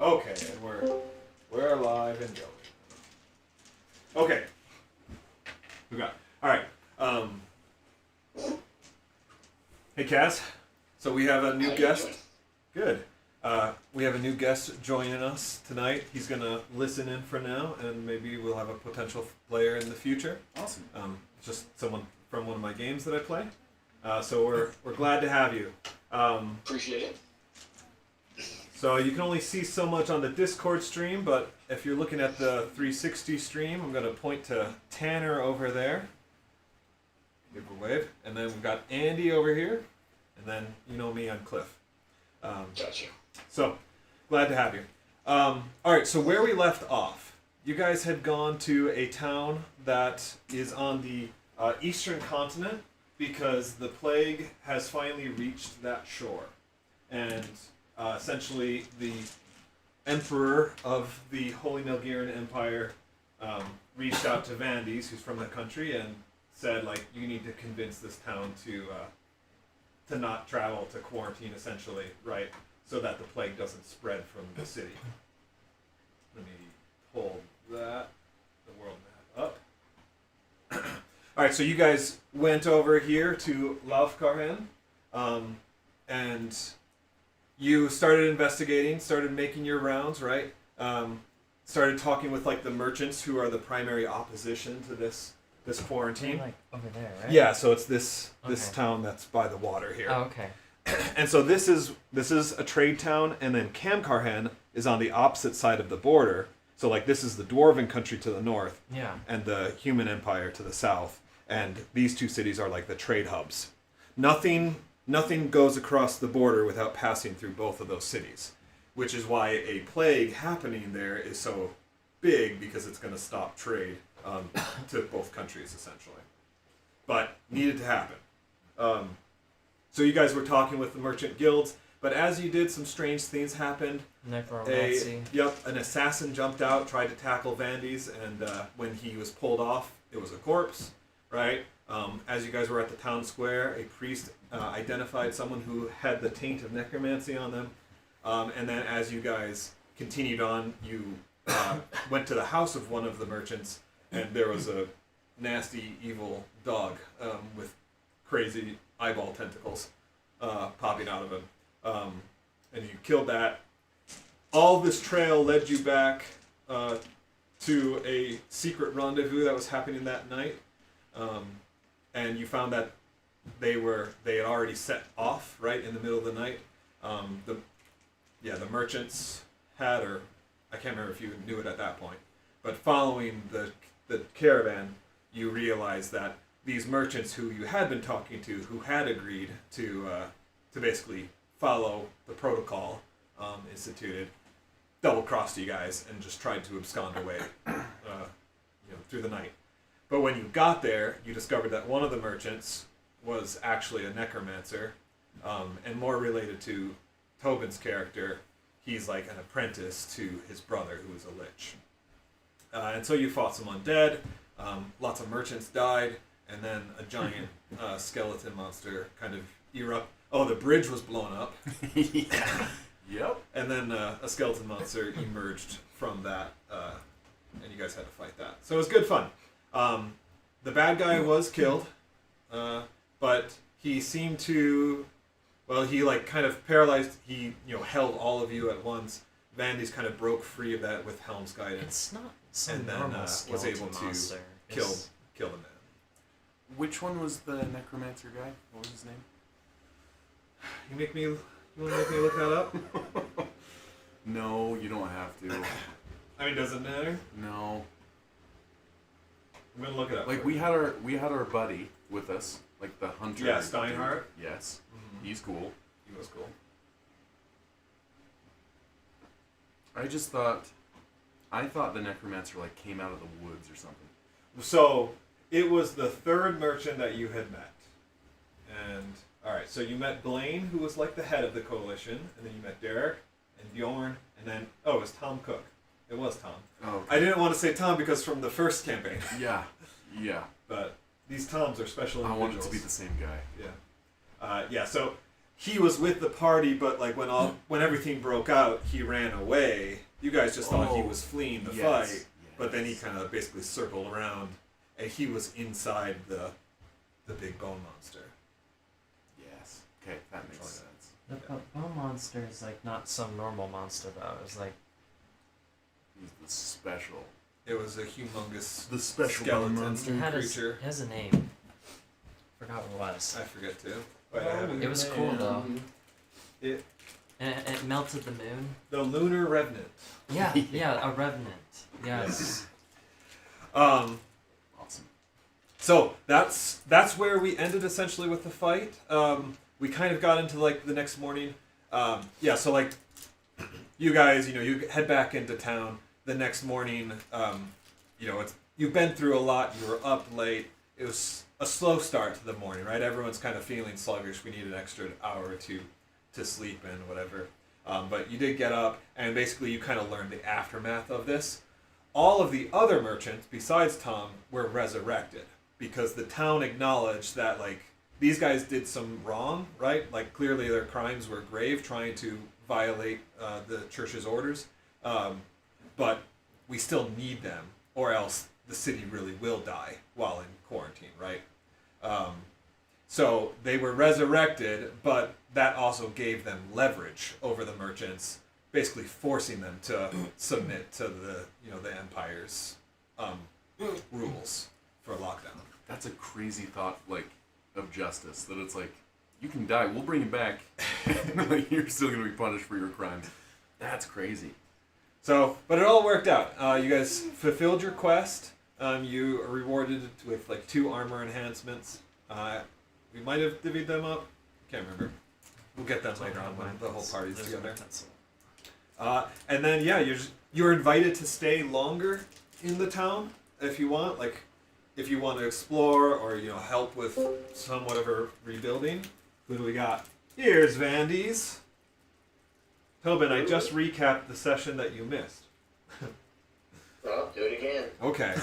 Okay, and we're alive and going. Okay. We got. All right. Hey, Kaz. So we have a new guest. Good. We have a new guest joining us tonight. He's gonna listen in for now, and maybe we'll have a potential player in the future. Awesome. Just someone from one of my games that I play. So we're glad to have you. Appreciate it. So you can only see so much on the Discord stream, but if you're looking at the 360 stream, I'm going to point to Tanner over there. Give a wave. And then we've got Andy over here. And then, you know me, I'm Cliff. Gotcha. So, glad to have you. Alright, so where we left off, you guys had gone to a town that is on the eastern continent because the plague has finally reached that shore. And essentially, the emperor of the Holy Nilgiran Empire reached out to Vandes, who's from the country, and said, like, you need to convince this town to not travel, to quarantine, essentially, right, so that the plague doesn't spread from the city. Let me pull the world map up. All right, so you guys went over here to Laufkarhen, and you started investigating, started making your rounds, right? Started talking with like the merchants who are the primary opposition to this quarantine. Like over there, right? Yeah, so it's this Okay. town that's by the water here. Oh, okay. And so this is a trade town, and then Laufkarhen is on the opposite side of the border. So like this is the dwarven country to the north, Yeah. and the human empire to the south, and these two cities are like the trade hubs. Nothing goes across the border without passing through both of those cities, which is why a plague happening there is so big, because it's going to stop trade to both countries essentially. But needed to happen. So you guys were talking with the merchant guilds, but as you did, some strange things happened. Necromancy. An assassin jumped out, tried to tackle Vandes, and when he was pulled off, it was a corpse, right? As you guys were at the town square, a priest identified someone who had the taint of necromancy on them, and then as you guys continued on, you went to the house of one of the merchants, and there was a nasty, evil dog with crazy eyeball tentacles popping out of him, and you killed that. All this trail led you back to a secret rendezvous that was happening that night, and you found that they had already set off right in the middle of the night. The merchants had, or I can't remember if you knew it at that point, but following the caravan, you realized that these merchants who you had been talking to, who had agreed to basically follow the protocol instituted, double-crossed you guys and just tried to abscond away through the night. But when you got there, you discovered that one of the merchants was actually a necromancer, and more related to Tobin's character, he's like an apprentice to his brother, who is a lich. And so you fought some undead, lots of merchants died, and then a giant skeleton monster kind of erupted. Oh, the bridge was blown up. Yeah. Yep. And then a skeleton monster emerged from that, and you guys had to fight that. So it was good fun. The bad guy was killed, but he seemed to, he like kind of paralyzed. He held all of you at once. Vandes kind of broke free of that with Helm's guidance, It's not some and then normal was able to monster. kill the man. Which one was the necromancer guy? What was his name? You want to make me look that up? No, you don't have to. I mean, does it matter? No. I'm gonna look it up. Like for we you. had our buddy with us, like the hunter. Yeah, Steinhardt. dude. Yes. Mhm. He's cool. He was cool. I thought the necromancer like came out of the woods or something. So it was the third merchant that you had met, and all right. So you met Blaine, who was like the head of the coalition, and then you met Derek and Bjorn, and then it was Tom Cook. It was Tom. Oh. I didn't want to say Tom because from the first campaign, Yeah. Yeah. but these Toms are special I individuals. wanted to be the same guy. Yeah. So he was with the party, but like when everything broke out, he ran away. You guys just thought he was fleeing the fight, but then he kind of basically circled around, and he was inside the big bone monster. Yes. Okay, that makes sense. The bone monster is like not some normal monster though. It's like He's the special. It was a humongous The special skeleton bone monster. creature. It has a name. Forgot what it was. I forget too. Wait, I have It was cool though. It And it melted the moon. the lunar revenant. Yeah, yeah, a revenant. Yes. Um. Awesome. So that's where we ended essentially with the fight. We kind of got into like the next morning. Yeah, so like you guys, you head back into town the next morning. You've been through a lot. You were up late. It was a slow start to the morning, right? Everyone's kind of feeling sluggish. We need an extra hour or two to sleep in, whatever. But you did get up, and basically you kind of learned the aftermath of this. All of the other merchants, besides Tom, were resurrected because the town acknowledged that, like, these guys did some wrong, right? Like, clearly their crimes were grave, trying to violate the church's orders. But we still need them, or else the city really will die while in quarantine, right? So they were resurrected, but that also gave them leverage over the merchants, basically forcing them to submit to the empire's rules for lockdown. That's a crazy thought, like, of justice. That it's like, you can die, we'll bring you back. Like, you're still going to be punished for your crimes. That's crazy. So, but it all worked out. You guys fulfilled your quest. You are rewarded with like 2 armor enhancements. We might have divvied them up. Can't remember. We'll get them later on when the whole party's together. And then you're invited to stay longer in the town if you want. Like, if you want to explore or help with some whatever rebuilding. Who do we got? Here's Vandes. Tobin, I just recapped the session that you missed. Well, do it again. Okay.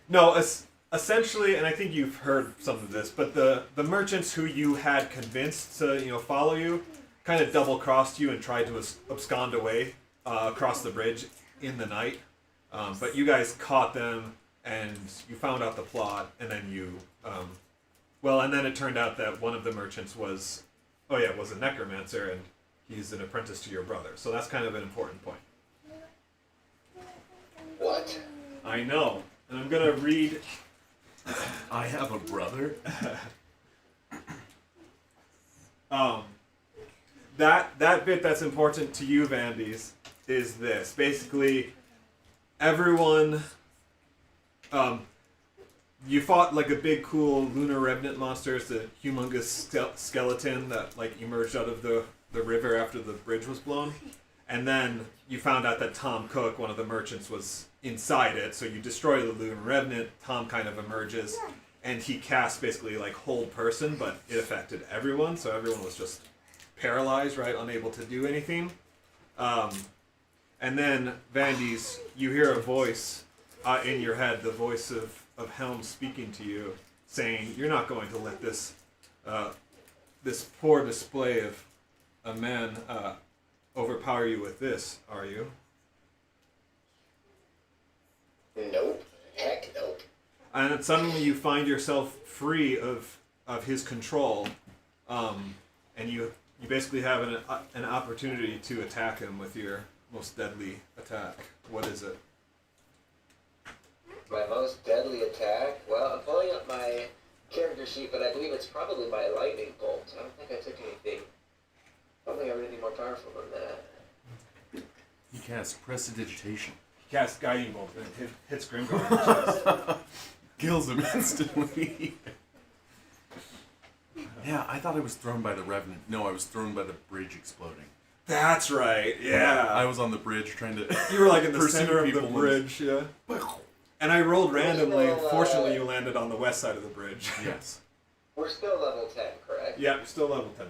No, essentially, and I think you've heard some of this, but the merchants who you had convinced to follow you kind of double-crossed you and tried to abscond away across the bridge in the night. But you guys caught them, and you found out the plot, and then and then it turned out that one of the merchants was a necromancer, and he's an apprentice to your brother. So that's kind of an important point. What? I know. And I'm going to read... I have a brother? That bit that's important to you, Vandes, is this. Basically, everyone... you fought like a big, cool lunar revenant monster. It's a humongous skeleton that like emerged out of the river after the bridge was blown. And then you found out that Tom Cook, one of the merchants, was inside it. So you destroy the lunar revenant. Tom kind of emerges, and he casts basically like hold person, but it affected everyone. So everyone was just paralyzed, right, unable to do anything. And then Vandes, you hear a voice in your head, the voice of Helm speaking to you, saying, "You're not going to let this poor display of a man overpower you with this, are you?" Nope. Heck nope. And then suddenly you find yourself free of his control, and you basically have an opportunity to attack him with your most deadly attack. What is it? My most deadly attack? Well, I'm pulling up my character sheet, but I believe it's probably my lightning bolt. I don't think I took anything. I don't think I have anything more powerful than that. He casts prestidigitation. He casts guiding bolt and hits Grimgar in the chest. Kills him instantly. Yeah, I thought I was thrown by the Revenant. No, I was thrown by the bridge exploding. That's right, yeah. I was on the bridge trying to... You were like in the pursue center of the people bridge, yeah. And I rolled randomly, and fortunately you landed on the west side of the bridge. Yes. We're still level 10, correct? Yeah, you're still level 10.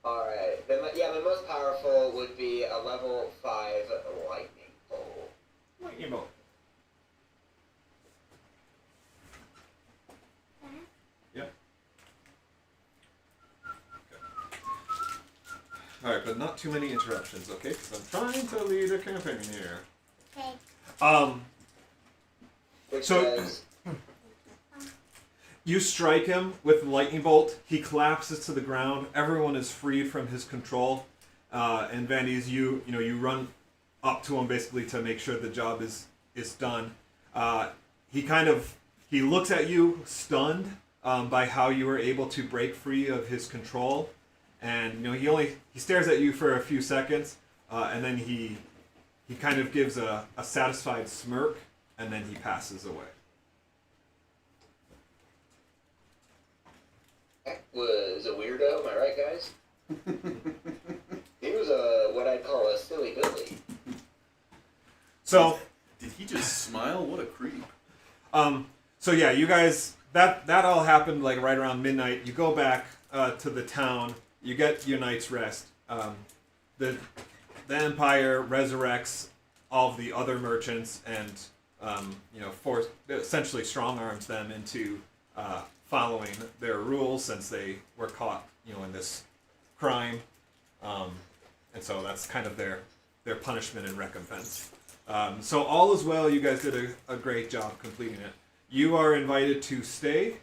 Alright. Then my most powerful would be a level 5 lightning bolt. Lightning bolt. Yep. Alright, but not too many interruptions, okay? Because I'm trying to lead a campaign here. Okay. Which So- says, You strike him with the lightning bolt. He collapses to the ground. Everyone is freed from his control. And Vandes, you run up to him basically to make sure the job is done. He looks at you stunned by how you were able to break free of his control, and he stares at you for a few seconds, and then he kind of gives a satisfied smirk, and then he passes away. that was a weirdo, am I right, guys? He was what I'd call a silly Billy. So. Did he just smile? What a creep. So yeah, you guys, that all happened like right around midnight. You go back to the town. You get your night's rest. The Empire resurrects all of the other merchants and essentially strong arms them into following their rules since they were caught in this crime. And so that's kind of their punishment and recompense. So all is well. You guys did a great job completing it. You are invited to stay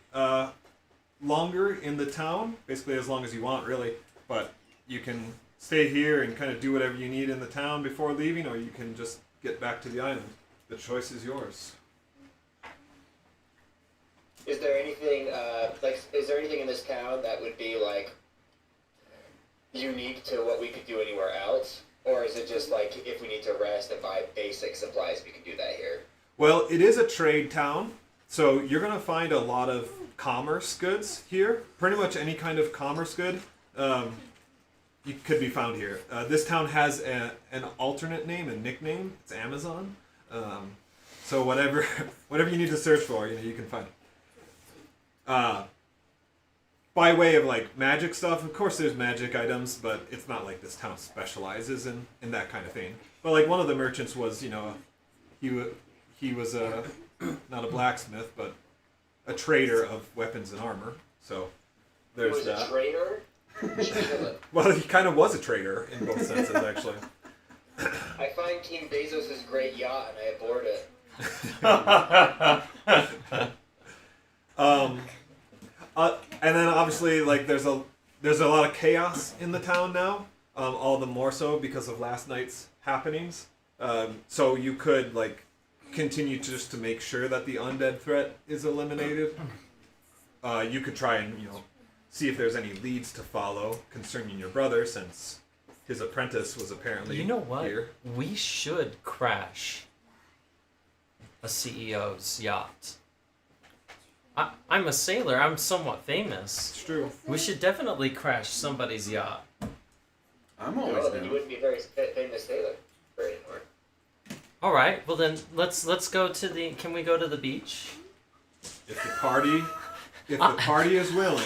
longer in the town, basically as long as you want, really. But you can stay here and kind of do whatever you need in the town before leaving, or you can just get back to the island. The choice is yours. Is there anything, is there anything in this town that would be, unique to what we could do anywhere else? Or is it just, if we need to rest and buy basic supplies, we can do that here? Well, it is a trade town, so you're going to find a lot of commerce goods here. Pretty much any kind of commerce good you could be found here. This town has an alternate name, a nickname. It's Amazon. So whatever you need to search for, you can find it. By way of magic stuff, of course there's magic items, but it's not like this town specializes in that kind of thing. But one of the merchants was, he was not a blacksmith, but a trader of weapons and armor. So there's He was that. a trader? Well, he kind of was a trader in both senses, actually. I find King Bezos' great yacht and I aboard it. And then obviously, there's a lot of chaos in the town now. All the more so because of last night's happenings. So you could continue just to make sure that the undead threat is eliminated. You could try and see if there's any leads to follow concerning your brother, since his apprentice was apparently You know what? here. We should crash a CEO's yacht. I'm a sailor. I'm somewhat famous. It's true. We should definitely crash somebody's yacht. I'm Well, always then you down. wouldn't be a very famous sailor anymore. All right. Well then, let's go to the. Can we go to the beach? If the party is willing.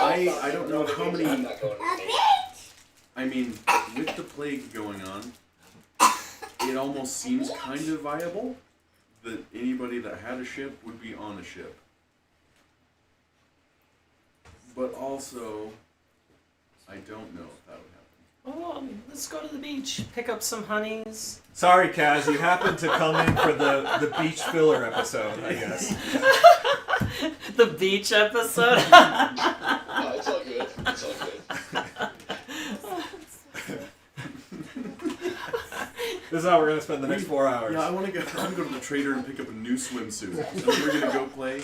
I don't know how many. I'm not going to the beach. I mean, with the plague going on, it almost seems kind of viable that anybody that had a ship would be on a ship. But also, I don't know if that would happen. Oh, let's go to the beach. Pick up some honeys. Sorry, Kaz, you happened to come in for the beach filler episode, I guess. The beach episode. Oh, it's all good. It's all good. This is how we're gonna spend the next 4 hours. Yeah, I want to go to the trader and pick up a new swimsuit. And then we're gonna go play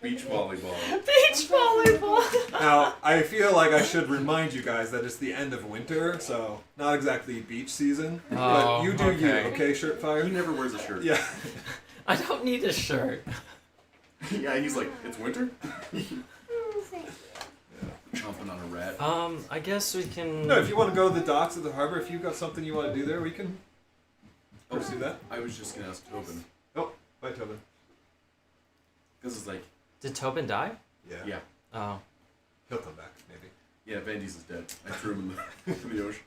beach volleyball. Beach volleyball. Now, I feel like I should remind you guys that it's the end of winter, so not exactly beach season. But Oh, you do you, okay. okay, Shirtfire? He never wears a shirt. Yeah. I don't need a shirt. Yeah, he's like, it's winter? Chomping on a rat. I guess we can. No, if you want to go to the docks of the harbor, if you've got something you want to do there, we can pursue that. I was just gonna ask Tobin. Oh, bye, Tobin. Because it's like, Did Tobin die? yeah. Oh. He'll come back, maybe. Yeah, Vandes is dead. I threw him in the ocean.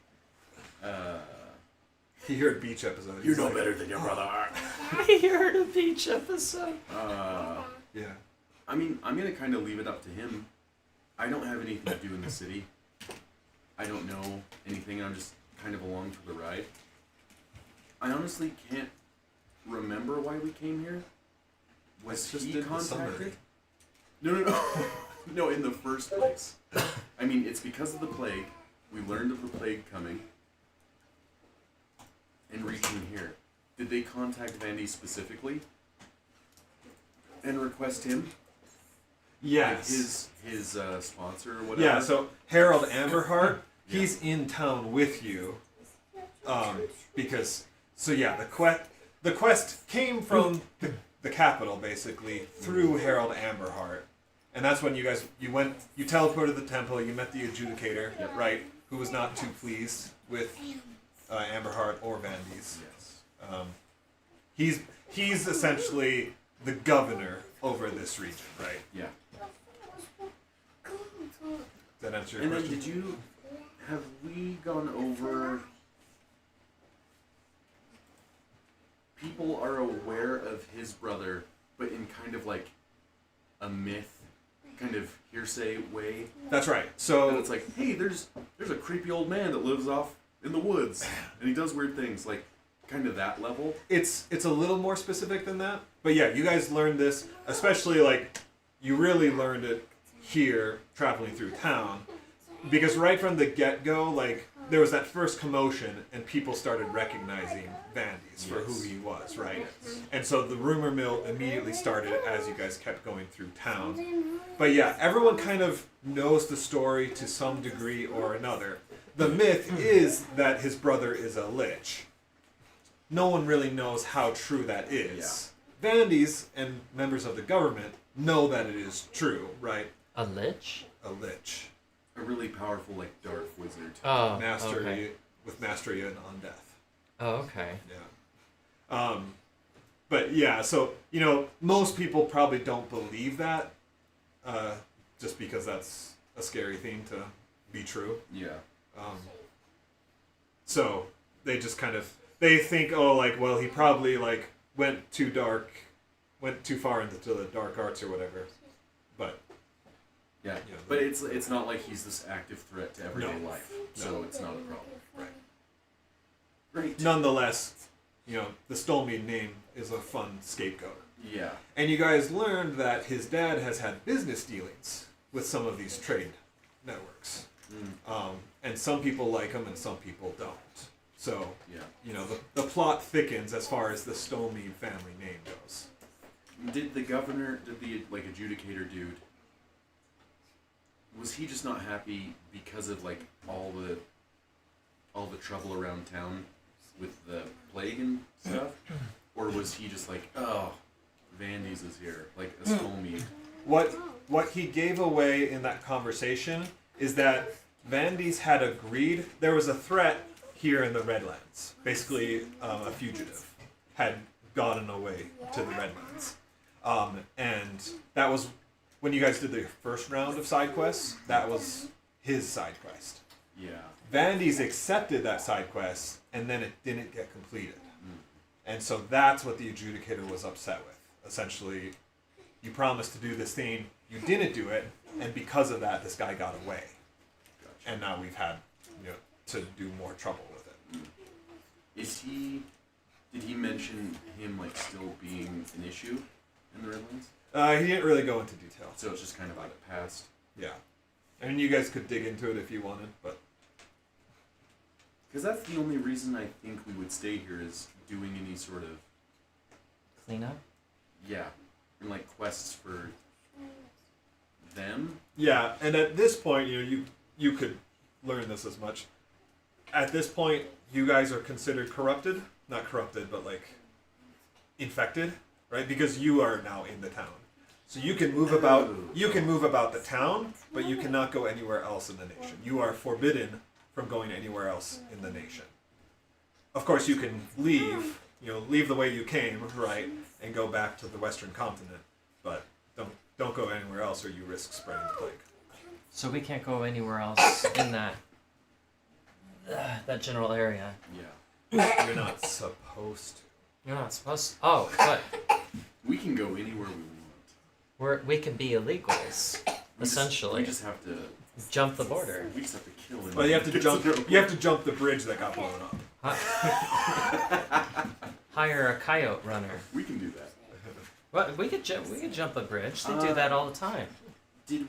He heard beach episode. You're He's no like, better than your brother. I heard a beach episode. Yeah. I mean, I'm gonna kind of leave it up to him. I don't have anything to do in the city. I don't know anything. I'm just kind of along for the ride. I honestly can't remember why we came here. Was just he did the contacted? summary. No. No, in the first place. I mean, it's because of the plague. We learned of the plague coming and reaching here. Did they contact Vandes specifically and request him? Yes. Like his sponsor or whatever? Yeah, so Harold Amberheart, he's in town with you. Because, so yeah, the quest came from the capital, basically, through Harold Amberheart. And that's when you teleported to the temple, you met the adjudicator, right, who was not too pleased with Amberheart or Vandes. Yes. He's essentially the governor over this region, right? Yeah. Does that answer your And question? then have we gone over... People are aware of his brother, but in kind of like a myth, kind of hearsay way. That's right. And So it's like, hey, there's a creepy old man that lives off in the woods, and he does weird things, like kind of that level. it's a little more specific than that. But yeah, you guys learned this, especially like you really learned it here traveling through town. Because right from the get-go, like, there was that first commotion, and people started recognizing Vandes for who he was, right? And so the rumor mill immediately started as you guys kept going through town. But yeah, everyone kind of knows the story to some degree or another. The myth is that his brother is a lich. No one really knows how true that is. Vandes and members of the government know that it is true, right? A lich? A lich. A really powerful, like, dark wizard. Oh, Mastery okay. with mastery in undeath. Oh, okay. Yeah. But yeah, so most people probably don't believe that, just because that's a scary thing to be true. Yeah. So they just they think, oh, like, well, he probably like went too far into the dark arts or whatever. But Yeah. Yeah, But it's not like he's this active threat to everyday No. life, so it's not a problem. right. Great. Nonetheless, the Stolmead name is a fun scapegoat. Yeah. And you guys learned that his dad has had business dealings with some of these trade networks. And some people like him and some people don't. So, Yeah. the plot thickens as far as the Stolmead family name goes. Did the like adjudicator dude, was he just not happy because of like all the trouble around town with the plague and stuff? Or was he just like, oh, Vandes is here, like a Stolmead? What he gave away in that conversation is that Vandes had agreed there was a threat here in the Redlands. Basically, a fugitive had gotten away to the Redlands. And that was when you guys did the first round of side quests. That was his side quest. Yeah. Vandes accepted that side quest, and then it didn't get completed. And so that's what the adjudicator was upset with. Essentially, you promised to do this thing, you didn't do it, and because of that, this guy got away. Gotcha. And now we've had, to do more trouble with it. Did he mention him like still being an issue in the Redlands? He didn't really go into detail. So it's just kind of out of past. Yeah. I mean, you guys could dig into it if you wanted, but... Because that's the only reason I think we would stay here is doing any sort of... Cleanup? Yeah. And like quests for them. Yeah, and at this point, you could learn this as much. At this point, you guys are considered corrupted. Not corrupted, but like infected, right? Because you are now in the town. So you can move about the town, but you cannot go anywhere else in the nation. You are forbidden from going anywhere else in the nation. Of course, you can leave the way you came, right, and go back to the Western continent, but don't go anywhere else or you risk spreading the plague. So we can't go anywhere else in that general area. Yeah. You're not supposed to. You're not supposed to. Oh, but We can go anywhere we want. we can be illegals, essentially. We just have to jump the border. We just have to kill him. Well, you have to jump. You have to jump the bridge that got blown up. Hire a coyote runner. We can do that. Well, we could jump a bridge. They do that all the time. Did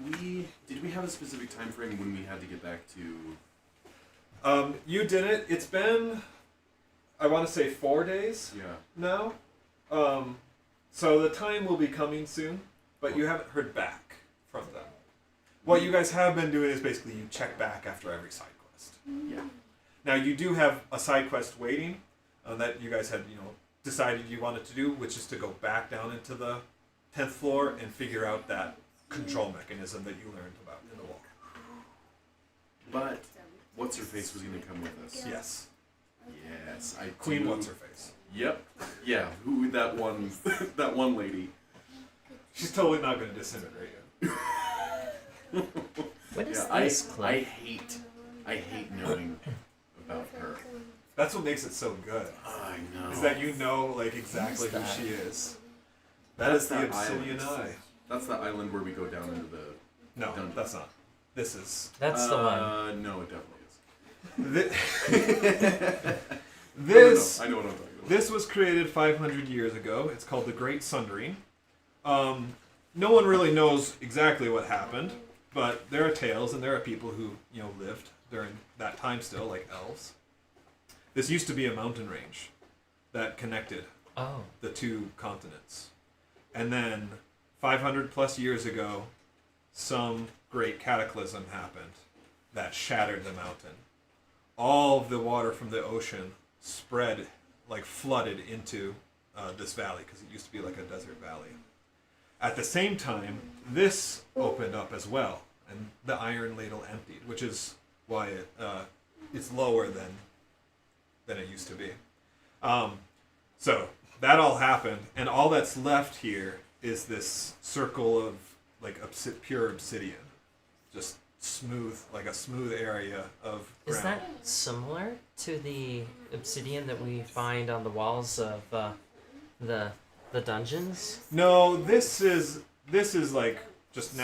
we have a specific time frame when we had to get back to? You didn't. It's been, I want to say 4 days Yeah. now. So the time will be coming soon, but you haven't heard back from them. What you guys have been doing is basically you check back after every side quest. Yeah. Now you do have a side quest waiting that you guys had, decided you wanted to do, which is to go back down into the 10th floor and figure out that control mechanism that you learned about in the wall. But what's her face was going to come with us. Yes. Yes, Queen do. what's her face. Yep. Yeah. Who that one? That one lady. She's totally not going to disintegrate you. What is Yeah, this, I Cliff? hate knowing about her. That's what makes it so good. I know. Is that you know exactly who she is. That is the Obsidian Eye. That's the island where we go down into the. No, Dungeon. that's not. This is. That's the one. No, it definitely is. This. No, I know what I'm talking about. This was created 500 years ago. It's called the Great Sundering. No one really knows exactly what happened, but there are tales and there are people who lived during that time still, like elves. This used to be a mountain range that connected Oh. the two continents. And then 500 plus years ago, some great cataclysm happened that shattered the mountain. All of the water from the ocean spread, flooded into this valley, because it used to be like a desert valley. At the same time, this opened up as well, and the iron ladle emptied, which is why it's lower than it used to be. So that all happened, and all that's left here is this circle of pure obsidian, just smooth, like a smooth area of ground. Is that similar to the obsidian that we find on the walls of the dungeons? No, this is just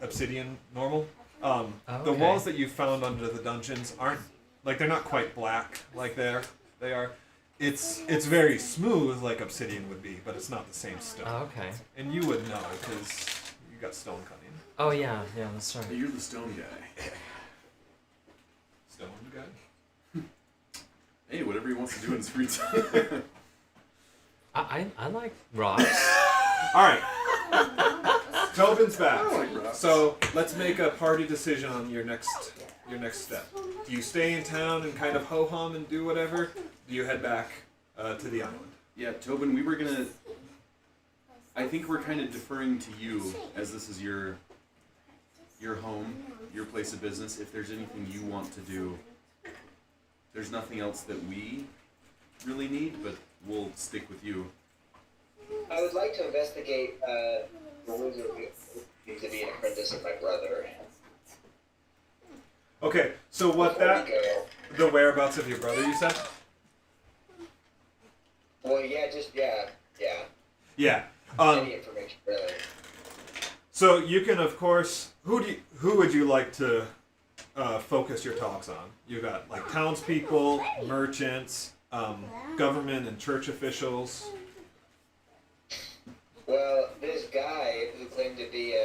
obsidian normal. The Okay. walls that you found under the dungeons aren't they're not quite black like they are. It's very smooth like obsidian would be, but it's not the same stone. Oh, okay. And you would know because you got stone cutting. Oh yeah, that's right. Hey, you're the stone guy. Stone guy. Hey, whatever he wants to do in his free time. I like rocks. All right. Tobin's back. I like rocks. So let's make a party decision on your next step. Do you stay in town and kind of ho hum and do whatever? Do you head back to the island? Yeah, Tobin, we were gonna. I think we're kind of deferring to you, as this is your home, your place of business. If there's anything you want to do, there's nothing else that we really need, but we'll stick with you. I would like to investigate the wizard who to be an apprentice of my brother. Okay, so the whereabouts of your brother, you said? Well, yeah. Yeah. Any information, really. So you can, of course, who would you like to focus your talks on? You got townspeople, merchants, government and church officials. Well, this guy who claimed to be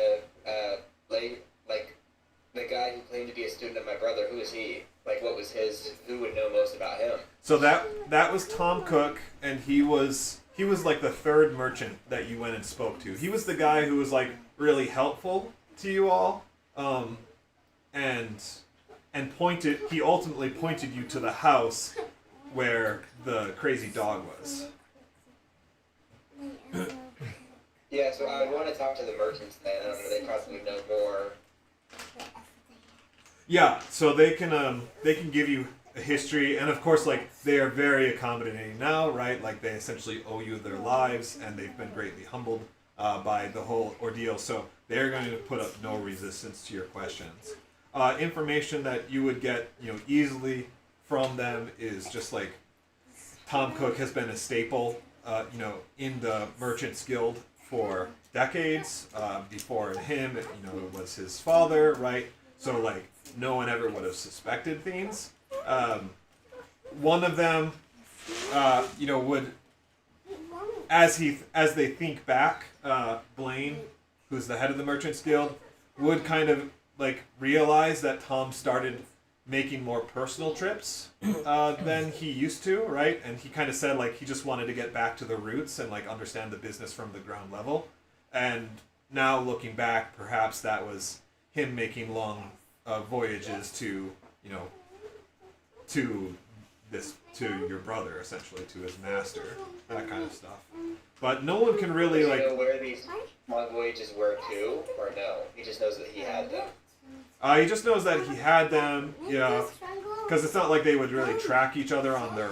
the guy who claimed to be a student of my brother, who is he? What was his? Who would know most about him? So that was Tom Cook, and he was the third merchant that you went and spoke to. He was the guy who was really helpful to you all, and he ultimately pointed you to the house where the crazy dog was. Yeah, so I would want to talk to the merchants then. I don't know, they probably know more. Yeah, so they can give you a history, and of course, they are very accommodating now, right? They essentially owe you their lives, and they've been greatly humbled by the whole ordeal. So they're going to put up no resistance to your questions. Information that you would get, easily from them is just Tom Cook has been a staple, in the Merchants Guild for decades. Before him, it was his father, right? So like no one ever would have suspected things. One of them, would as they think back, Blaine, who's the head of the Merchants Guild, would kind of like realize that Tom started making more personal trips than he used to, right? And he kind of said like he just wanted to get back to the roots and like understand the business from the ground level. And now looking back, perhaps that was him making long voyages to your brother, essentially, to his master, that kind of stuff. But no one can really Do you like. know where these long voyages were to, or no? He just knows that he had them. He just knows that he had them, because it's not like they would really track each other on their,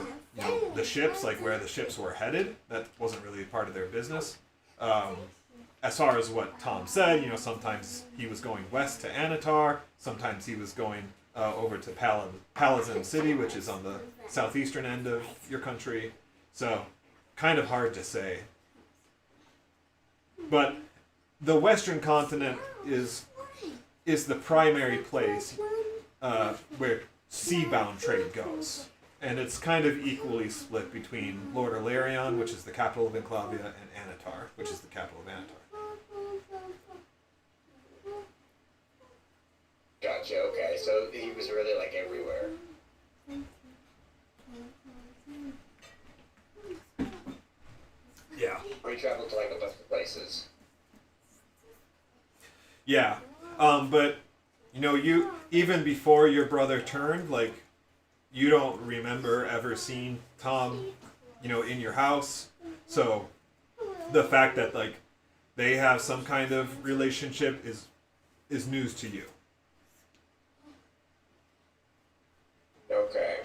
the ships, like where the ships were headed. That wasn't really part of their business. As far as what Tom said, sometimes he was going west to Anatar, sometimes he was going over to Palazan City, which is on the southeastern end of your country. So, kind of hard to say. But the Western continent is the primary place where seabound trade goes. And it's kind of equally split between Lord Ilarion, which is the capital of Enclavia, and Anatar, which is the capital of Anatar. Gotcha, okay. So he was really like everywhere. Yeah. Or he traveled to like a bunch of places. Yeah. But, you, even before your brother turned, like, you don't remember ever seeing Tom, in your house. So, the fact that, like, they have some kind of relationship is news to you. Okay.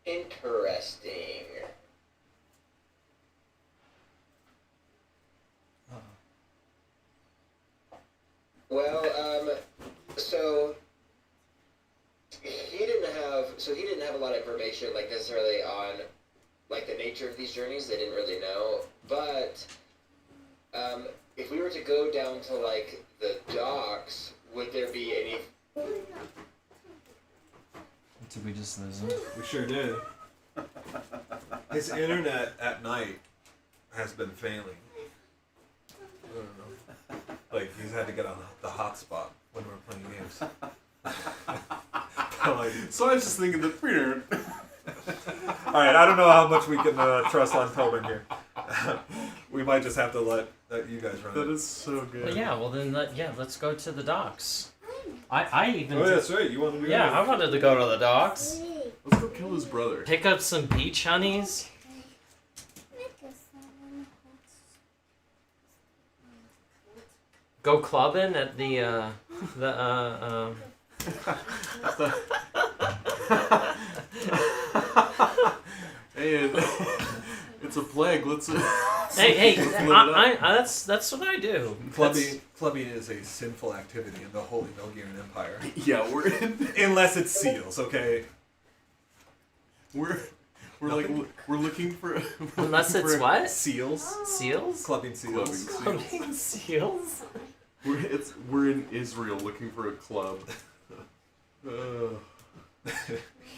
Interesting. Well, so he didn't have a lot of information, like, necessarily on, like, the nature of these journeys. They didn't really know. But, if we were to go down to, like, the docks, would there be any... Did we just lose him? We sure did. His internet at night has been failing. I don't know. Like, he's had to get on the hotspot when we're playing games. So I was just thinking that. Alright, I don't know how much we can trust on Tobin here. We might just have to let you guys run That it. is so good. But yeah, well then, let's go to the docks. I even. Oh, yeah, that's right. You want to do Yeah, that? I wanted to go to the docks. Let's go kill his brother. Pick up some beach honeys. Go clubbing at the Hey, it's a plague. Let's. Hey, let's live it up. that's what I do. Clubbing is a sinful activity in the Holy Belgian Empire. Yeah, we're in. Unless it's seals, okay? We're like we're looking for. Unless it's what? Seals? Seals? Clubbing seals. Clubbing seals? We're in Israel looking for a club.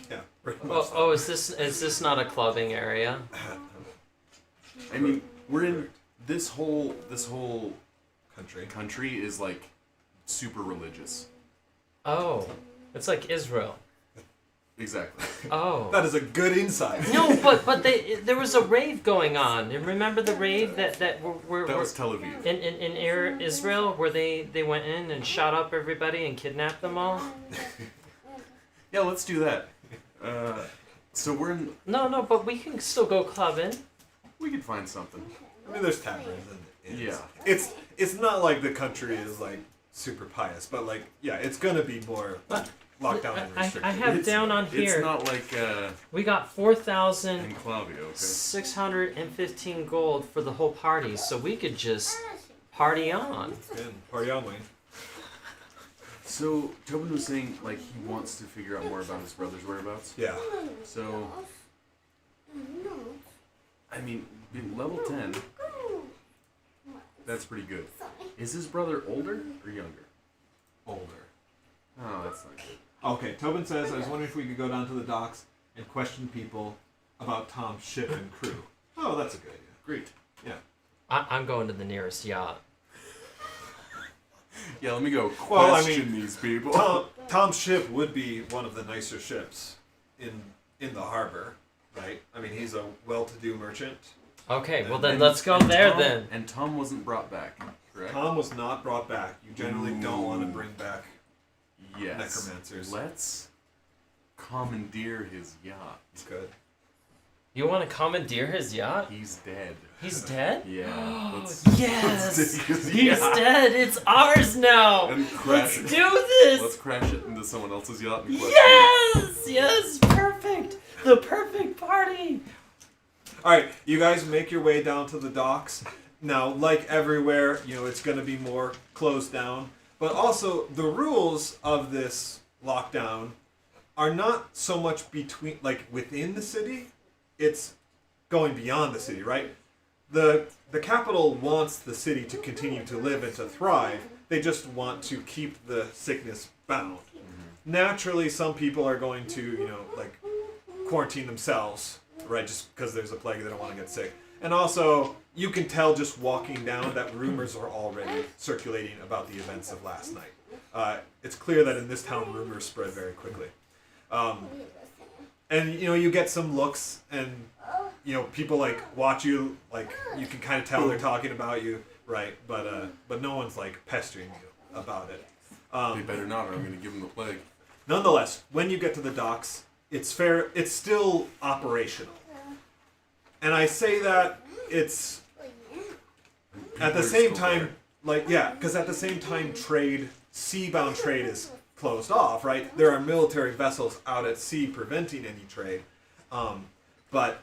Yeah, pretty much. Oh, is this not a clubbing area? I mean, we're in this whole Country. is like super religious. Oh, it's like Israel. Exactly. Oh. That is a good insight. No, but there was a rave going on. Remember the rave that were That was Tel Aviv. in Israel where they went in and shot up everybody and kidnapped them all? Yeah, let's do that. So we're in. No, but we can still go clubbing. We could find something. I mean, there's taverns and Yeah. It's not like the country is like super pious, but like it's gonna be more locked down and restricted. I have down on here. It's not like We got 4,000. in Clavio, okay? 615 gold for the whole party, so we could just party on. And party on, Wayne. So Tobin was saying like he wants to figure out more about his brother's whereabouts. Yeah. So I mean, being level 10, That's pretty good. Is his brother older or younger? Older. Oh, that's not good. Okay, Tobin says, I was wondering if we could go down to the docks and question people about Tom's ship and crew. Oh, that's a good idea. Great. Yeah. I'm going to the nearest yacht. Yeah, let me go Well, I question mean, these people. Tom's ship would be one of the nicer ships in the harbor, right? I mean, he's a well-to-do merchant. Okay, well then And- let's go and there Tom- then. And Tom wasn't brought back, correct? Tom was not brought back. You generally don't want to Ooh. bring back Yes. necromancers. Let's commandeer his yacht. Good. You want to commandeer his yacht? He's dead. He's dead? Yeah. Let's Yes! take his He's yacht dead! It's ours now! and crash Let's it. do this! Let's crash it into someone else's yacht and question Yes! Yes! Perfect! The perfect party! Alright, you guys make your way down to the docks. Now, like everywhere, it's going to be more closed down. But also, the rules of this lockdown are not so much within the city. It's going beyond the city, right? The capital wants the city to continue to live and to thrive. They just want to keep the sickness bound. Naturally, some people are going to, quarantine themselves, right? Just because there's a plague, they don't want to get sick. And also, you can tell just walking down that rumors are already circulating about the events of last night. It's clear that in this town, rumors spread very quickly. And you get some looks, and people watch you, you can kind of tell they're talking about you, right? But no one's pestering you about it. They better not, or I'm going to give them the plague. Nonetheless, when you get to the docks, it's still operational. And I say that it's at the same time, because at the same time, seabound trade is closed off, right? There are military vessels out at sea preventing any trade. But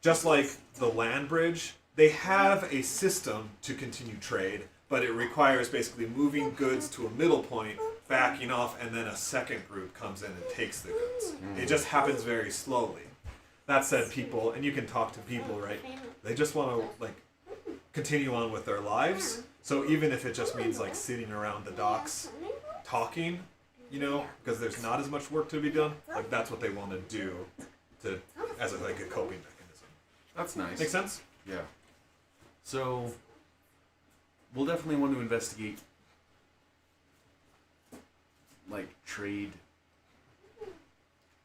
just like the land bridge, they have a system to continue trade, but it requires basically moving goods to a middle point, backing off, and then a second group comes in and takes the goods. It just happens very slowly. That said, people, and you can talk to people, right? They just want to continue on with their lives. So even if it just means sitting around the docks talking, because there's not as much work to be done, that's what they want to do as a coping mechanism. That's nice. Make sense? Yeah. So, we'll definitely want to investigate, trade.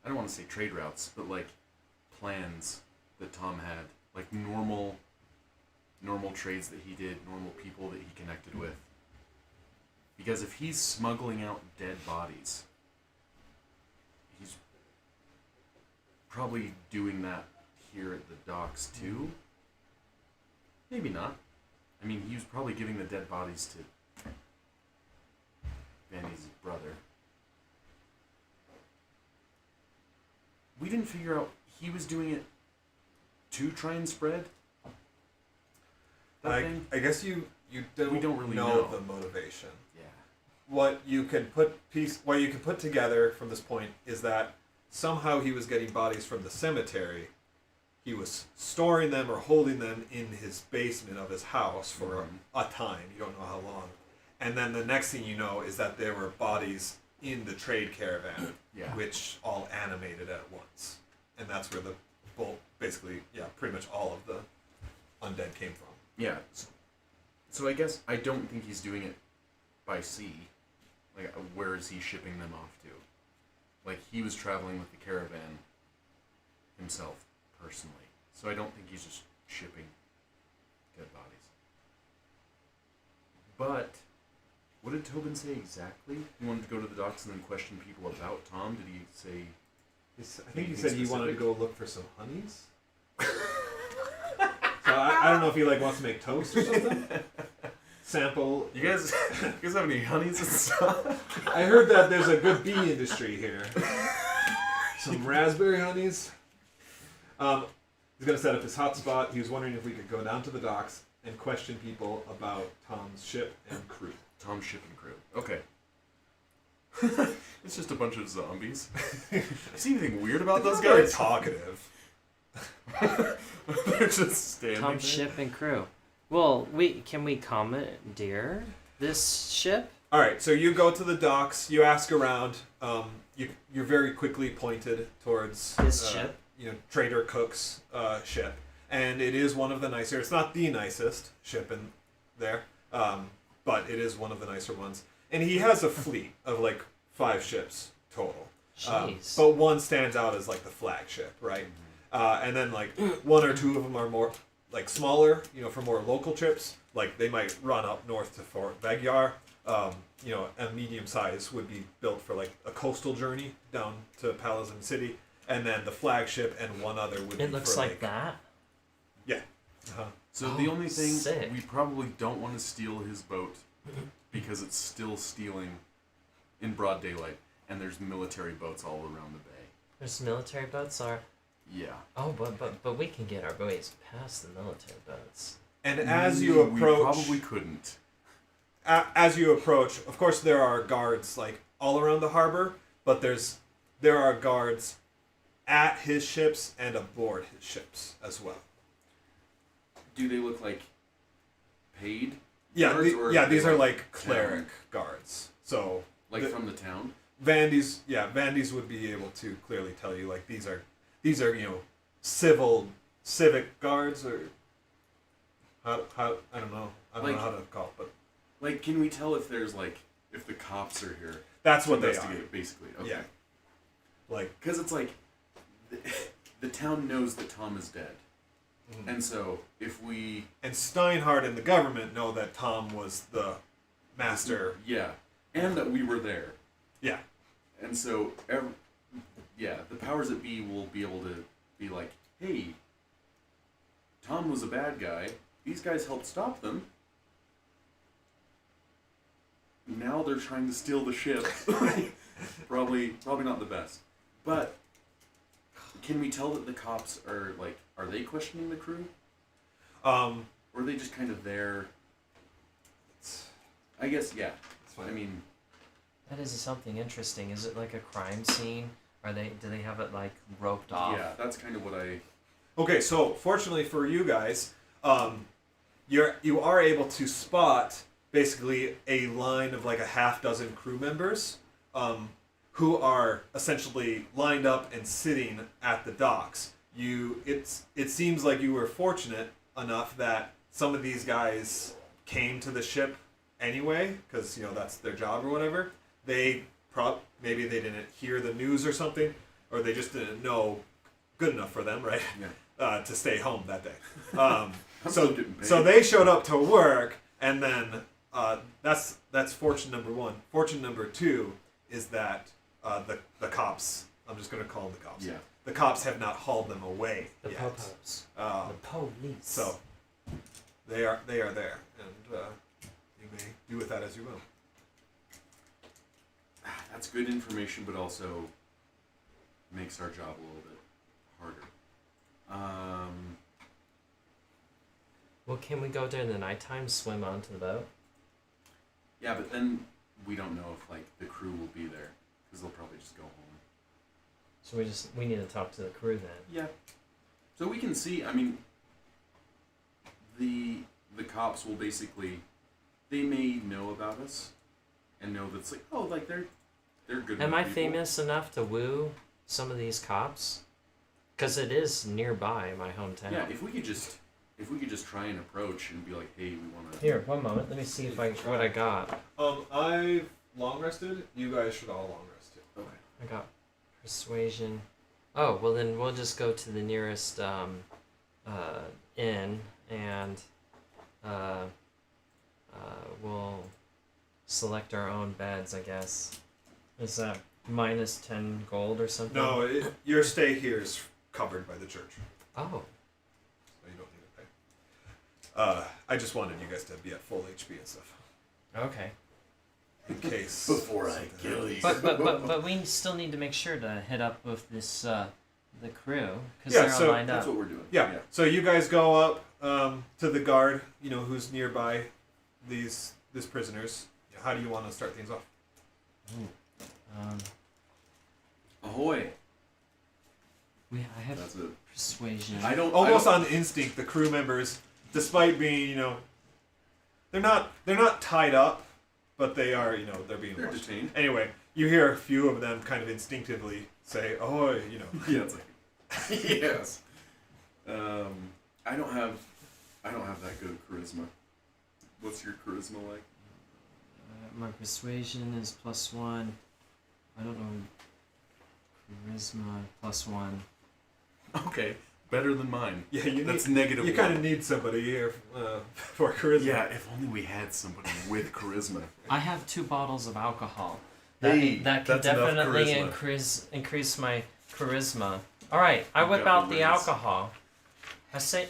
I don't want to say trade routes, but plans that Tom had, normal trades that he did, normal people that he connected with. Because if he's smuggling out dead bodies, he's probably doing that here at the docks too. Maybe not. I mean, he was probably giving the dead bodies to Vandes' brother. We didn't figure out he was doing it to try and spread that thing. I guess we don't really know know the motivation. Yeah. What you can put together from this point is that somehow he was getting bodies from the cemetery. He was storing them or holding them in his basement of his house for a time. You don't know how long. And then the next thing you know is that there were bodies in the trade caravan, which all animated at once. And that's where pretty much all of the undead came from. Yeah. So I guess I don't think he's doing it by sea. Where is he shipping them off to? He was traveling with the caravan himself, personally. So I don't think he's just shipping dead bodies. But what did Tobin say exactly? He wanted to go to the docks and then question people about Tom? Did he say... I think he said he wanted to specific? go look for some honeys. So I don't know if he wants to make toast or something. Sample. You guys have any honeys and stuff? I heard that there's a good bee industry here. Some raspberry honeys. He's gonna set up his hotspot. He was wondering if we could go down to the docks and question people about Tom's ship and crew. Tom's ship and crew. Okay. It's just a bunch of zombies. See anything weird about those Very guys? talkative. They're just standing Tom's there. ship and crew. Well, can we commandeer this ship? All right, so you go to the docks. You ask around. You're very quickly pointed towards His ship? Trader Cook's ship, and it is one of the nicer. It's not the nicest ship in there, but it is one of the nicer ones. And he has a fleet of like 5 ships total. Jeez. But one stands out as like the flagship, right? And then like 1 or 2 of them are more like smaller, for more local trips. Like they might run up north to Fort Vagyar. A medium size would be built for like a coastal journey down to Palazzo City, and then the flagship and one other would be It looks for like that. Yeah. Uh-huh. So the only thing, sick. we probably don't want to steal his boat because it's still stealing in broad daylight, and there's military boats all around the bay. There's military boats are. Yeah. Oh, but we can get our ways past the military boats. And as you approach, we probably couldn't. As you approach, of course, there are guards like all around the harbor, but there are guards at his ships and aboard his ships as well. Do they look like paid? Yeah, guards, or these they are like like cleric guards. So from the town. Vandes would be able to clearly tell you like these are civic guards, or how I don't know Like- how to call it, but Like, can we tell if there's if the cops are here? that's to what they are. investigate, basically. Okay. Yeah, like Because it's like the town knows that Tom is dead, and so if we and Steinhardt and the government know that Tom was the master. and that we were there, Yeah, and so the powers that be will be able to be like, hey, Tom was a bad guy. These guys helped stop them. Now they're trying to steal the ship. probably not the best. But can we tell that the cops are they questioning the crew? Or are they just kind of there? I guess, yeah. it's fine. I mean, That is something interesting. Is it like a crime scene? Do they have it like roped off? yeah, that's kind of what I... Okay, so fortunately for you guys, you are able to spot basically a line of like a half dozen crew members, who are essentially lined up and sitting at the docks. It seems like you were fortunate enough that some of these guys came to the ship anyway, because that's their job or whatever. Maybe they didn't hear the news or something, or they just didn't know good enough for them, right? Yeah. To stay home that day. still getting paid. So they showed up to work, and then that's fortune number 1. Fortune number 2 is that the cops. I'm just going to call them the cops. Yeah. The cops have not hauled them away The yet. popos. The police. So they are there, and you may do with that as you will. That's good information, but also makes our job a little bit harder. Well, can we go during the nighttime, swim onto the boat? Yeah, but then we don't know if the crew will be there, because they'll probably just go home. So we need to talk to the crew then. Yeah. So we can see. I mean, the cops will basically, they may know about us, and know that it's they're good. Am I people. famous enough to woo some of these cops? Because it is nearby my hometown. Yeah. If we could just try and approach and be like, hey, we want to. Here, one moment. Let me see what I got. I've long rested. You guys should all long rest too. Okay. I got persuasion. Oh, well then we'll just go to the nearest inn and we'll select our own beds, I guess. Is that minus 10 gold or something? No, your stay here is covered by the church, Oh, so you don't need to pay. I just wanted you guys to be at full HP and stuff, okay. in case. Before I something kill you. happens. But we still need to make sure to hit up with this the crew because Yeah, they're all so lined That's up. what we're doing. Yeah. So you guys go up to the guard, who's nearby these prisoners. How do you want to start things off? Ahoy! I have That's it. persuasion. I don't. Almost I don't, on instinct, the crew members despite being, they're not tied up, but they are, they're being They're watched. detained. Anyway, you hear a few of them kind of instinctively say, "Oh, Yeah, it's like yes. I don't have that good of charisma. What's your charisma like? My persuasion is +1. I don't know. Charisma +1. Okay, better than mine. Yeah, That's negative. You kind of need somebody here for charisma. Yeah, if only we had somebody with charisma. I have 2 bottles of alcohol. Hey, that can that's enough definitely charisma. increase my charisma. All right, I whip got out the the raise. alcohol. I say,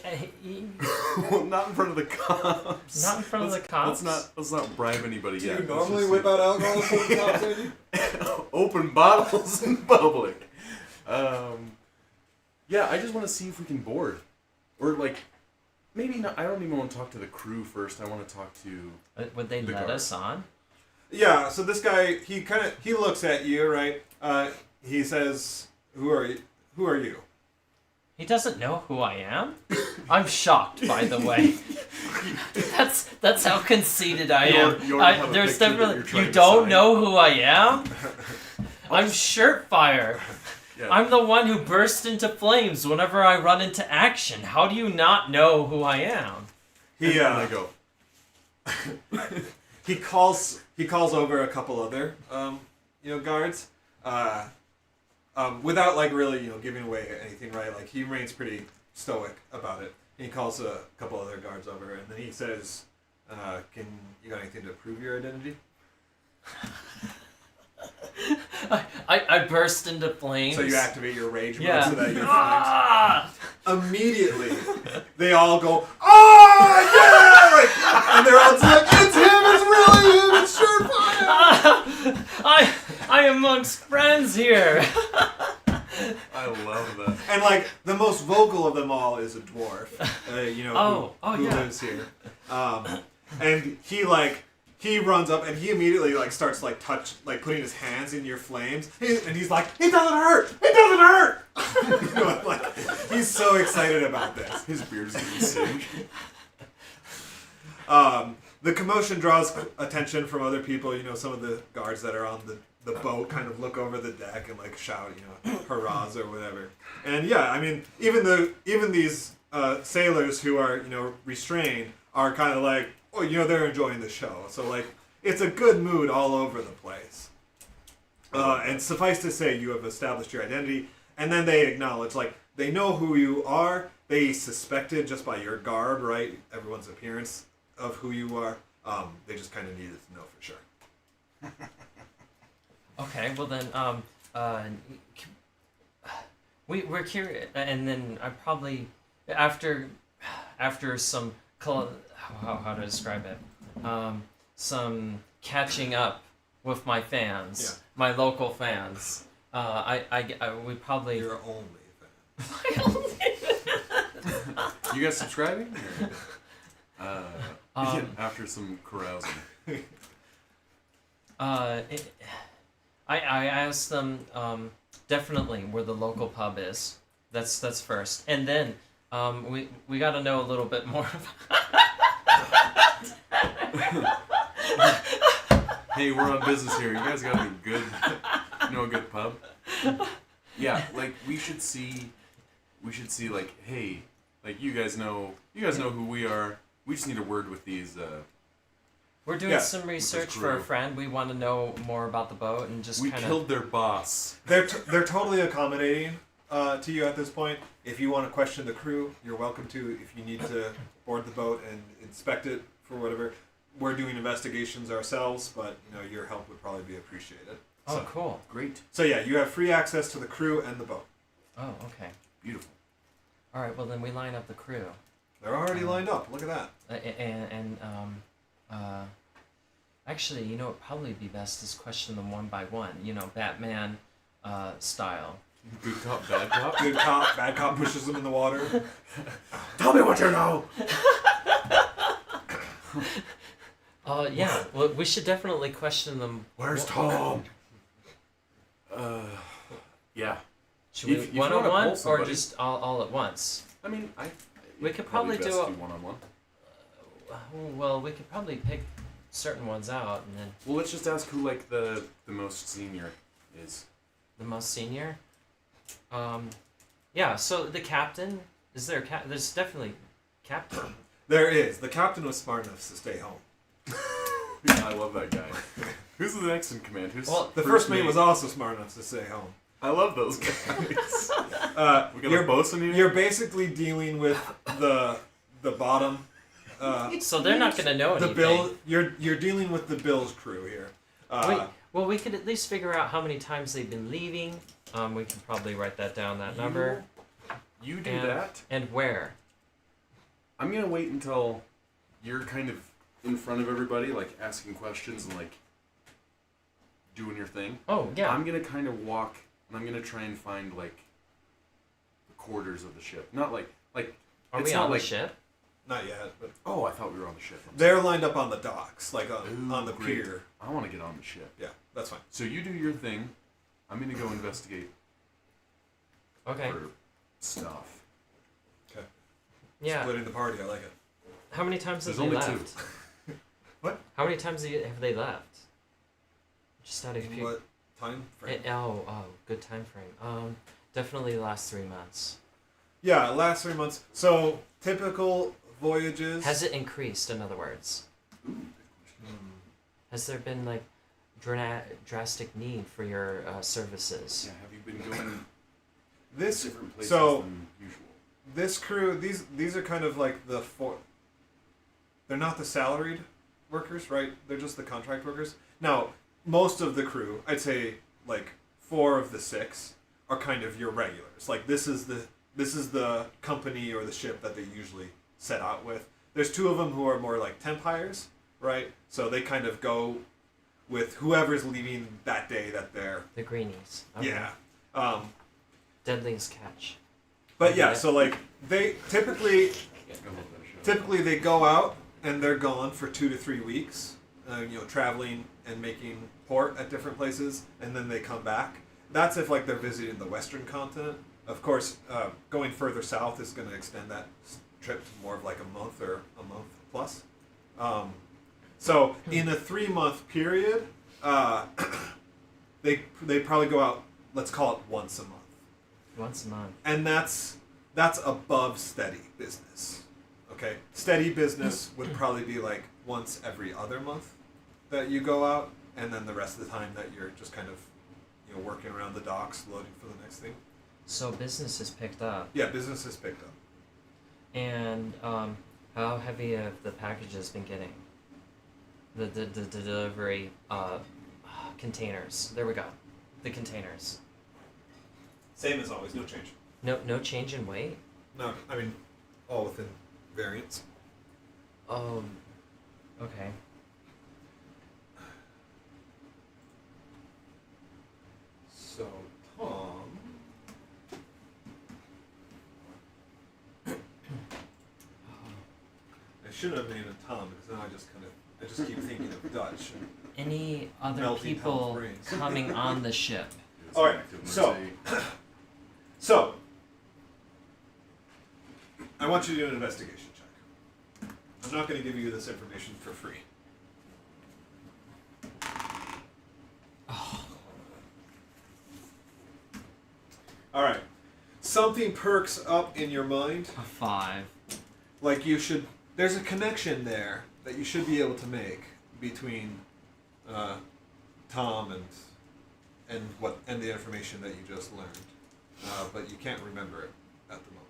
Well, not in front of the cops. not in front of the cops. Let's not bribe anybody Do yet. you Let's normally just whip see. out alcohol for the cops, Andy? Open bottles in public. Yeah, I just want to see if we can board, or like, maybe not. I don't even want to talk to the crew first. I want to talk to. Would they The let guard. us on? Yeah. So this guy, he looks at you, right? He says, "Who are you? Who are you?" He doesn't know who I am. I'm shocked, by the way. That's how conceited I am. You already have a There's picture that definitely you're trying you to don't sign. know who I am. I'm Shirtfire. Yeah. I'm the one who bursts into flames whenever I run into action. How do you not know who I am? He And I go. he calls over a couple other guards without like really giving away anything, right? Like he remains pretty stoic about it. He calls a couple other guards over and then he says, "Can you got anything to prove your identity?" I burst into flames. So you activate your rage mode Yeah. so that you're flamed. Ah! Immediately, they all go, "Oh yeah!" And they're all just like, "It's him! It's really him! It's Surefire!" I am amongst friends here. I love that. And like the most vocal of them all is a dwarf, who yeah. lives here. And he runs up and he immediately starts putting his hands in your flames, and he's like, "It doesn't hurt! It doesn't hurt!" He's so excited about this. His beard's getting singed. The commotion draws attention from other people. Some of the guards that are on the boat kind of look over the deck and shout, hurrahs or whatever. And yeah, I mean, even these sailors who are restrained are kind of like, oh, they're enjoying the show. So it's a good mood all over the place. And suffice to say, you have established your identity, and then they acknowledge, they know who you are. They suspected just by your garb, right? Everyone's appearance of who you are. They just kind of needed to know for sure. Okay, well then, we're curious, and then I probably after some how to describe it, some catching up with my fans, my local fans. We probably. Your only fan. You guys subscribing? Or, after some carousing. I asked them definitely where the local pub is. That's first, and then we got to know a little bit more. Hey, we're on business here. You guys got a good, a good pub? Yeah, we should see, hey, you guys know who we are. We just need a word with these. We're doing some research for a crew. friend. We want to know more about the boat and just We kind of. killed their boss. They're totally accommodating to you at this point. If you want to question the crew, you're welcome to. If you need to board the boat and inspect it for whatever, we're doing investigations ourselves, but your help would probably be appreciated. Oh, So, cool. Great. so yeah, you have free access to the crew and the boat. Oh, okay. Beautiful. All right. Well, then we line up the crew, They're already lined up. Look at that. actually, it'd probably be best to question them one by one. Batman style. Good cop, bad cop? Good cop, bad cop pushes them in the water. Tell me what you know! Yeah. Well, we should definitely question them. Where's Tom? Yeah. Should we If you wanna one-on-one pull or somebody- just all at once? I mean, We could probably best do a one-on-one. well, we could probably pick certain ones out, and then Well, let's just ask who like the most senior is. the most senior. Yeah. So the captain. Is there a cap? There's definitely captain. There is. The captain was smart enough to stay home. Yeah, I love that guy. Who's the next in command? Who's Well, The first mate was also smart enough to stay home. I love those guys. We got You're- a bosun here. You're basically dealing with the bottom. So they're not gonna know The anything. bill. You're dealing with the Bill's crew here. Wait, well, we could at least figure out how many times they've been leaving. We can probably write that down, that number, You do And- that. and where. I'm gonna wait until you're kind of in front of everybody, like asking questions and like doing your thing. Oh, yeah. I'm gonna kind of walk, and I'm gonna try and find like the quarters of the ship. Not like Are it's we not on like the ship? Not yet, but oh, I thought we were on the ship. I'm they're lined up on the docks, like sorry. on the Ooh, great. pier. I want to get on the ship. Yeah, that's fine. So you do your thing. I'm gonna go investigate Okay. for stuff. Yeah. Splitting the party, I like it. How many times have There's they only left? What? How many times have they left? Just out of curiosity. What time frame? Good time frame. Definitely the last 3 months. Yeah, last 3 months. So typical voyages. Has it increased? In other words, has there been like drastic need for your services? Yeah. Have you been going This different places so than usual? this crew, these are kind of like the four. They're not the salaried workers, right? They're just the contract workers. Now, most of the crew, I'd say like 4 of the 6 are kind of your regulars. Like this is the company or the ship that they usually set out with. There's 2 of them who are more like temp hires, right? So they kind of go with whoever's leaving that day that they're The greenies. Okay. yeah. Deadliest catch. But yeah, Okay. so like they typically I love that show. typically they go out and they're gone for 2 to 3 weeks, traveling and making port at different places, and then they come back. That's if like they're visiting the Western continent. Of course, going further south is going to extend that trip to more of like a month or a month plus. So in a 3-month period, they probably go out. Let's call it once a month. Once a month. And that's above steady business. Okay? Steady business would probably be like once every other month that you go out, and then the rest of the time that you're just kind of working around the docks, loading for the next thing. So business has picked up. Yeah, business has picked up. And how heavy have the packages been getting? The delivery containers. There we go. The containers. Same as always, no change. No change in weight? No, I mean, all within variance. Okay. So, Tom. I should have named it Tom because now I just keep thinking of Dutch. Any other Melting people Tom's brains. coming on the ship? It's All right, an act of so- mercy. So, I want you to do an investigation check. I'm not going to give you this information for free. All right. Something perks up in your mind, A 5. like you should. There's a connection there that you should be able to make between Tom and the information that you just learned, but you can't remember it at the moment.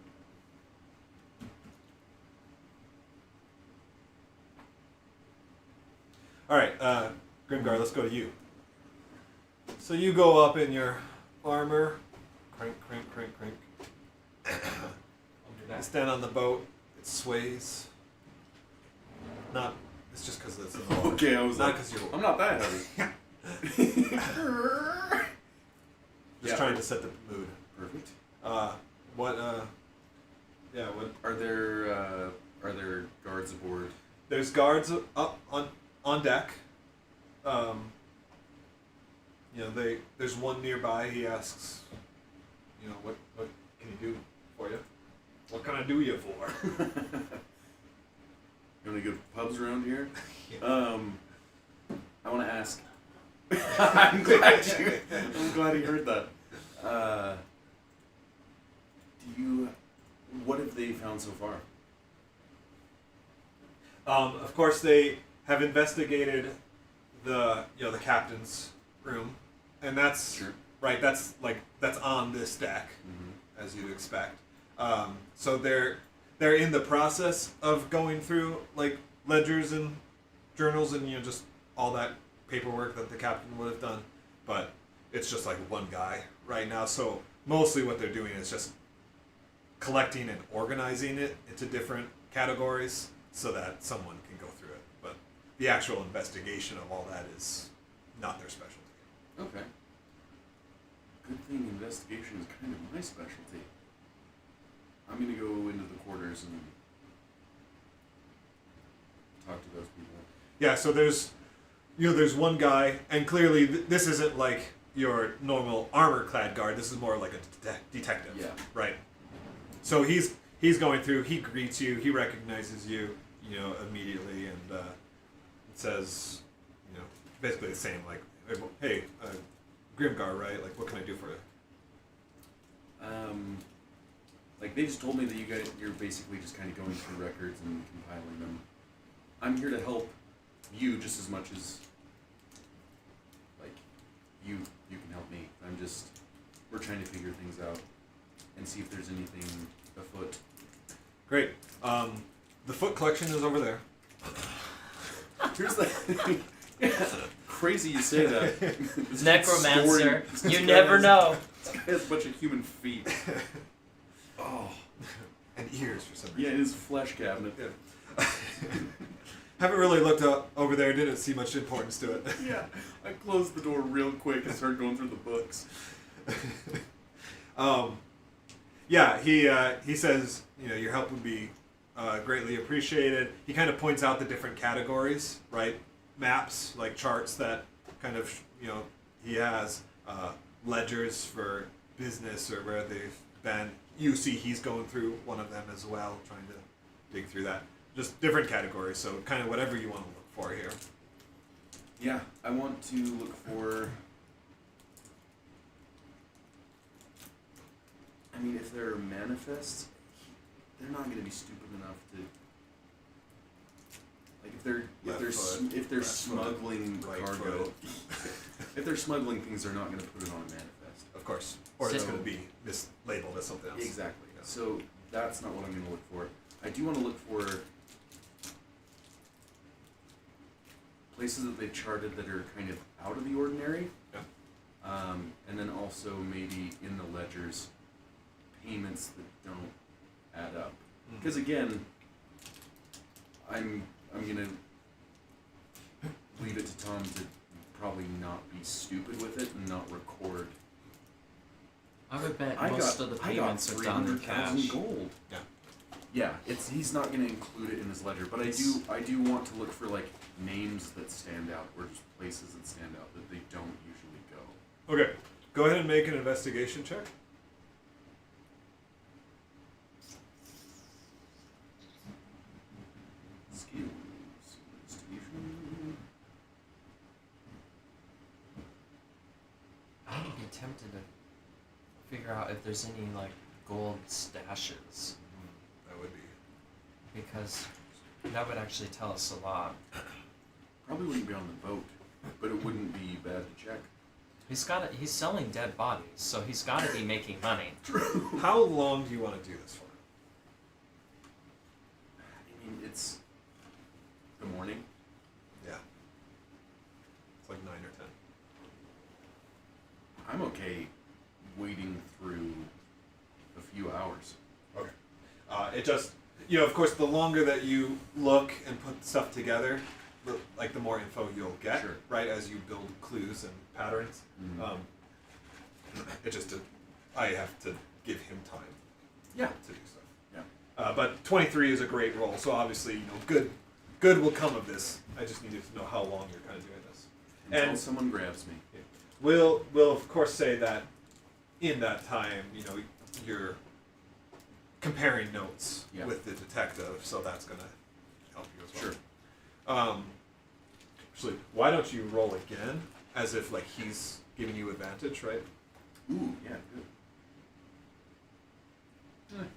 All right, Grimgar, let's go to you. So you go up in your armor, crank, crank, crank, crank. You stand on the boat. It sways. Not. It's just because it's in the water. Okay, I was Not like, because you're I'm not that heavy. just Yeah. trying to set the mood. Perfect. What? Yeah. What? Are there guards aboard? There's guards up on deck. There's one nearby. He asks, what can he do for you? What can I do you for? any good pubs around here? Yeah. I want to ask. I'm glad you heard that. What have they found so far? Of course, they have investigated the captain's room, and that's Sure. right. That's on this deck, Mm-hmm. as you'd expect. So they're in the process of going through like ledgers and journals and just all that paperwork that the captain would have done, but it's just like one guy right now. So mostly what they're doing is just collecting and organizing it into different categories so that someone can go through it. But the actual investigation of all that is not their specialty. Okay. Good thing investigation is kind of my specialty. I'm gonna go into the quarters and talk to those people. Yeah, so there's one guy, and clearly this isn't like your normal armor-clad guard. This is more like a detective. Yeah. Right. So he's going through. He greets you. He recognizes you, immediately, and says, basically the same, like, "Hey, Grimgar, right? Like, what can I do for you?" Like they just told me that you're basically just kind of going through records and compiling them. I'm here to help you just as much as like you can help me. We're trying to figure things out and see if there's anything afoot. Great. The foot collection is over there. Here's the crazy you say that. This Necromancer. this You guy never has- know. This guy has a bunch of human feet. Oh. And ears for some reason. Yeah, in his flesh cabinet. Yeah. Haven't really looked up over there. Didn't see much importance to it. Yeah, I closed the door real quick and started going through the books. Yeah, he says, your help would be greatly appreciated. He kind of points out the different categories, right? Maps, like charts that kind of, he has ledgers for business or where they've been. You see he's going through one of them as well, trying to dig through that. Just different categories, so kind of whatever you want to look for here. Yeah, I want to look for... I mean, if there are manifests, they're not going to be stupid enough to... Like, if they're smuggling right cargo... foot. If they're smuggling things, they're not going to put it on a manifest. Of course. Or it's So- going to be mislabeled as something else. Exactly. Yeah. So that's not what I'm going to look for. I do want to look for places that they've charted that are kind of out of the ordinary. Yeah. And then also maybe in the ledgers, payments that don't add up. Because again, I'm gonna leave it to Tom to probably not be stupid with it and not record. I would bet I most got of the payments are done in 300,000 cash. gold. Yeah. Yeah, he's not going to include it in his ledger, but I do want to look for like names that stand out or just places that stand out that they don't usually go. Okay. Go ahead and make an investigation check. Skills, investigation. I would be tempted to figure out if there's any like gold stashes, That would be. because that would actually tell us a lot. Probably wouldn't be on the boat, but it wouldn't be bad to check. He's selling dead bodies, so he's got to be making money. How long do you want to do this for? I mean, it's the morning. Yeah. It's like 9 or 10. I'm okay waiting through a few hours. Okay. It just, of course, the longer that you look and put stuff together, the more info you'll get, Sure. right, as you build clues and patterns. Mhm. It just, I have to give him time Yeah. to do stuff. Yeah. But 23 is a great roll, so obviously, good will come of this. I just needed to know how long you're kind of doing this. Until And- someone grabs me. We'll of course say that in that time, you're comparing notes Yeah. with the detective, so that's gonna help you as well. Sure. Actually, why don't you roll again, as if like he's giving you advantage, right? Ooh, yeah, good.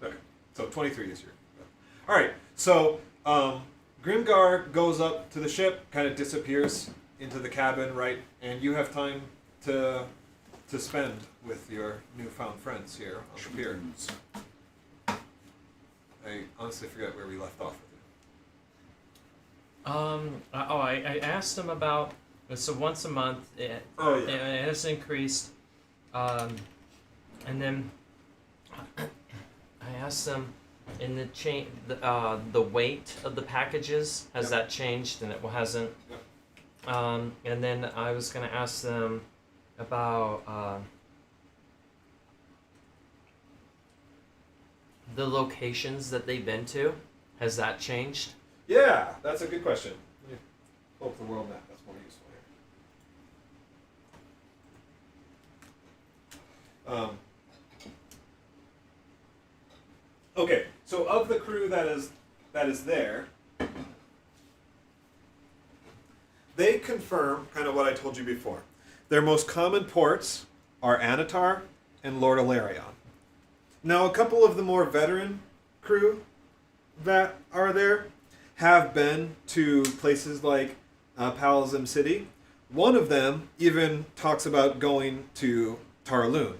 Okay, so 23 is your. All right, so Grimgar goes up to the ship, kind of disappears into the cabin, right? And you have time to spend with your newfound friends here on the pier. I honestly forget where we left off with I asked him about. So once a month, it has increased, and then I asked them in the weight of the packages has that changed, and it hasn't. And then I was gonna ask them about the locations that they've been to. Has that changed? Yeah, that's a good question. Let me pull up the world map. That's more useful here. Okay, so of the crew that is there, they confirm kind of what I told you before. Their most common ports are Anatar and Lord Alarion. Now, a couple of the more veteran crew that are there have been to places like Palazim City. One of them even talks about going to Tarloon.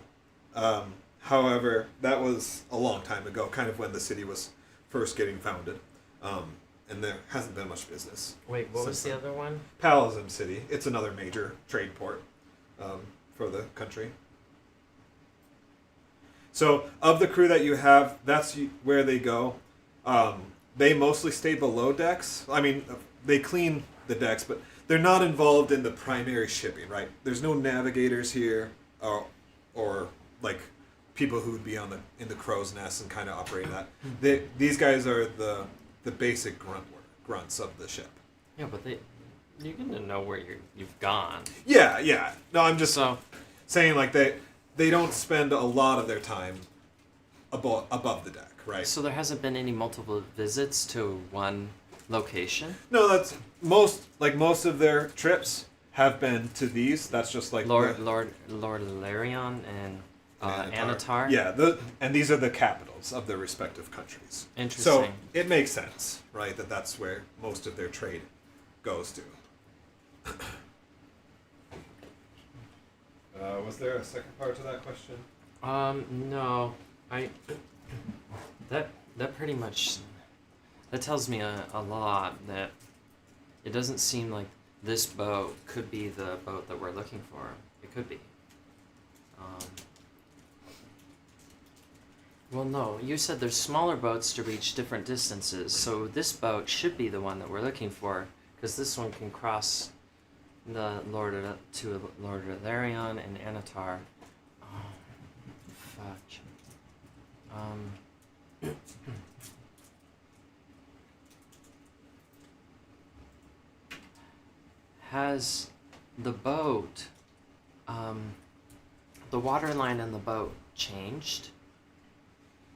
However, that was a long time ago, kind of when the city was first getting founded. And there hasn't been much business. Wait, what was the other one? Palazim City. It's another major trade port for the country. So, of the crew that you have, that's where they go. They mostly stay below decks. I mean, they clean the decks, but they're not involved in the primary shipping, right? There's no navigators here, or like people who would be in the crow's nest and kind of operate that. These guys are the basic grunts of the ship. Yeah, but you're gonna know where you've gone. Yeah. No, I'm just saying like they don't spend a lot of their time above the deck, right? So there hasn't been any multiple visits to one location? No, that's most of their trips have been to these. That's just like Lord Alarion and Anatar. Yeah, and these are the capitals of their respective countries. Interesting. So it makes sense, right? That's where most of their trade goes to. Was there a second part to that question? No, that pretty much that tells me a lot that it doesn't seem like this boat could be the boat that we're looking for. It could be. Well, no, you said there's smaller boats to reach different distances, so this boat should be the one that we're looking for, because this one can cross the Lord Alarion and Anatar. Oh, fudge. Has the boat, the water line on the boat changed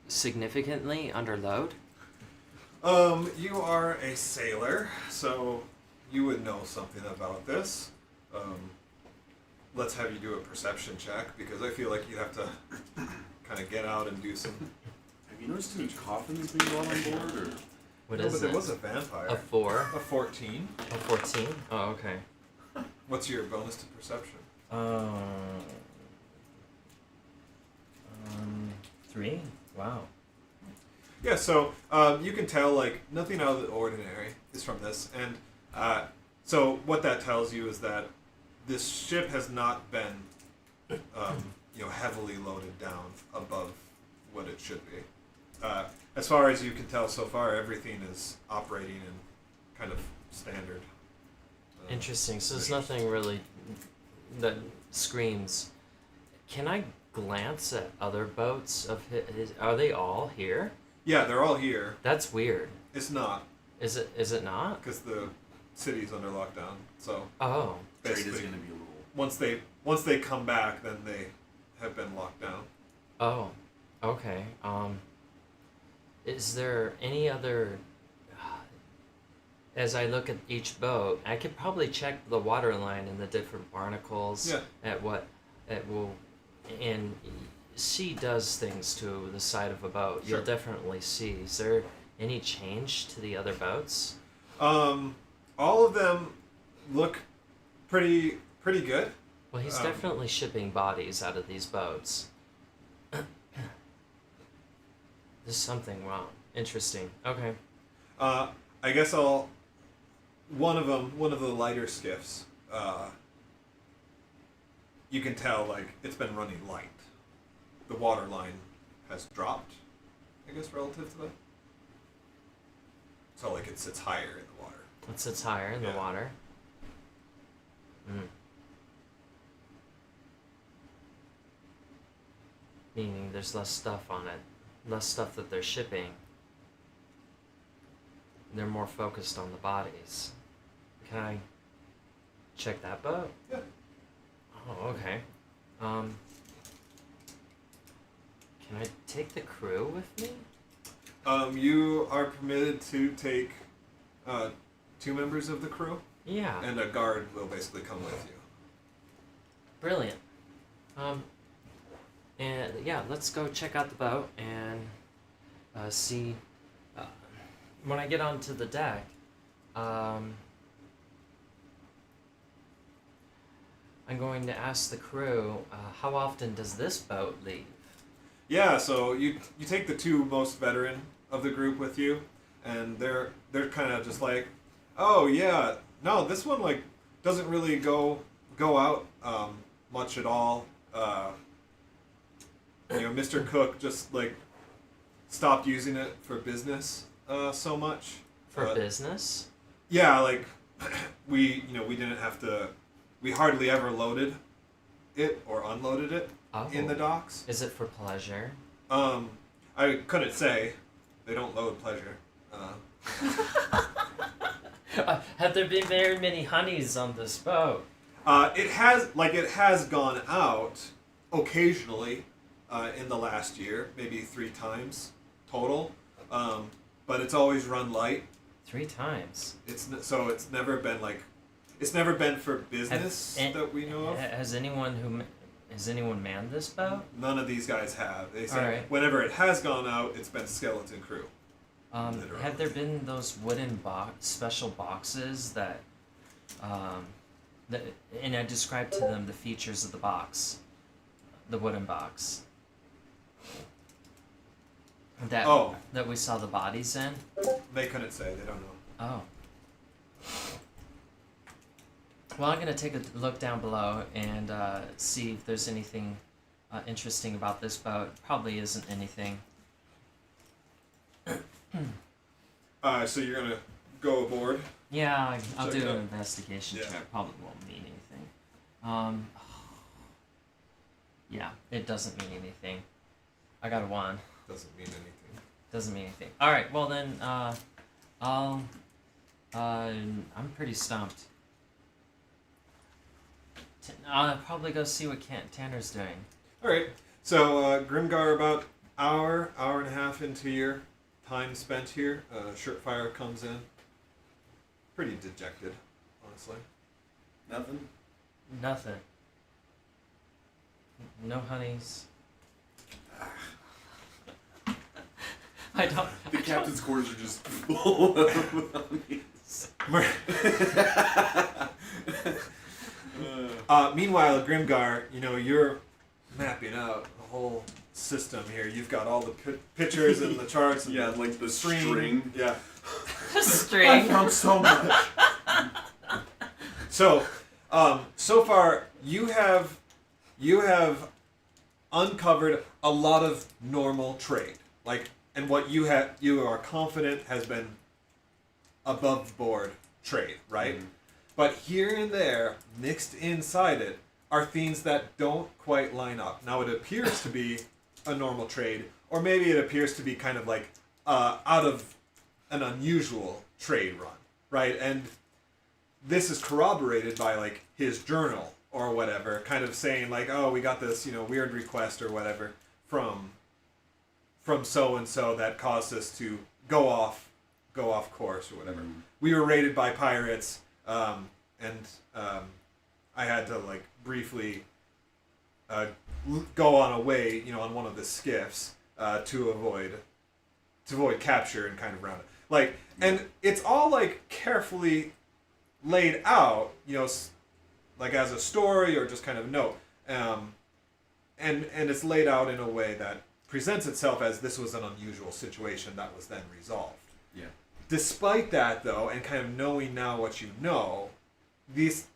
significantly under load? You are a sailor, so you would know something about this. Let's have you do a perception check, because I feel like you have to kind of get out and do some... Have you noticed any coffins being brought on board, or...? What No, is but there it? was a vampire. A 4? A 14. A 14? Oh, okay. What's your bonus to perception? 3? Wow. Yeah, so you can tell like nothing out of the ordinary is from this, and so what that tells you is that this ship has not been, heavily loaded down above what it should be. As far as you can tell so far, everything is operating in kind of standard. Interesting. So there's measures. nothing really that screams. Can I glance at other boats of his? Are they all here? Yeah, they're all here. That's weird. It's not, Is it not? because the city's under lockdown. So Oh. Trade is basically, going to be a little... once they come back, then they have been locked down. Oh. Okay. Is there any other as I look at each boat, I could probably check the water line and the different barnacles Yeah. at what it will, and sea does things to the side of a boat. Sure. You'll definitely see. Is there any change to the other boats? All of them look pretty good. Well, he's definitely shipping bodies out of these boats. There's something wrong. Interesting. Okay. I guess one of the lighter skiffs, you can tell, like, it's been running light. The water line has dropped, I guess, relative to that. So, like, it sits higher in the water. It sits higher in the Yeah. water. Meaning there's less stuff on it. Less stuff that they're shipping. They're more focused on the bodies. Can I check that boat? Yeah. Oh, okay. Can I take the crew with me? You are permitted to take 2 members of the crew, Yeah. and a guard will basically come with you. Brilliant. And yeah, let's go check out the boat and see. When I get onto the deck, I'm going to ask the crew, how often does this boat leave? Yeah, so you take the 2 most veteran of the group with you, and they're kind of just like, oh yeah, no, this one like doesn't really go out much at all. Mr. Cook just like stopped using it for business so much. For business? Yeah, like we didn't have to. We hardly ever loaded it or unloaded it in the docks. Is it for pleasure? I couldn't say. They don't load pleasure. Have there been very many honeys on this boat? It has gone out occasionally in the last year, maybe 3 times total. But it's always run light. 3 times. It's never been for business that we know of. Has anyone manned this boat? None of these guys have. They say Alright. whenever it has gone out, it's been skeleton crew. Have there been those wooden special boxes that, and I described to them the features of the box, the wooden box. That we saw the bodies in? They couldn't say. They don't know. Oh. Well, I'm going to take a look down below and see if there's anything interesting about this boat. Probably isn't anything. So you're gonna go aboard? Yeah, I'll Check do it an out. investigation Yeah. check. Probably won't mean anything. Yeah, it doesn't mean anything. I got a 1. Doesn't mean anything. Doesn't mean anything. All right. Well then, I'm pretty stumped. I'll probably go see what Tanner's doing. All right. So Grimgar, about hour and a half into your time spent here, Shirtfire comes in. Pretty dejected, honestly. Nothing? Nothing. No honeys. I don't. The captain's quarters are just full of honeys. Meanwhile, Grimgar, you're mapping out the whole system here. You've got all the pictures and the charts and Yeah, like the string. string. Yeah. String. found so much. So, so far you have uncovered a lot of normal trade, and what you are confident has been above board trade, right? Mm-hmm. But here and there, mixed inside it, are things that don't quite line up. Now it appears to be a normal trade, or maybe it appears to be kind of like out of an unusual trade run, right? And this is corroborated by his journal or whatever, kind of saying oh, we got this weird request or whatever from so and so that caused us to go off course or whatever. we were raided by pirates, and I had to like briefly go on a way, on one of the skiffs to avoid capture and kind of round it. Like, and it's all like carefully laid out, like as a story or just kind of note, and it's laid out in a way that presents itself as this was an unusual situation that was then resolved. Yeah. Despite that, though, and kind of knowing now what you know, these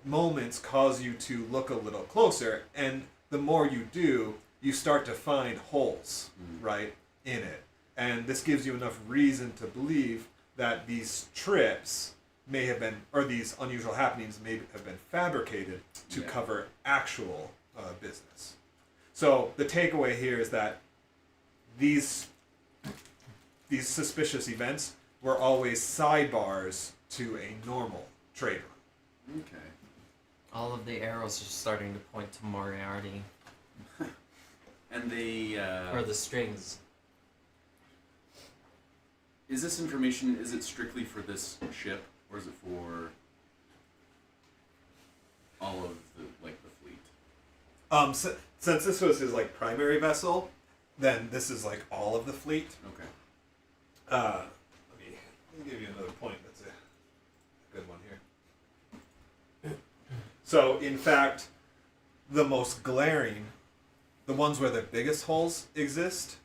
moments cause you to look a little closer, and the more you do, you start to find holes, right, in it. And this gives you enough reason to believe that these trips may have been, or these unusual happenings may have been fabricated to cover actual business. So the takeaway here is that these suspicious events were always sidebars to a normal trader. Okay. All of the arrows are starting to point to Moriarty. And they... or the strings. Is this information, is it strictly for this ship, or is it for all of the fleet? Since this was his like primary vessel, then this is like all of the fleet. Okay. Let me give you another point. That's a good one here. So, in fact, the most glaring, the ones where the biggest holes exist,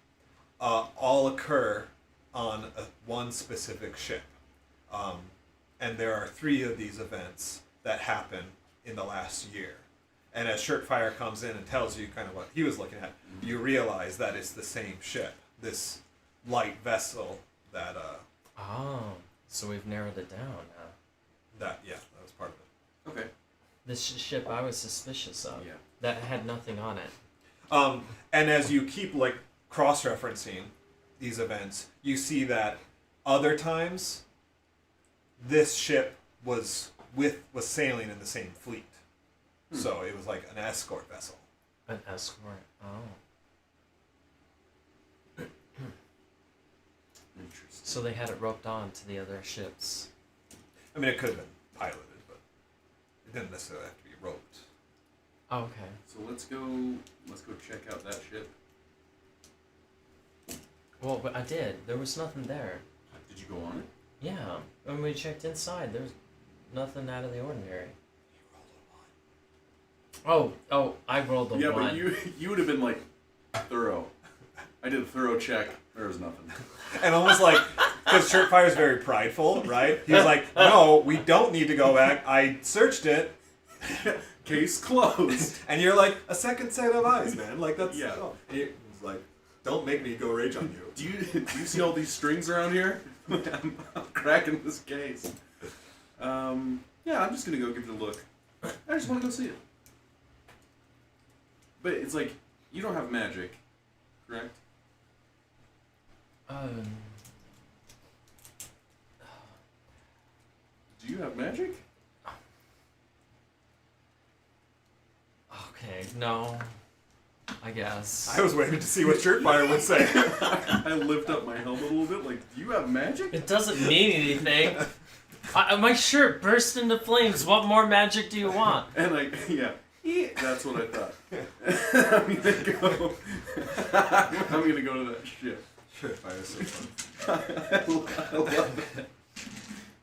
all occur on one specific ship. And there are 3 of these events that happen in the last year. And as Shirtfire comes in and tells you kind of what he was looking at, you realize that it's the same ship, this light vessel that... so we've narrowed it down now. that was part of it. Okay. This ship I was suspicious of. Yeah. That had nothing on it. And as you keep like cross-referencing these events, you see that other times this ship was sailing in the same fleet. So it was like an escort vessel. An escort. Oh. Interesting. So they had it roped on to the other ships. I mean, it could have been piloted, but it didn't necessarily have to be roped. Oh, okay. So let's go check out that ship. Well, but I did. There was nothing there. Did you go on it? Yeah. When we checked inside, there was nothing out of the ordinary. Oh, I rolled a 1. Yeah, but you would have been like thorough. I did a thorough check. There was nothing. And almost like, because Shirtfire's very prideful, right? He was like, no, we don't need to go back. I searched it. Case closed. And you're like, a second set of eyes, man. Like, that's... Yeah. Oh. And he was like, don't make me go rage on you. Do you see all these strings around here? I'm cracking this case. Yeah, I'm just gonna go give it a look. I just want to go see it. But it's like, you don't have magic, correct? Do you have magic? Okay, no. I guess. I was waiting to see what Shirtfire would say. I lift up my helmet a little bit, like, do you have magic? It doesn't mean anything. My shirt burst into flames. What more magic do you want? And that's what I thought. I'm gonna go to that ship. Shirtfire's so fun. I love it.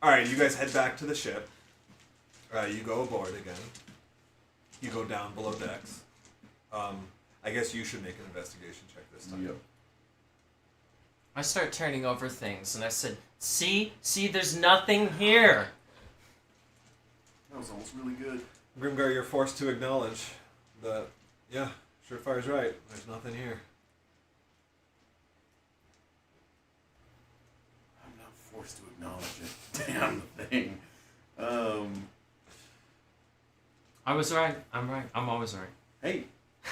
Alright, you guys head back to the ship. You go aboard again. You go down below decks. I guess you should make an investigation check this time. Yep. I start turning over things, and I said, see, there's nothing here. That was almost really good. Grimgar, you're forced to acknowledge that, Surefire's right. There's nothing here. I'm not forced to acknowledge it. Damn thing. I was right. I'm right. I'm always right. Hey,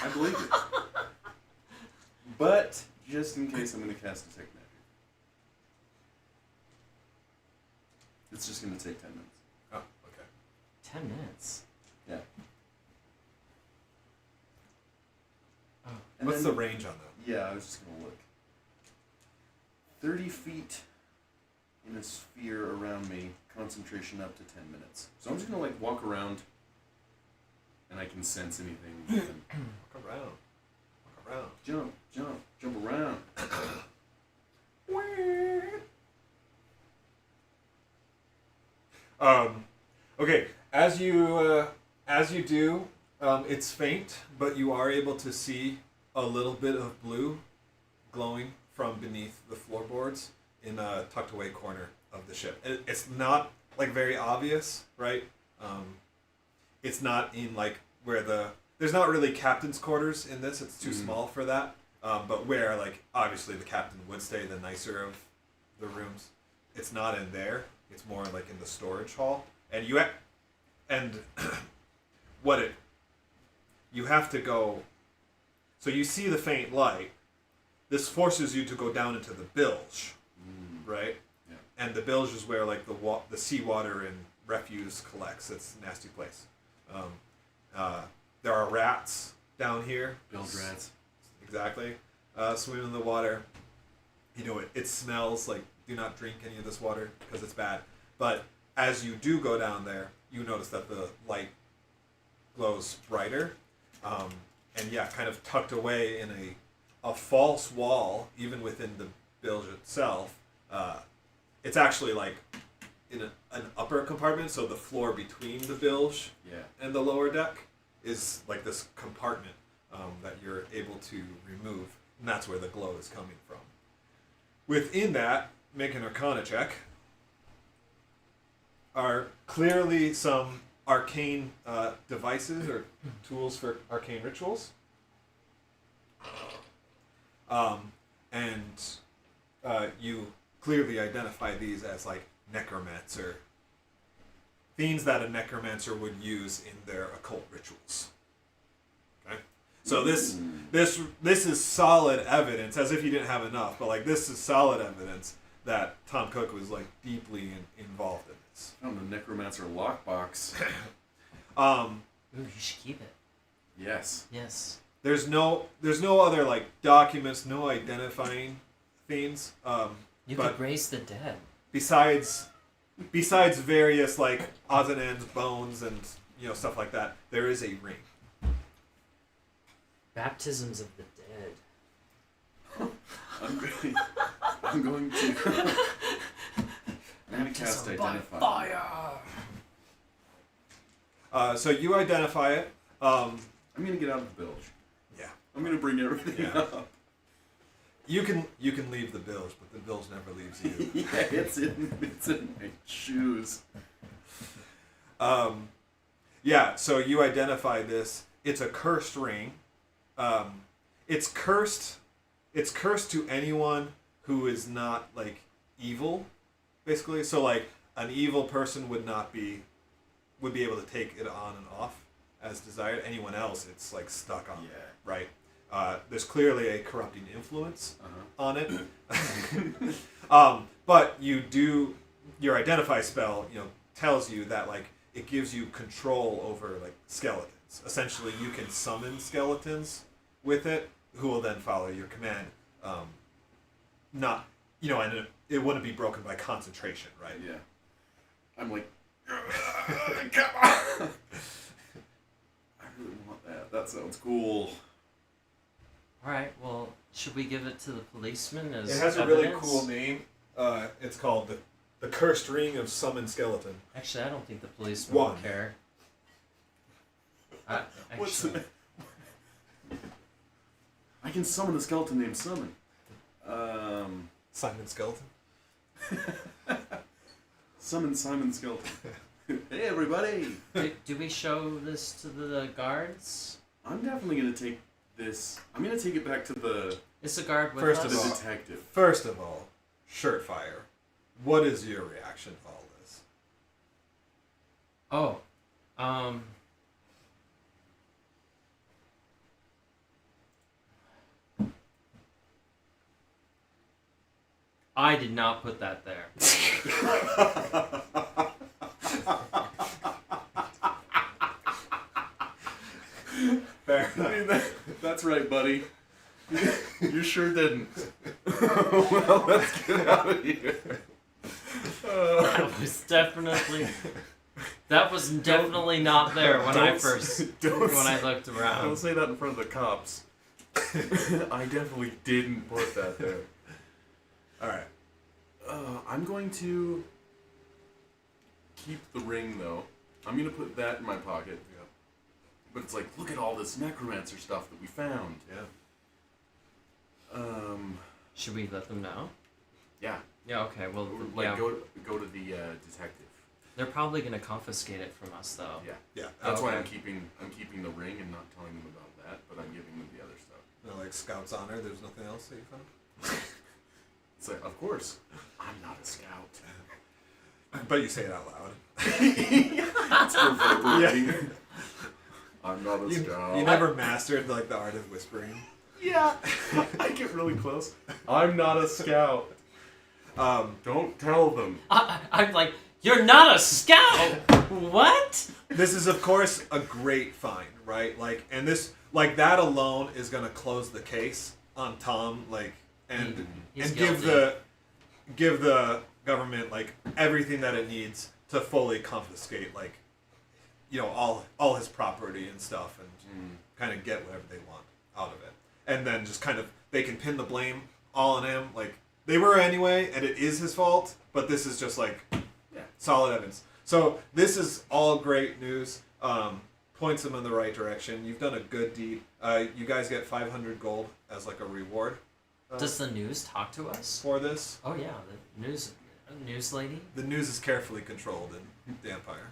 I believe it. But just in case, I'm going to cast Detect Magic. It's just going to take 10 minutes. Oh, okay. 10 minutes? Yeah. Oh. And What's then- the range on that? Yeah, I was just going to look. 30 feet in a sphere around me, concentration up to 10 minutes. So I'm just gonna like walk around, and I can sense anything. Walk around. Walk around. Jump around. Okay, as you do, it's faint, but you are able to see a little bit of blue glowing from beneath the floorboards in a tucked away corner of the ship. It's not like very obvious, right? It's not in like where there's not really captain's quarters in this. It's too small for that. But where like obviously the captain would stay, the nicer of the rooms, it's not in there. It's more like in the storage hall, and you have to go. So you see the faint light. This forces you to go down into the bilge, right? Yeah. And the bilge is where like the seawater and refuse collects. It's a nasty place. There are rats down here. Bilge rats. Exactly. Swim in the water. You know, it smells like, do not drink any of this water because it's bad. But as you do go down there, you notice that the light glows brighter. And yeah, kind of tucked away in a false wall, even within the bilge itself. It's actually like in an upper compartment, so the floor between the bilge and the lower deck is like this compartment that you're able to remove, and that's where the glow is coming from. Within that, make an Arcana check, are clearly some arcane devices or tools for arcane rituals. You clearly identify these as like necromancer, things that a necromancer would use in their occult rituals. Okay, so this is solid evidence, as if you didn't have enough, but like this is solid evidence that Tom Cook was like deeply involved in this. Found the necromancer lockbox. Ooh, you should keep it. Yes. Yes. There's no other like documents, no identifying things. You but could raise the dead. Besides various like odds and ends, bones, and stuff like that, there is a ring. Baptisms of the dead. I'm going to cast Identify. Fire! So you identify it. I'm going to get out of the bilge. Yeah. I'm going to bring everything up. You can leave the bilge, but the bilge never leaves you. Yeah, it's in my shoes. Yeah, so you identify this. It's a cursed ring. It's cursed to anyone who is not like evil, basically. So like an evil person would be able to take it on and off as desired. Anyone else, it's like stuck on there, right? There's clearly a corrupting influence on it. But your identify spell, tells you that like it gives you control over like skeletons. Essentially, you can summon skeletons with it, who will then follow your command. And it wouldn't be broken by concentration, right? Yeah. I'm like, come on! I really want that. That sounds cool. Alright, well, should we give it to the policeman as It has a evidence? really cool name. It's called the Cursed Ring of Summoned Skeleton. Actually, I don't think the policeman One. will care. What's Actually, I can summon a skeleton named Summon. Simon Skeleton? Summon Simon Skeleton. Hey, everybody! do we show this to the guards? I'm definitely going to take this. I'm going to take it back to the Is the guard with First to of us? the all- detective. First of all, Shirtfire, what is your reaction to all this? Oh, I did not put that there. Fair I mean, that's right, buddy. You sure didn't. Well, let's get out of here. That was definitely. That was definitely not there when I looked around. Don't say that in front of the cops. I definitely didn't put that there. All right. I'm going to keep the ring, though. I'm going to put that in my pocket. Yeah. But it's like, look at all this necromancer stuff that we found. Yeah. Should we let them know? Yeah. Yeah. Okay. Well, Like, yeah. go to the detective. They're probably gonna confiscate it from us, though. Yeah. Yeah. That's why okay. I'm keeping the ring and not telling them about that, but I'm giving them the other stuff. No, like Scout's honor. There's nothing else that you found. It's like, of course, I'm not a scout. But you say it out loud. It's reverberating. I'm not a scout. You never mastered like the art of whispering. Yeah. I get really close. I'm not a scout. Don't tell them. I'm like, you're not a scout. What? This is of course a great find, right? Like, and this, like, that alone is gonna close the case on Tom, like, and He's give guilty. the government like everything that it needs to fully confiscate, like, you know, all his property and stuff, and kind of get whatever they want out of it, and then just kind of they can pin the blame all on him, like they were anyway, and it is his fault. But this is just like solid evidence. So this is all great news. Points them in the right direction. You've done a good deed. You guys get 500 gold as like a reward. Does the news talk to us? For this? Oh yeah, the news lady. The news is carefully controlled in the Empire.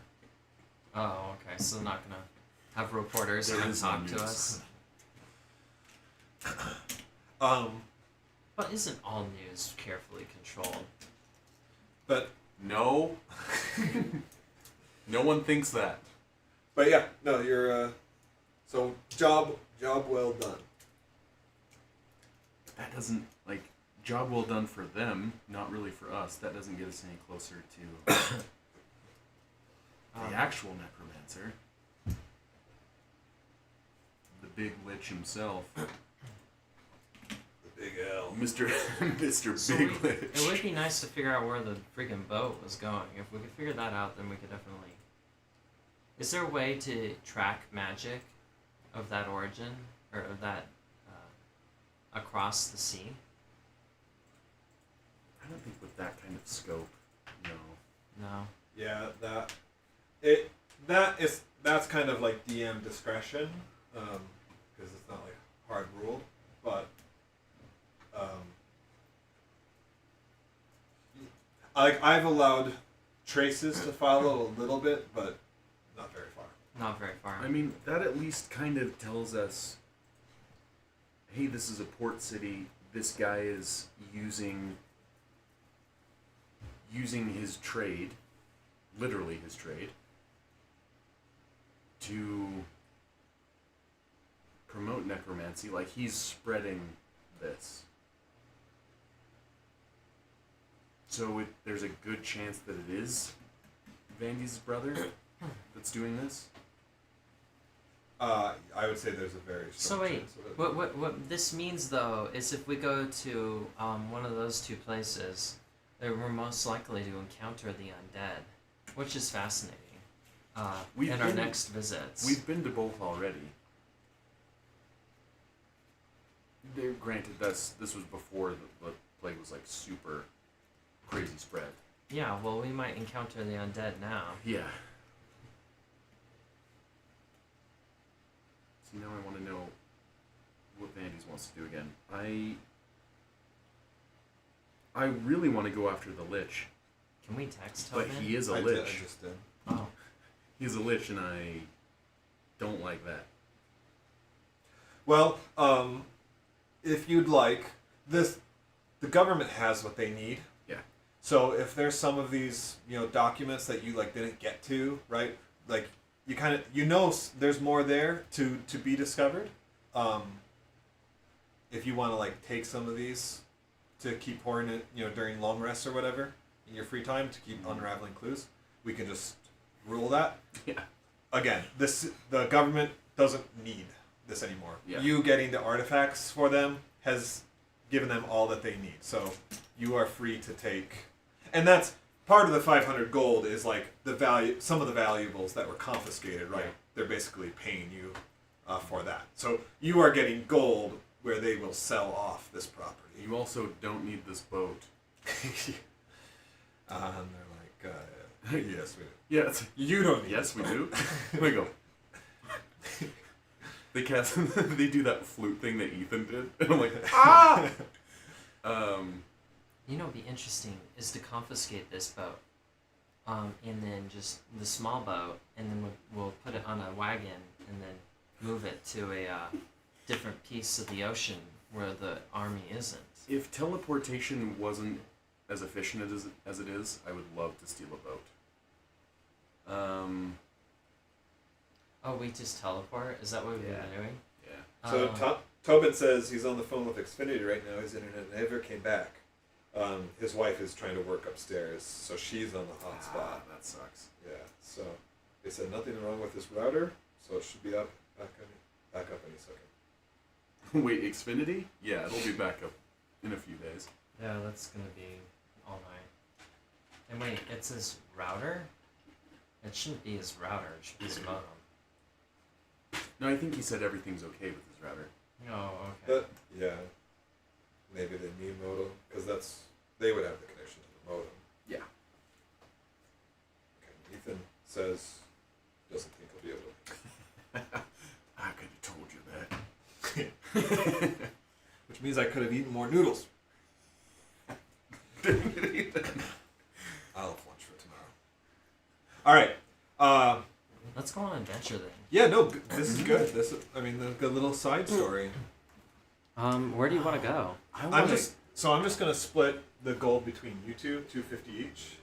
Oh, okay. So they're not gonna have reporters There come is no talk to news. us. But isn't all news carefully controlled? But No. No one thinks that. But yeah, no, you're so job well done. That doesn't, like, job well done for them, not really for us. That doesn't get us any closer to the actual necromancer. The big lich himself. The big L. Mr. So Big it Lich. would be nice to figure out where the freaking boat was going. If we could figure that out, then we could definitely. Is there a way to track magic of that origin or of that across the sea? I don't think with that kind of scope, no. No. Yeah, that's kind of like DM discretion, because it's not like hard ruled, but like I've allowed traces to follow a little bit, but not very far. Not very far. I mean, that at least kind of tells us, hey, this is a port city. This guy is using his trade, literally his trade, to promote necromancy. Like, he's spreading this. So there's a good chance that it is Vandes' brother that's doing this. I would say there's a very strong So wait, chance of it. what this means though is if we go to one of those two places, then we're most likely to encounter the undead, which is fascinating. In our next visits. We've been to both already. Granted, this was before the plague was like super crazy spread. Yeah, well, we might encounter the undead now. Yeah. See, now I want to know what Vandes wants to do again. I really want to go after the lich, Can we text but Tobin? he is a I lich. just did. Oh. He's a lich, and I don't like that. Well, if you'd like, the government has what they need. Yeah. So if there's some of these, documents that you like didn't get to, right? Like you kind of, there's more there to be discovered. If you want to like take some of these to keep pouring it, during long rests or whatever in your free time to keep unraveling clues, we can just rule that. Yeah. Again, the government doesn't need this anymore. Yeah. You getting the artifacts for them has given them all that they need. So you are free to take, and that's part of the 500 gold is like the value, some of the valuables that were confiscated, right? They're basically paying you for that. So you are getting gold where they will sell off this property. You also don't need this boat. And they're like, yes, we do. Yes. You don't need Yes, this we do. We go. They cast. They do that flute thing that Ethan did, and I'm like, ah. You know, what'd be interesting is to confiscate this boat, and then just the small boat, and then we'll put it on a wagon, and then move it to a different piece of the ocean where the army isn't. If teleportation wasn't as efficient as it is, I would love to steal a boat. Oh, we just teleport? Is that what we've been doing? Yeah. So Tobin says he's on the phone with Xfinity right now. His internet never came back. His wife is trying to work upstairs, so she's on the hotspot. That sucks. Yeah. So they said nothing wrong with this router, so it should be back up any second. Wait, Xfinity? Yeah, it'll be back up in a few days. Yeah, that's gonna be all night. And wait, it says router? It shouldn't be his router, it should be his modem. No, I think he said everything's okay with his router. Oh, okay. But yeah, maybe they need modem because they would have the connection to the modem. Yeah. Okay. Ethan says doesn't think he'll be able to. I could have told you that. Which means I could have eaten more noodles. I'll have lunch for tomorrow. All right. Let's go on an adventure then. Yeah, no, this is good. The little side story. Where do you want to go? I'm just gonna split the gold between you two, 250 each.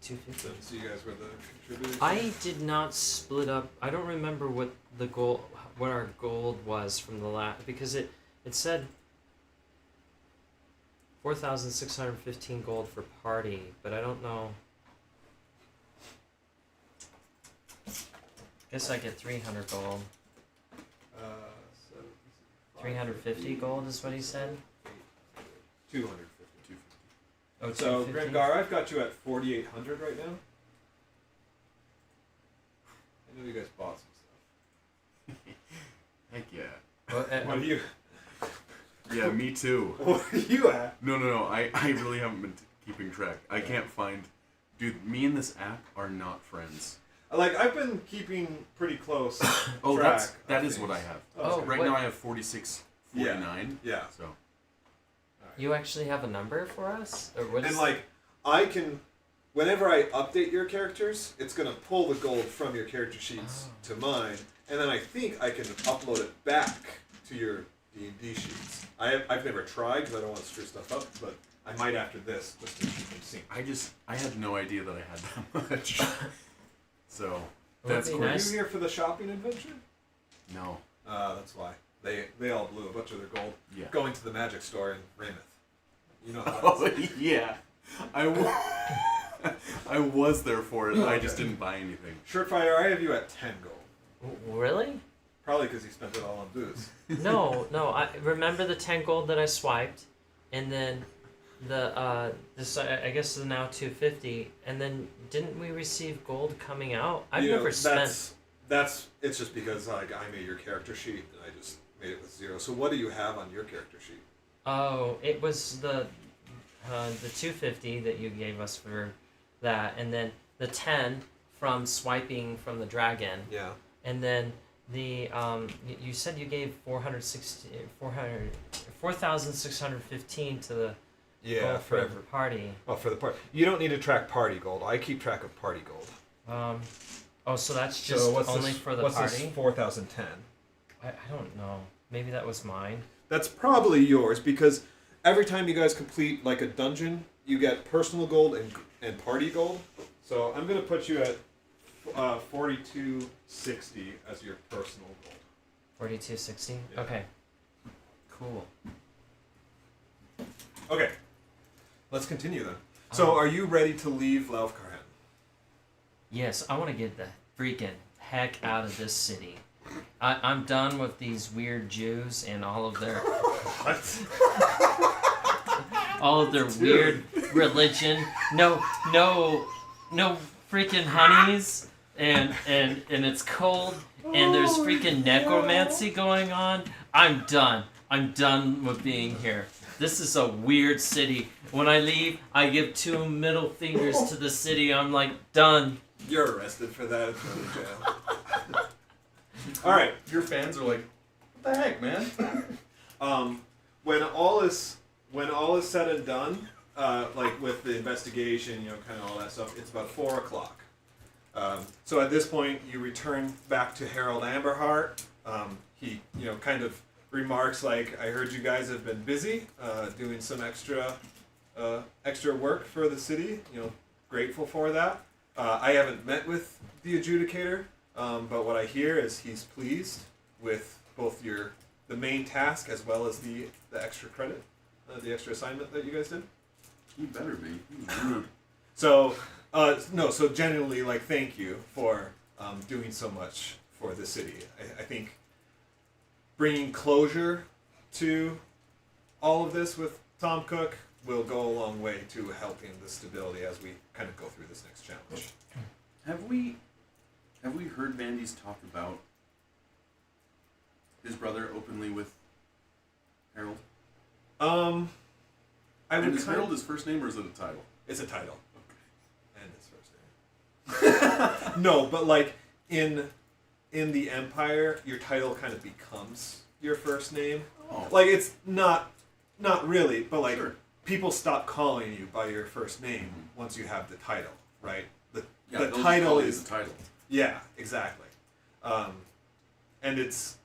250. So you guys were the contributors. I did not split up. I don't remember what our gold was from the last, because it said 4,615 gold for party, but I don't know. Guess I get 300 gold. 350 gold is what he said. 250. Oh, So 250? Grengar, I've got you at 4,800 right now. I know you guys bought some stuff. Heck yeah. What are you? Yeah, me too. What are you at? No. I really haven't been keeping track. I can't find... Dude, me and this app are not friends. Like, I've been keeping pretty close Oh, track that of is what I things. have. Oh, Right what- now I have 4649. Yeah. So You actually have a number for us? Or what is And like, I can, whenever I update your characters, it's gonna pull the gold from your character sheets to mine, and then I think I can upload it back to your D&D sheets. I've never tried because I don't want to screw stuff up, but I might after this just to keep them synced. I had no idea that I had that much. So Would that's be cool. Were nice. you here for the shopping adventure? No. That's why. They all blew a bunch of their gold Yeah. going to the magic store in Raymouth. You know how Oh that's yeah. I was there for it. I just didn't buy anything. Surefire, I have you at 10 gold. Really? Probably because you spent it all on booze. No. I remember the 10 gold that I swiped, and then this I guess is now 250, and then didn't we receive gold coming out? I've You know, never spent. That's it's just because like I made your character sheet and I just made it with 0. So what do you have on your character sheet? Oh, it was the 250 that you gave us for that, and then the 10 from swiping from the dragon, Yeah. and then the you said you gave 4,615 to the gold for the party. Well, for the party. You don't need to track party gold. I keep track of party gold. So that's just only for the what's party? This 4,010? I don't know. Maybe that was mine. That's probably yours because every time you guys complete like a dungeon, you get personal gold and party gold. So I'm gonna put you at 4260 as your personal gold. 4260? Yeah. Okay. Cool. Okay. Let's continue then. So are you ready to leave Laufkarhen? Yes, I want to get the freaking heck out of this city. I'm done with these weird Jews and all of their What? all of their religion, no freaking honeys, and it's cold, and there's freaking necromancy going on. I'm done. I'm done with being here. This is a weird city. When I leave, I give 2 middle fingers to the city. I'm like, done. You're arrested for that and thrown in jail. All right. Your fans are like, what the heck, man? When all is said and done, like with the investigation, kind of all that stuff, it's about 4 o'clock. So at this point, you return back to Harold Amberheart. He, kind of remarks like, "I heard you guys have been busy doing some extra work for the city. Grateful for that. I haven't met with the adjudicator, but what I hear is he's pleased with both the main task as well as the extra credit, the extra assignment that you guys did. You better be. He's rude. So, so genuinely, like, thank you for doing so much for the city. I think bringing closure to all of this with Tom Cook will go a long way to helping the stability as we kind of go through this next challenge. Have we heard Vandes talk about his brother openly with Harold? I would And is Harold his first name or is it a title? It's a title. Okay. And his first name. No, but like in the Empire, your title kind of becomes your first name. Oh. Like, it's not really, but like, Sure. people stop calling you by your first name once you have the title, right? The they'll just title call you is the title. Yeah, exactly. And it's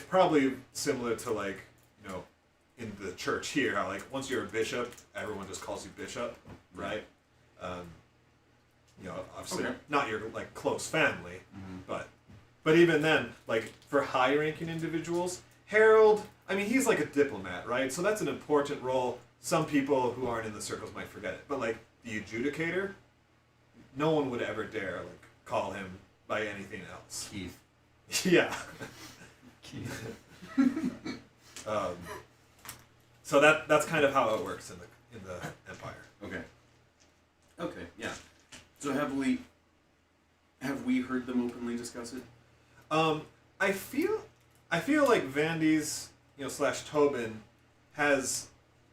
probably similar to, like, in the church here, how, like, once you're a bishop, everyone just calls you bishop, right? Obviously Okay. not your, like, close family, but even then, like, for high-ranking individuals, Harold, I mean, he's like a diplomat, right? So that's an important role. Some people who aren't in the circles might forget it, but, like, the adjudicator, no one would ever dare, like, call him by anything else. Keith. Yeah. So that's kind of how it works in the Empire. Okay, yeah. So have we heard them openly discuss it? I feel like Vandes, / Tobin has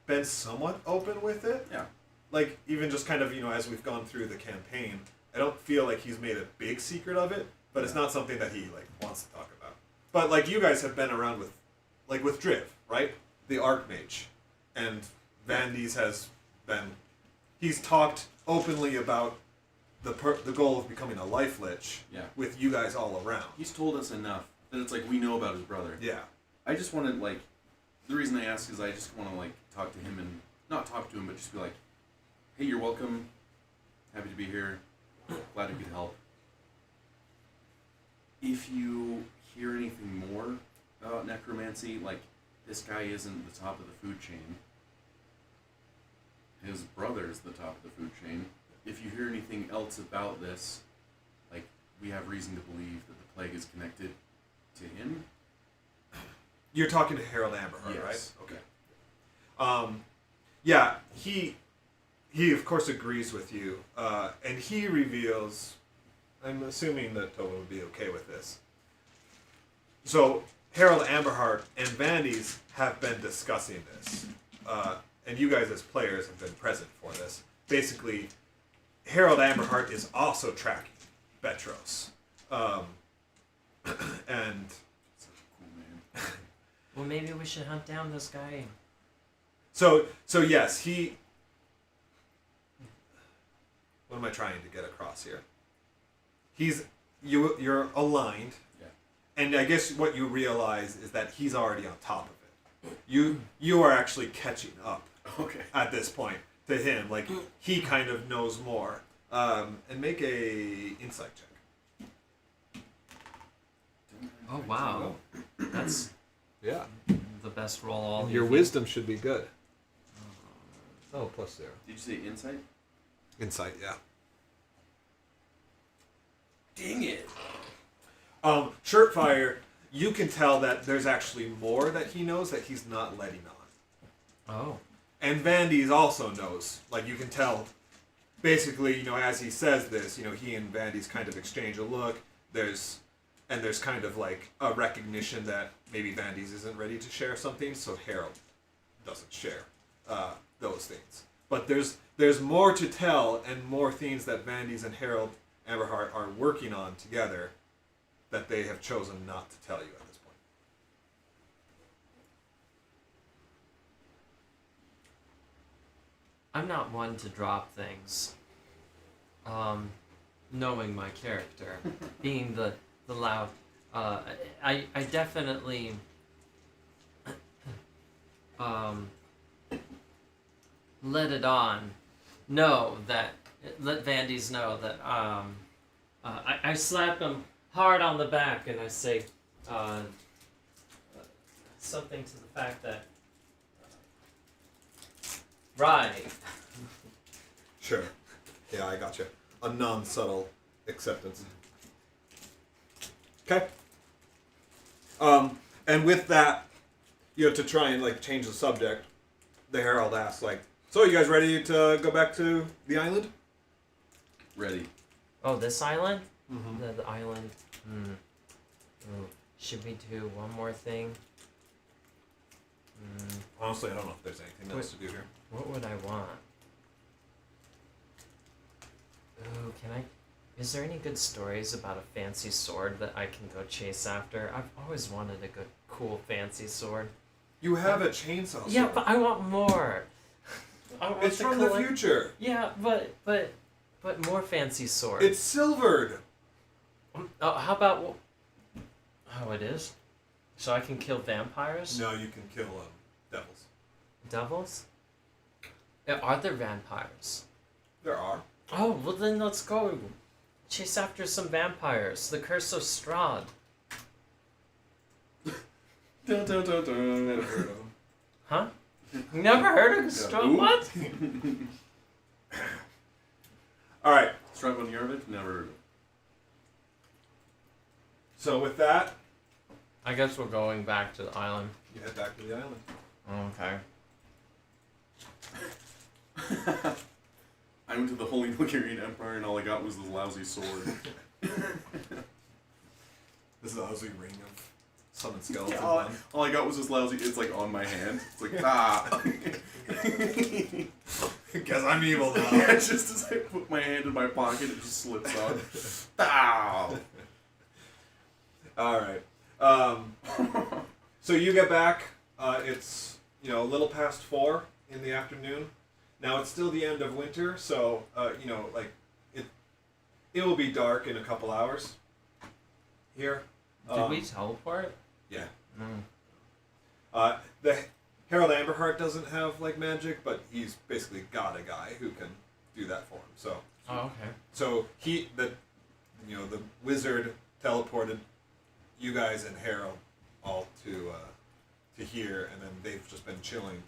been somewhat open with it. Yeah. Like, even just kind of, as we've gone through the campaign, I don't feel like he's made a big secret of it, but it's not something that he, like, wants to talk about. But, like, you guys have been around with Driv, right? The Archmage. And Vandes has been... He's talked openly about the goal of becoming a life lich with you guys all around. He's told us enough that it's like we know about his brother. Yeah. I just want to, like... The reason I ask is I just want to, like, talk to him and... Not talk to him, but just be like, hey, you're welcome. Happy to be here. Glad we could help. If you hear anything more about necromancy, like, this guy isn't the top of the food chain. His brother's the top of the food chain. If you hear anything else about this, like, we have reason to believe that the plague is connected to him. You're talking to Harold Amberheart, Yes. right? Okay. Yeah, he of course agrees with you, and he reveals, I'm assuming that Tobin would be okay with this. So, Harold Amberheart and Vandes have been discussing this, and you guys as players have been present for this. Basically, Harold Amberheart is also tracking Betros. And... Such a cool name. Well, maybe we should hunt down this guy. So yes, he... What am I trying to get across here? You're aligned, and I guess what you realize is that he's already on top of it. You are actually catching up at this point to him. Like, he kind of knows more. And make a insight check. Oh, wow. That's Yeah. the best roll all Your wisdom should be good. Oh, +0. Did you say insight? Insight, yeah. Dang it. Shirtfire, you can tell that there's actually more that he knows that he's not letting on. Oh. And Vandes also knows. Like, you can tell, basically, as he says this, he and Vandes kind of exchange a look. There's kind of like a recognition that maybe Vandes isn't ready to share something, so Harold doesn't share those things. But there's more to tell and more things that Vandes and Harold Amberheart are working on together that they have chosen not to tell you at this point. I'm not one to drop things. Knowing my character, being the loud, I definitely let Vandes know that I slap him hard on the back and I say something to the fact that right. Sure. Yeah, I gotcha. A non-subtle acceptance. Okay. And with that, to try and like change the subject, the Herald asks, like, so you guys ready to go back to the island? Ready. Oh, this island? Mm-hmm. The island. Oh, should we do one more thing? Honestly, I don't know if there's anything else to do here. What would I want? Oh, is there any good stories about a fancy sword that I can go chase after? I've always wanted a good, cool, fancy sword. You have a chainsaw sword. Yeah, but I want more. It's from the future. Yeah, but more fancy sword. It's silvered. Oh, how about? Oh, it is. So I can kill vampires? No, you can kill devils. Devils? Are there vampires? There are. Oh, well then let's go. Chase after some vampires. The Curse of Strahd. Dun, dun, dun, dun. Never heard of them. Huh? Never heard of Strahd? What? All right. Strahd von Yarvik? Never heard of. So with that, I guess we're going back to the island. you head back to the island. Okay. I went to the Holy Bulgarian Empire and all I got was this lousy sword. This is a lousy ring of summon skeletons. Yeah, all I got was this lousy. It's like on my hand. It's like Guess I'm evil now. Yeah, just as I put my hand in my pocket, it just slips out. All right. So you get back. It's a little past 4 in the afternoon. Now it's still the end of winter, so it will be dark in a couple hours. Here. Did we teleport? Yeah. Mm. The Harold Amberheart doesn't have like magic, but he's basically got a guy who can do that for him. So. Oh, okay. So the wizard teleported you guys and Harold all to here, and then they've just been chilling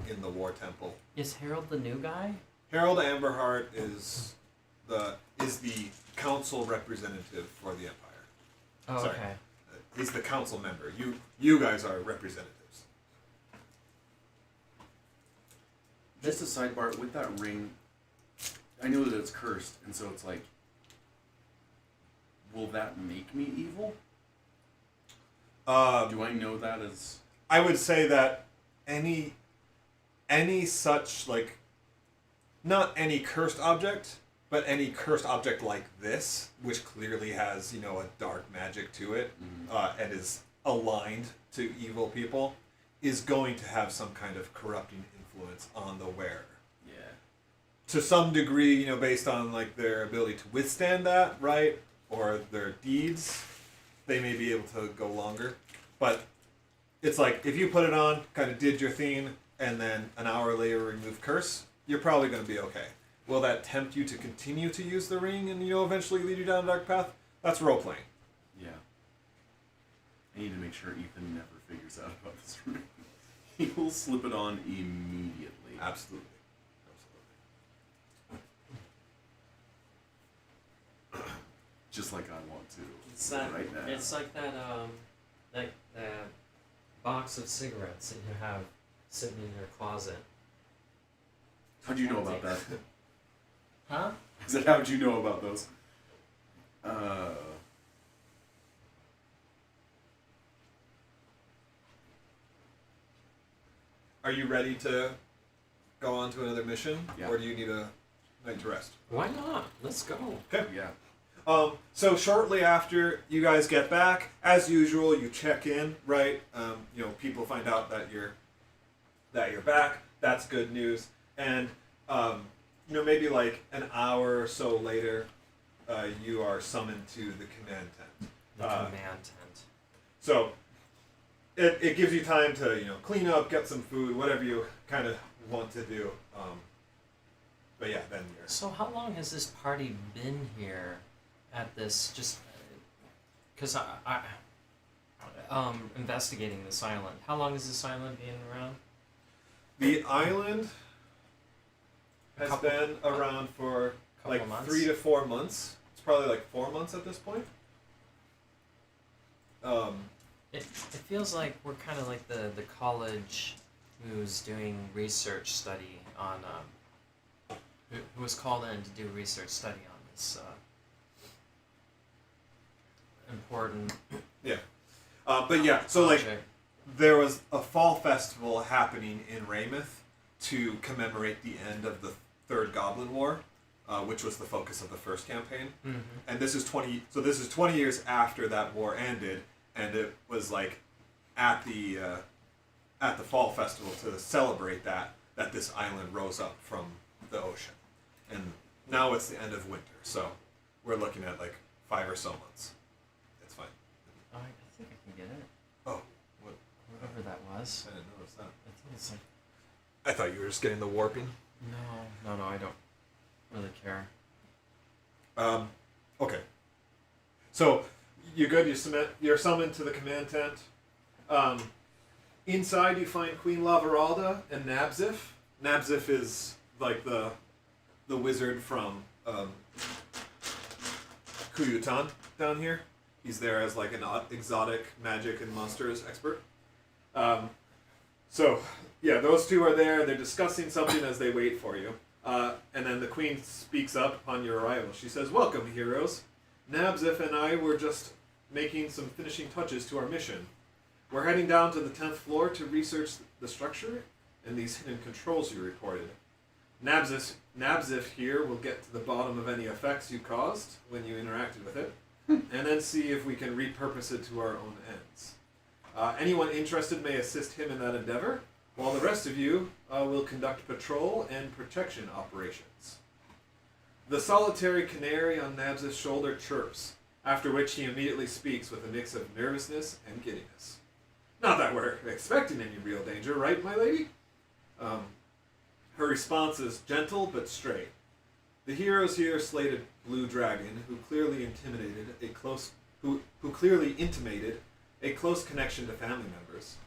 in the war temple. Is Harold the new guy? Harold Amberheart is the council representative for the Empire. Oh, Sorry. okay. He's the council member. You guys are representatives. Just a sidebar, with that ring, I know that it's cursed, and so it's like, will that make me evil? Do I know that as... I would say that any such, like, not any cursed object, but any cursed object like this, which clearly has, a dark magic to it, and is aligned to evil people, is going to have some kind of corrupting influence on the wearer. Yeah. To some degree, based on, like, their ability to withstand that, right? Or their deeds, they may be able to go longer. But it's like, if you put it on, kind of did your thing, and then an hour later remove curse, you're probably going to be okay. Will that tempt you to continue to use the ring and, eventually lead you down a dark path? That's role-playing. Yeah. I need to make sure Ethan never figures out about this ring. He will slip it on immediately. Absolutely. Just like I want to. It's that. Right now. It's like that. That box of cigarettes that you have sitting in your closet. How'd you know about that? Huh? I said, how'd you know about those? Are you ready to go on to another mission? Yeah. Or do you need a night to rest? Why not? Let's go. Okay. Yeah. So shortly after you guys get back, as usual, you check in, right? People find out that you're back. That's good news. And maybe like an hour or so later, you are summoned to the command tent. The command tent. So it gives you time to clean up, get some food, whatever you kind of want to do. But yeah, then you're. So how long has this party been here at this? Just because I investigating this island. How long has this island been around? The island has been around for like months? 3 to 4 months. It's probably like 4 months at this point. It feels like we're kind of like the college who's doing research study on who was called in to do research study on this important Yeah. But yeah, so like project. there was a fall festival happening in Raymouth to commemorate the end of the Third Goblin War, which was the focus of the first campaign. Mm-hmm. And this is 20 years after that war ended, and it was like at the fall festival to celebrate that this island rose up from the ocean. And now it's the end of winter, so we're looking at like 5 or so months. It's fine. I think I can get it. Oh, what? Whatever that was. I didn't notice that. I think it's like I thought you were just getting the warping. no, I don't really care. Okay. So, you're good. You're summoned to the command tent. Inside, you find Queen Lavaralda and Nabzif. Nabzif is like the wizard from Kuyutan down here. He's there as like an exotic magic and monsters expert. So, yeah, those two are there. They're discussing something as they wait for you. And then the queen speaks up upon your arrival. She says, "Welcome, heroes. Nabzif and I were just making some finishing touches to our mission. We're heading down to the 10th floor to research the structure and these hidden controls you reported. Nabzif here will get to the bottom of any effects you caused when you interacted with it, and then see if we can repurpose it to our own ends. Anyone interested may assist him in that endeavor, while the rest of you will conduct patrol and protection operations." The solitary canary on Nabzif's shoulder chirps, after which he immediately speaks with a mix of nervousness and giddiness. "Not that we're expecting any real danger, right, my lady?" Her response is gentle but straight. The heroes here slated Blue Dragon, who clearly intimated a close connection to family members.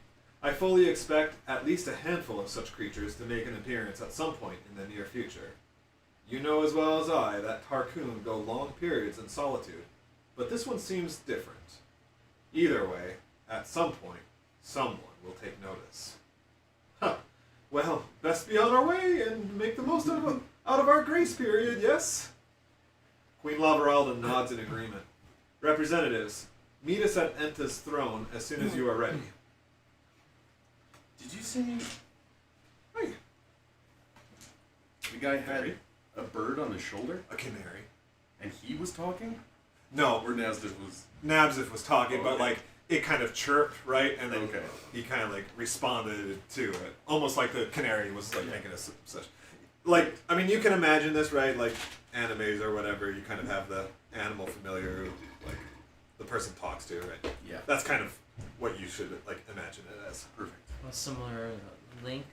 I fully expect at least a handful of such creatures to make an appearance at some point in the near future. You know as well as I that Tarkoon go long periods in solitude, but this one seems different. Either way, at some point, someone will take notice. Huh. Well, best be on our way and make the most out of our grace period, yes? Queen Lavaralda nods in agreement. "Representatives, meet us at Ænta's throne as soon as you are ready." Did you say Hey, the guy had a bird on his shoulder a canary. and he was talking? No, Or Nasdaq was... Nabzif was talking, but Okay. like it kind of chirped, right? And then Okay. he kind of like responded to it, almost like the canary was like making a such. Like, I mean, you can imagine this, right? Like animes or whatever, you kind of have the animal familiar, who, like the person talks to, right? Yeah. That's kind of what you should like imagine it as. Perfect. Well, similar Link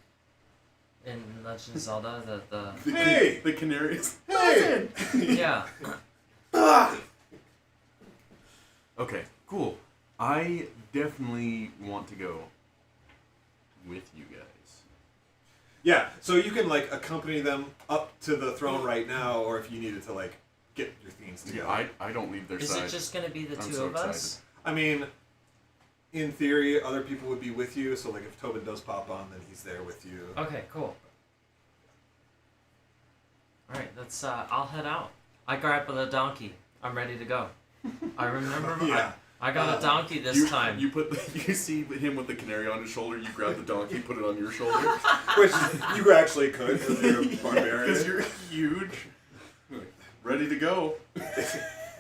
in Legend of Zelda, the Hey! The canaries. Hey! yeah. Okay, cool. I definitely want to go with you guys. Yeah, so you can like accompany them up to the throne right now, or if you needed to like get your things together. Yeah, I don't leave their Is side. it just gonna be the I'm two so of us? I mean, in theory, other people would be with you. So like, if Tobin does pop on, then he's there with you. Okay, cool. All right, let's. I'll head out. I grab the donkey. I'm ready to go. I remember. Yeah. I got a donkey this time. You see him with the canary on his shoulder. You grab the donkey, put it on your shoulder. Which you actually could because you're a barbarian. Because you're huge. Ready to go.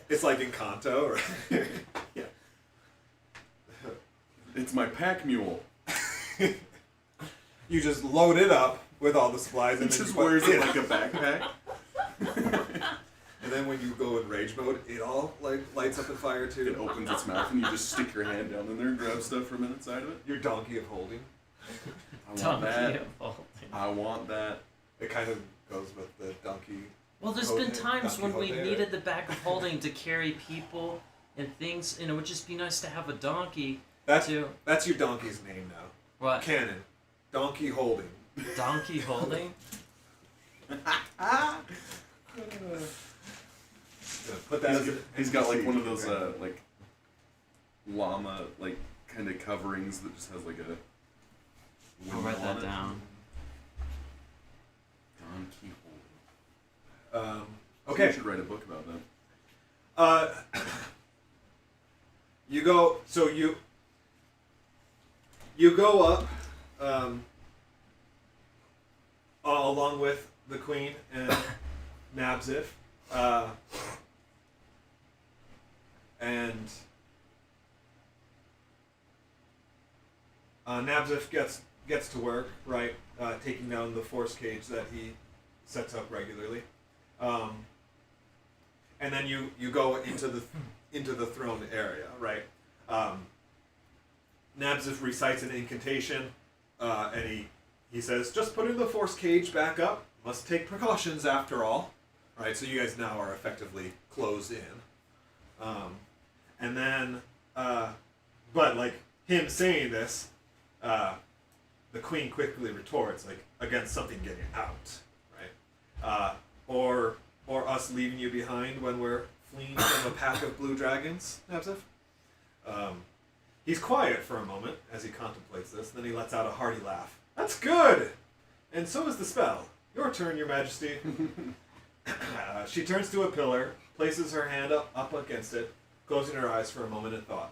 It's like in Kanto. Right? Yeah. It's my pack mule. You just load it up with all the supplies and It then just you put wears it like a backpack. And then when you go in rage mode, it all like lights up in fire too. It opens its mouth and you just stick your hand down in there and grab stuff from inside of it. Your donkey of holding. I want Donkey that. of holding. I want that. It kind of goes with the donkey. Well, there's been Hote- times when we Donkey Hote, needed the bag of holding to carry people and things, and it would just be nice to have a donkey That's to that's your donkey's name now. what? Canon. Donkey holding. Donkey holding? Gonna put that as He's got like NPC. one of those like llama like kind of coverings that just has like a I'll windmill write on that it. down. Donkey holding. Okay. You should write a book about that. You go. So you go up, along with the queen and Nabzif, and Nabzif gets to work, right, taking down the force cage that he sets up regularly. And then you go into the throne area, right? Nabzif recites an incantation, and he says, "Just putting the force cage back up. Must take precautions after all." Right? So you guys now are effectively closed in. And then, but like him saying this, the queen quickly retorts, like, against something getting out, right? Or us leaving you behind when we're fleeing from a pack of blue dragons, Nabzif? He's quiet for a moment as he contemplates this, then he lets out a hearty laugh. "That's good! And so is the spell. Your turn, your majesty." She turns to a pillar, places her hand up against it, closing her eyes for a moment in thought.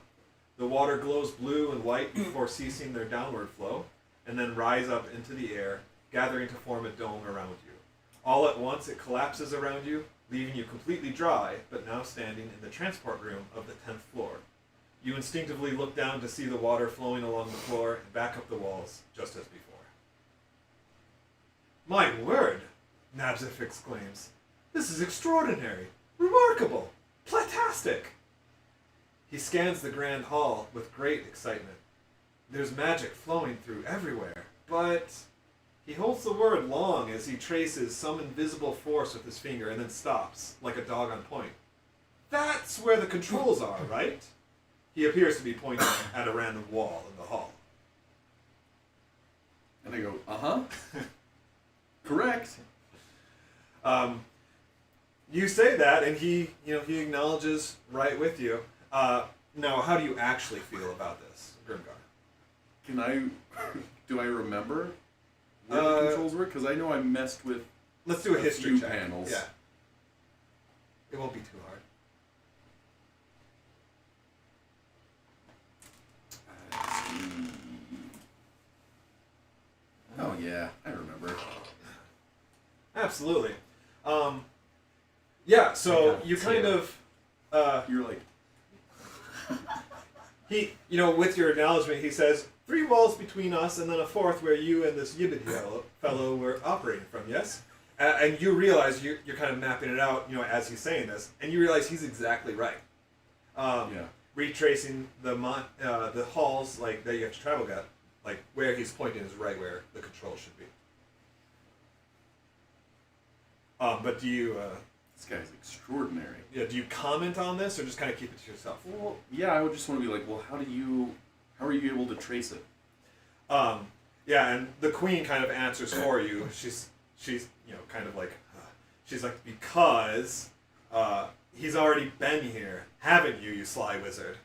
The water glows blue and white before ceasing their downward flow, and then rise up into the air, gathering to form a dome around you. All at once it collapses around you, leaving you completely dry, but now standing in the transport room of the 10th floor. You instinctively look down to see the water flowing along the floor and back up the walls, just as before. "My word!" Nabzif exclaims. "This is extraordinary! Remarkable! Platastic!" He scans the grand hall with great excitement. There's magic flowing through everywhere, but he holds the word long as he traces some invisible force with his finger and then stops, like a dog on point. "That's where the controls are, right?" He appears to be pointing at a random wall in the hall. And I go, uh-huh. Correct. You say that, and he acknowledges right with you. Now, how do you actually feel about this, Grimgar? Do I remember where the controls were? Because I know I messed with Let's do a history few check. panels. Yeah. It won't be too hard. Oh yeah, I remember. Absolutely. Yeah, so got you two. kind of You're like, he, with your acknowledgement, he says, 3 walls between us and then a 4th where you and this Yibbit fellow were operating from, yes? And you realize you're kind of mapping it out, as he's saying this, and you realize he's exactly right. yeah. Retracing the halls like that you have to travel at, like where he's pointing is right where the control should be. But do you This guy's extraordinary. do you comment on this or just kind of keep it to yourself? Well, yeah, I would just want to be like, well, how are you able to trace it? Yeah, and the queen kind of answers for you. She's kind of like, she's like, because he's already been here, haven't you, you sly wizard?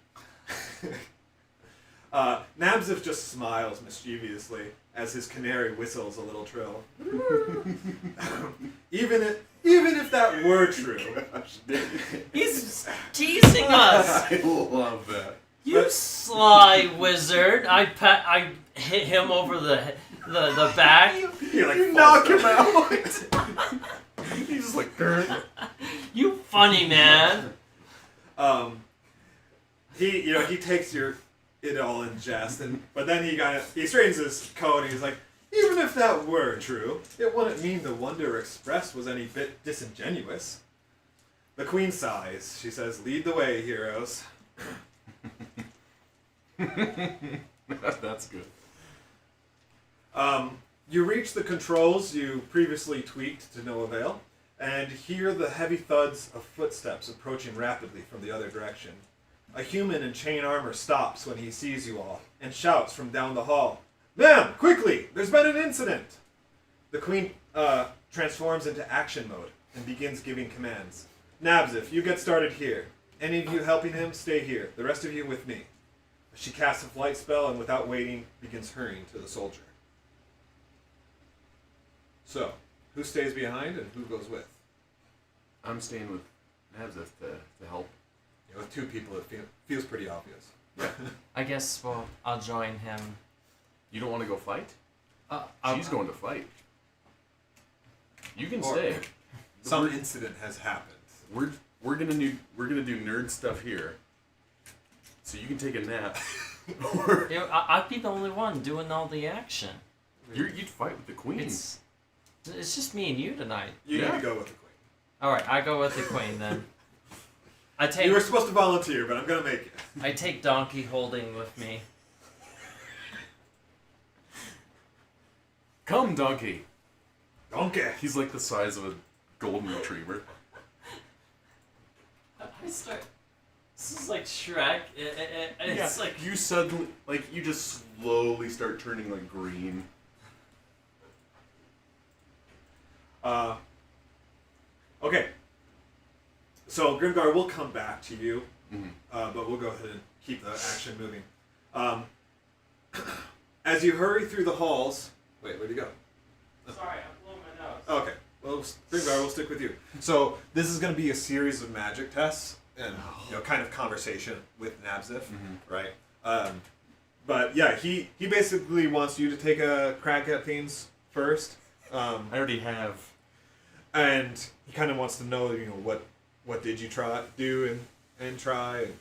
Nabzif just smiles mischievously as his canary whistles a little trill. Even Even if that were true. He's teasing us. I love that. You sly wizard! I hit him over the back. You knock him out. He's just like, You funny man. He takes it all in jest, but then he straightens his coat and he's like, even if that were true, it wouldn't mean the wonder expressed was any bit disingenuous. The queen sighs. She says, "Lead the way, heroes." That's good. You reach the controls you previously tweaked to no avail, and hear the heavy thuds of footsteps approaching rapidly from the other direction. A human in chain armor stops when he sees you all, and shouts from down the hall, "Ma'am, quickly! There's been an incident!" The queen transforms into action mode and begins giving commands. "Nabsif, you get started here. Any of you helping him, stay here. The rest of you with me." She casts a flight spell and without waiting, begins hurrying to the soldier. So, who stays behind and who goes with? I'm staying with Nabsif to help. With two people, it feels pretty obvious. I guess, well, I'll join him. You don't want to go fight? She's I'll- going to fight. You can Or- stay. Some incident has happened. We're gonna do nerd stuff here. So you can take a nap. Or I'd be the only one doing all the action. you'd fight with the queen. It's just me and you tonight. You Yeah. need to go with the queen. All right, I go with the queen then. You were supposed to volunteer, but I'm gonna make you. I take Donkey Holding with me. Come, donkey. Donkey. He's like the size of a golden retriever. I start. This is like Shrek. It's like you suddenly, you just slowly start turning like green. Okay. So Grimgar will come back to you, Mhm. but we'll go ahead and keep the action moving. As you hurry through the halls, wait, where'd you go? Sorry, I'm blowing my nose. Okay, well, Grimgar, we'll stick with you. So this is going to be a series of magic tests and kind of conversation with Nabsif, right? But yeah, he basically wants you to take a crack at things first. I already have. And he kind of wants to know, what did you do and try? And,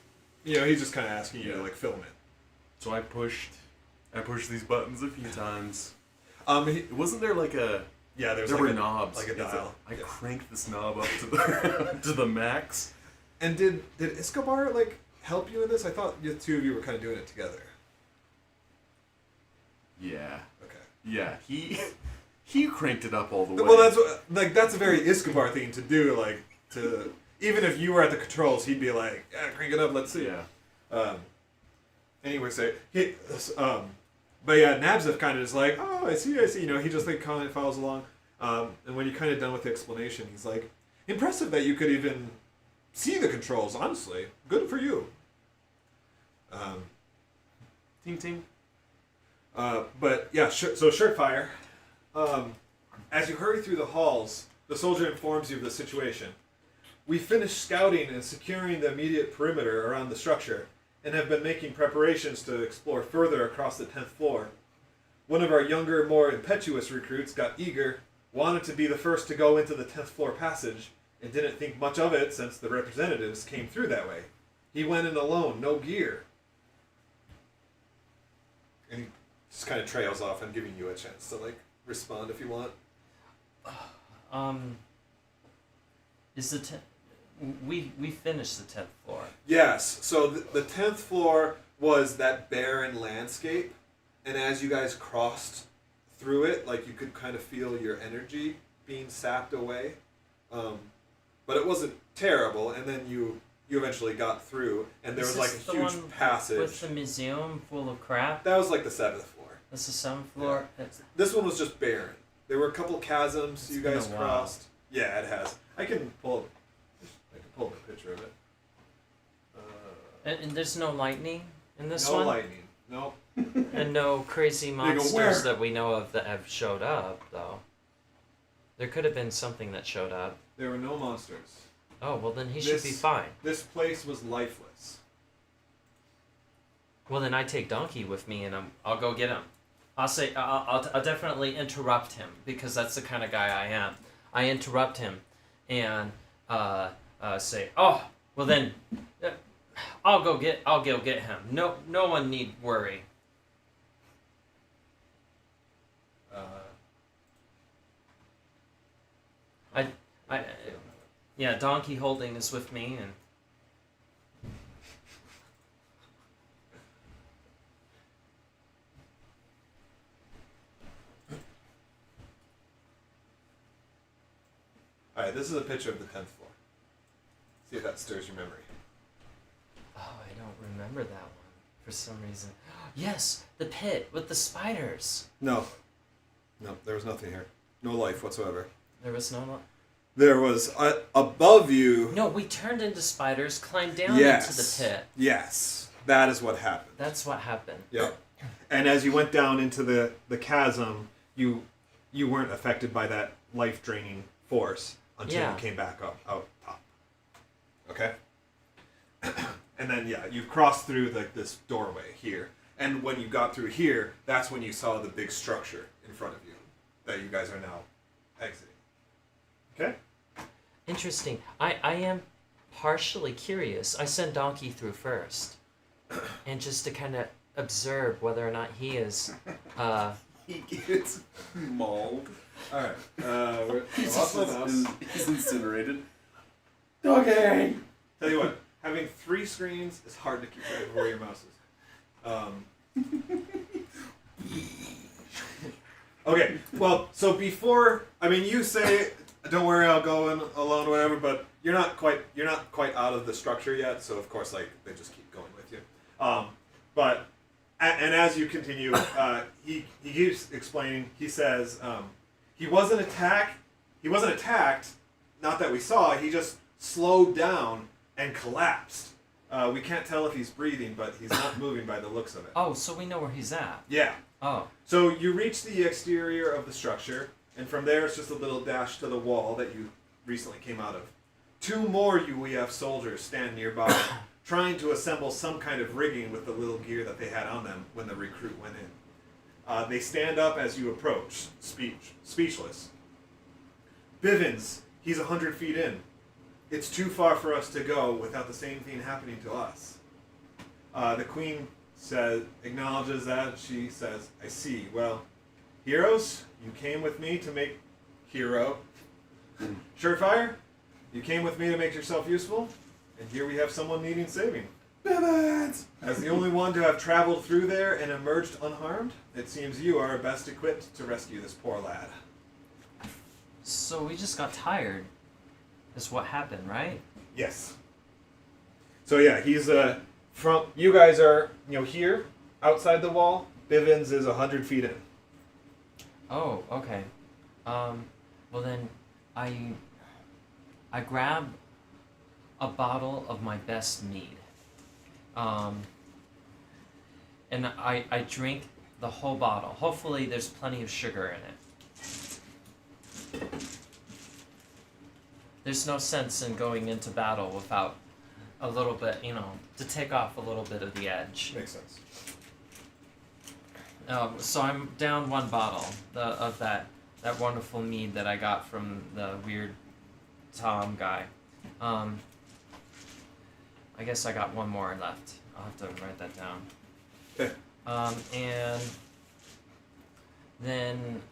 he's just kind of asking you to fill him in. So I pushed these buttons a few times. Wasn't there There's there were knobs, like a dial. I cranked this knob up to the to the max. And did Escobar help you with this? I thought the two of you were kind of doing it together. Yeah. Okay. Yeah. He cranked it up all the way. Well, that's a very Escobar thing to do. Even if you were at the controls, he'd be like, "Yeah, crank it up. Let's see." Yeah. Anyway, but yeah, Nabsif kind of is like, "Oh, I see. He just kind of follows along. And when you're kind of done with the explanation, he's like, "Impressive that you could even see the controls. Honestly, good for you." Ting ting. But yeah, so Shirtfire. As you hurry through the halls, the soldier informs you of the situation. "We finished scouting and securing the immediate perimeter around the structure, and have been making preparations to explore further across the 10th floor. One of our younger, more impetuous recruits got eager, wanted to be the first to go into the 10th floor passage, and didn't think much of it since the representatives came through that way. He went in alone, no gear." And he just kind of trails off. I'm giving you a chance to respond if you want. Is the we finished the 10th floor. Yes. So the 10th floor was that barren landscape, and as you guys crossed through it, you could kind of feel your energy being sapped away. But it wasn't terrible, and then you eventually got through, and there was a huge passage. With the museum full of crap? That was the 7th floor. That's the 7th floor? Yeah. This one was just barren. There were a couple chasms you guys been a while. crossed. Yeah, it has. I can pull up a picture of it. And there's no lightning in this No one? lightning. Nope. And no crazy go, monsters "Where?" that we know of that have showed up, though. There could have been something that showed up. There were no monsters. Oh, well then he should be fine. This place was lifeless. Well then I take Donkey with me and I'll go get him. I'll definitely interrupt him because that's the kind of guy I am. I interrupt him and say, oh, well then I'll go get him. No one need worry. Yeah, Donkey Holding is with me, and all right, this is a picture of the 10th floor. See if that stirs your memory. oh, I don't remember that one for some reason. Yes, the pit with the spiders. No, there was nothing here. No life whatsoever. There was no. There was above you. No, we turned into spiders, climbed down Yes. into the pit. Yes, that is what happened. That's what happened. Yep. And as you went down into the chasm, you weren't affected by that life draining force until Yeah. you came back up out top. Okay. And then you crossed through this doorway here, and when you got through here, that's when you saw the big structure in front of you that you guys are now exiting. Okay. Interesting. I am partially curious. I send Donkey through first, and just to kind of observe whether or not he is. He gets mauled. All right. He's incinerated. Okay. Tell you what, having 3 screens is hard to keep track of where your mouse is. Okay. Well, so before, you say, "Don't worry, I'll go in alone," whatever. But you're not quite out of the structure yet. So of course, they just keep going with you. But as you continue, he keeps explaining. He says he wasn't attacked. Not that we saw. He just slowed down and collapsed. We can't tell if he's breathing, but he's not moving by the looks of it. Oh, so we know where he's at. Yeah. Oh. So you reach the exterior of the structure, and from there it's just a little dash to the wall that you recently came out of. 2 more UEF soldiers stand nearby, trying to assemble some kind of rigging with the little gear that they had on them when the recruit went in. They stand up as you approach, speechless. Bivens, he's 100 feet in. It's too far for us to go without the same thing happening to us. The queen acknowledges that. She says, "I see. Well, heroes, you came with me to make hero. Surefire, you came with me to make yourself useful. And here we have someone needing saving. As the only one to have traveled through there and emerged unharmed, it seems you are best equipped to rescue this poor lad." So we just got tired. Is what happened, right? Yes. So yeah, he's from. You guys are here outside the wall. Bivens is 100 feet in. Oh, okay. Well then, I grab a bottle of my best mead. And I drink the whole bottle. Hopefully there's plenty of sugar in it. There's no sense in going into battle without a little bit, to take off a little bit of the edge. Makes sense. So I'm down 1 bottle of that wonderful mead that I got from the weird Tom guy. I guess I got 1 more left. I'll have to write that down. Okay. And then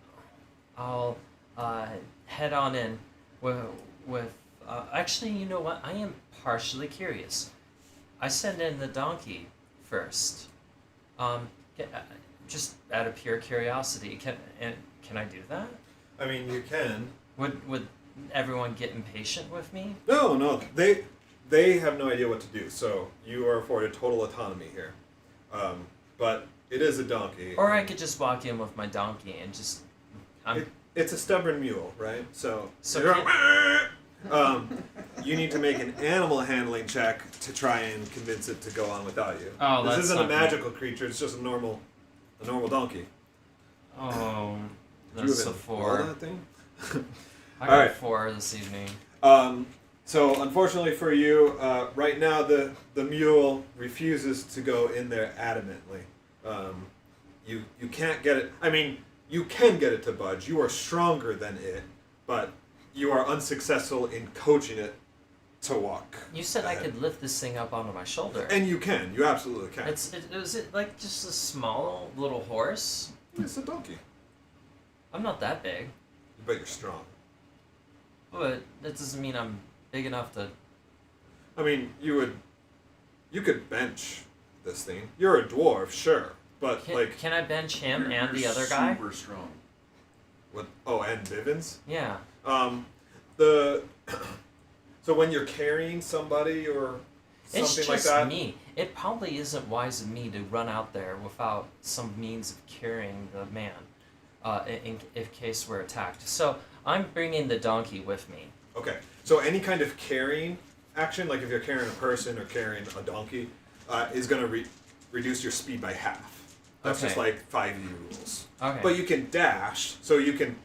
I'll head on in with actually, you know what? I am partially curious. I send in the donkey first. Just out of pure curiosity, can I do that? You can. Would everyone get impatient with me? No. They have no idea what to do, so you are afforded total autonomy here. But it is a donkey. Or I could just walk in with my donkey and just. It's a stubborn mule, right? So you need to make an animal handling check to try and convince it to go on without you. Oh, this that's isn't a not good. magical creature. It's just a normal donkey. Oh, Did you that's even a roll 4. that thing? I All got right. 4 this evening. So unfortunately for you, right now the mule refuses to go in there adamantly. You can't get it. I mean, you can get it to budge. You are stronger than it, but you are unsuccessful in coaching it to walk. You said I ahead. could lift this thing up onto my shoulder. And you can. You absolutely can. Is it like just a small little horse? It's a donkey, I'm not that big, but you're strong. but that doesn't mean I'm big enough to. I mean, you could bench this thing. You're a dwarf, sure, but Can I bench him You're- and the you're other guy? Super strong. what? Oh, and Bivens. Yeah. The so when you're carrying somebody or It's something just like that, me. It probably isn't wise of me to run out there without some means of carrying the man, in case we're attacked. So I'm bringing the donkey with me. okay. So any kind of carrying action, like if you're carrying a person or carrying a donkey, is going to reduce your speed by half. That's just Okay. like 5e rules. Okay. But you can dash, so you can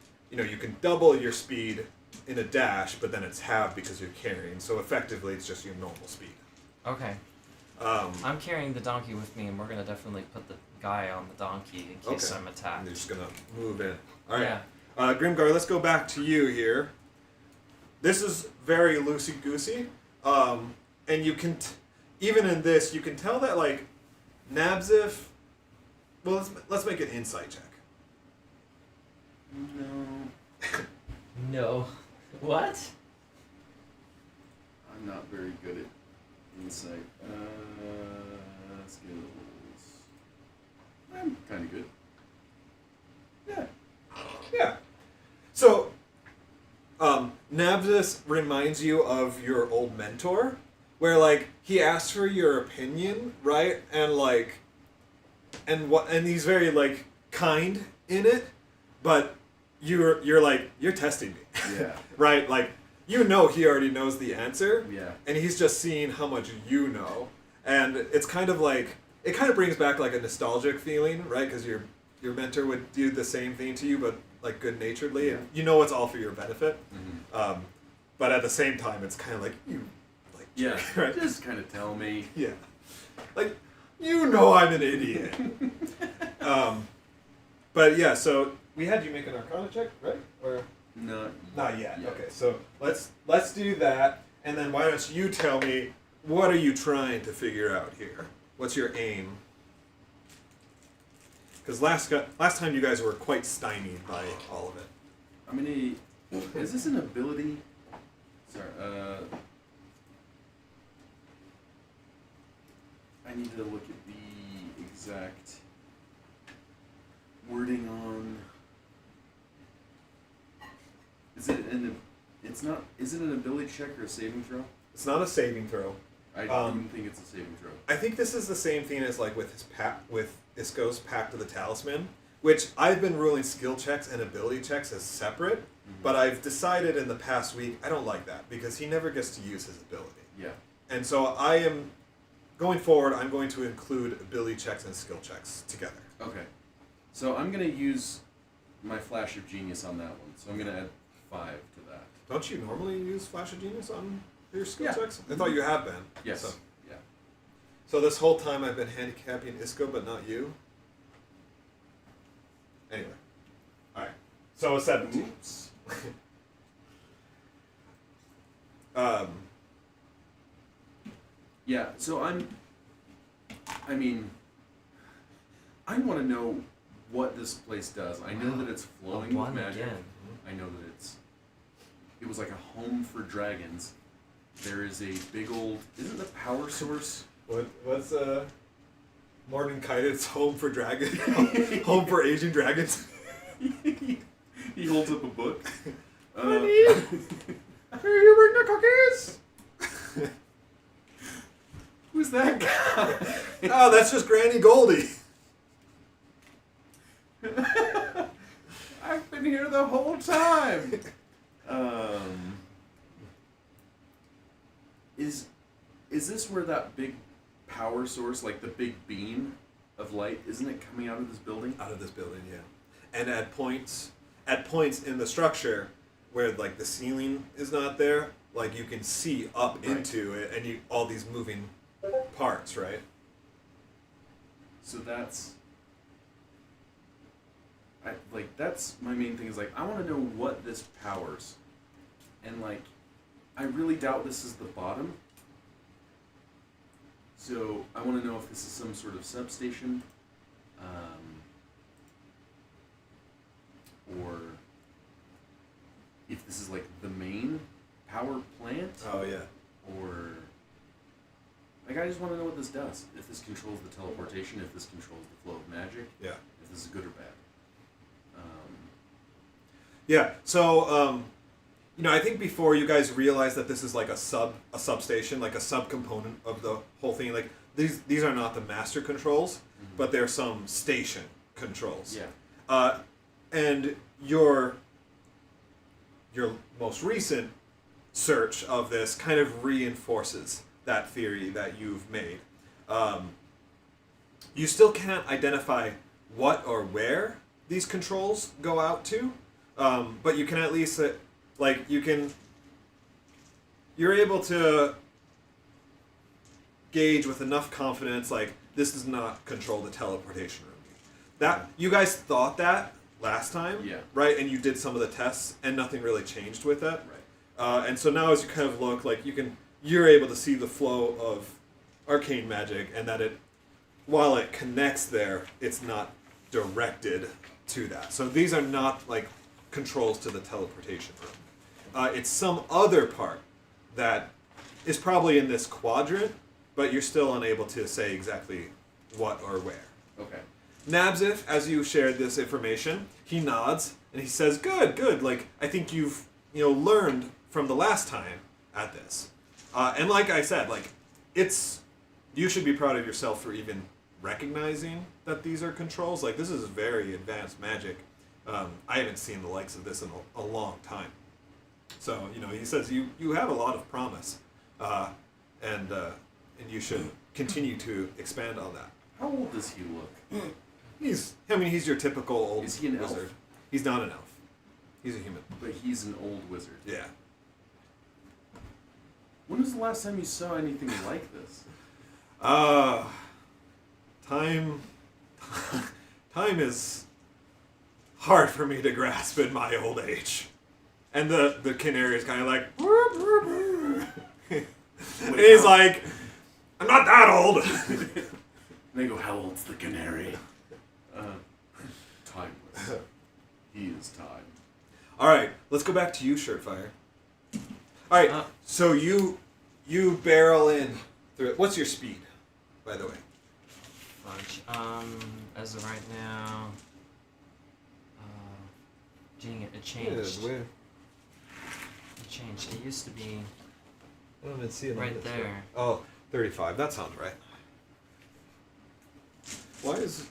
double your speed in a dash, but then it's halved because you're carrying. So effectively, it's just your normal speed. Okay. I'm carrying the donkey with me, and we're gonna definitely put the guy on the donkey in case Okay. I'm And attacked. you're just gonna move in. All right. Yeah. Grimgar, let's go back to you here. This is very loosey goosey, and you can, even in this, you can tell that like Nabzif. Well, let's make an insight check. No, No. What? I'm not very good at insight. Skills. I'm kind of good. Yeah. Yeah. So, Nabzis reminds you of your old mentor, where like he asks for your opinion, right? And like, and he's very like kind in it, but you're like you're testing me, Yeah. right? Like you know he already knows the answer, Yeah. and he's just seeing how much you know, and it's kind of like it kind of brings back like a nostalgic feeling, right? Because your mentor would do the same thing to you, but like good naturedly, and you know it's all for your benefit. Mm-hmm. But at the same time, it's kind of like you, like Yeah. right? Just kind of tell me. Yeah, like you know I'm an idiot. But yeah, so we had you make an Arcana check, right? Or not yet. Okay, so let's do that, and then why don't you tell me what are you trying to figure out here? What's your aim? Because last time you guys were quite stymied by all of it. I'm gonna. Is this an ability? Sorry. I need to look at the exact wording on. Is it an? It's not. Is it an ability check or a saving throw? It's not a saving throw. I don't think it's a saving throw. I think this is the same thing as like with with Isko's Pact of the Talisman, which I've been ruling skill checks and ability checks as separate, but I've decided in the past week I don't like that because he never gets to use his ability. Yeah. And so I am going forward. I'm going to include ability checks and skill checks together. Okay. So I'm gonna use my flash of genius on that one. So I'm gonna add 5 to that. Don't you normally use Flash of Genius on your skill Yeah. checks? I thought you have been. Yes. So, Yeah. so this whole time I've been handicapping Isko, but not you. Anyway, all right. So a 17. Oops. Yeah. So I mean, I want to know what this place does. I know that it's flowing with One magic. again. I know that it was like a home for dragons. There is a big old. Isn't the power source? What's Morgan Kited's home for dragons? Home for Asian dragons? He holds up a book. Honey, here you bring the cookies. Who's that guy? Oh, that's just Granny Goldie. I've been here the whole time. Is this where that big power source, like the big beam of light, isn't it coming out of this building? Out of this building, yeah. And at points in the structure, where like the ceiling is not there, like you can see up Right. into it, and you all these moving parts, right? So that's that's my main thing is like I want to know what this powers, and like I really doubt this is the bottom. So I want to know if this is some sort of substation, or if this is like the main power plant, Oh yeah. or like I just want to know what this does. If this controls the teleportation, if this controls the flow of magic, Yeah. if this is good or bad. Yeah. So, I think before you guys realize that this is like a substation, like a subcomponent of the whole thing. Like these are not the master controls, but they're some station controls. Yeah. And your most recent search of this kind of reinforces that theory that you've made. You still can't identify what or where these controls go out to, but you can at least you're able to gauge with enough confidence like this does not control the teleportation room. That you guys thought that last time, Yeah. right? And you did some of the tests, and nothing really changed with it. Right. And so now, as you kind of look, like you're able to see the flow of arcane magic, and that while it connects there, it's not directed to that. So these are not like controls to the teleportation room. It's some other part that is probably in this quadrant, but you're still unable to say exactly what or where. Okay. Nabzif, as you shared this information, he nods and he says, "Good. Like I think you've learned from the last time at this." And like I said, like you should be proud of yourself for even recognizing that these are controls. Like this is very advanced magic. I haven't seen the likes of this in a long time. So he says you have a lot of promise, and you should continue to expand on that. How old does he look? He's your typical old Is he an elf? wizard. He's not an elf. He's a human. But he's an old wizard. Yeah. When was the last time you saw anything like this? Time is hard for me to grasp in my old age. And the canary is kind of like, and he's like, I'm not that old. And they go, how old's the canary? Timeless. He is time. All right, let's go back to you, Shirtfire. All right, so you barrel in through it. What's your speed, by the way? Fudge. As of right now, dang it changed. Yeah, It changed. It used to be I don't even see it on right this there. one. Oh, 35. That sounds right. Why is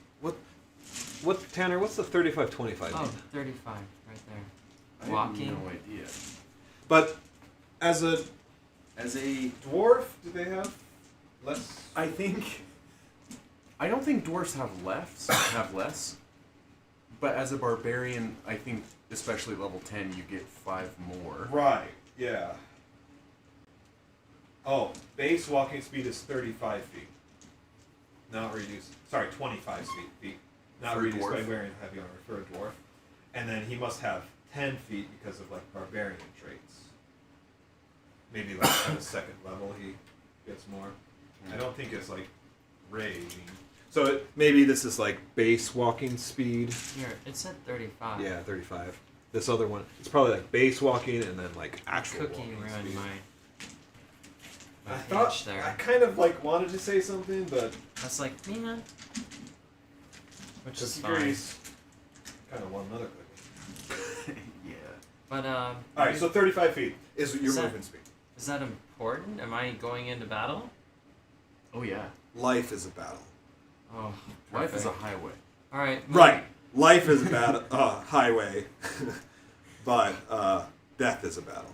what Tanner? What's the 35-25? Oh, 35, right there. I Walking. have no idea. But as a As a dwarf, do they have less? I don't think dwarves have less. But as a barbarian, I think especially level 10, you get 5 more. Right. Yeah. Oh, base walking speed is 35 feet. Not reduced. Sorry, 25 feet. Not For a reduced by dwarf? wearing heavy armor for a dwarf. And then he must have 10 feet because of like barbarian traits. Maybe like at a second level he gets more. I don't think it's like raging. So maybe this is like base walking speed. Here, it said 35. Yeah, 35. This other one, it's probably like base walking and then like actual Cookie walking ruined speed. my I page thought there. I kind of like wanted to say something, but I was like, man. Which is Cookie fine. Grease kind of won another cookie. Yeah. But, All right, so 35 feet is your Is that- movement speed. is that important? Am I going into battle? Oh yeah. Life is a battle. Oh, Life is a perfect. highway. Alright. Right. Life is a battle, highway, but death is a battle.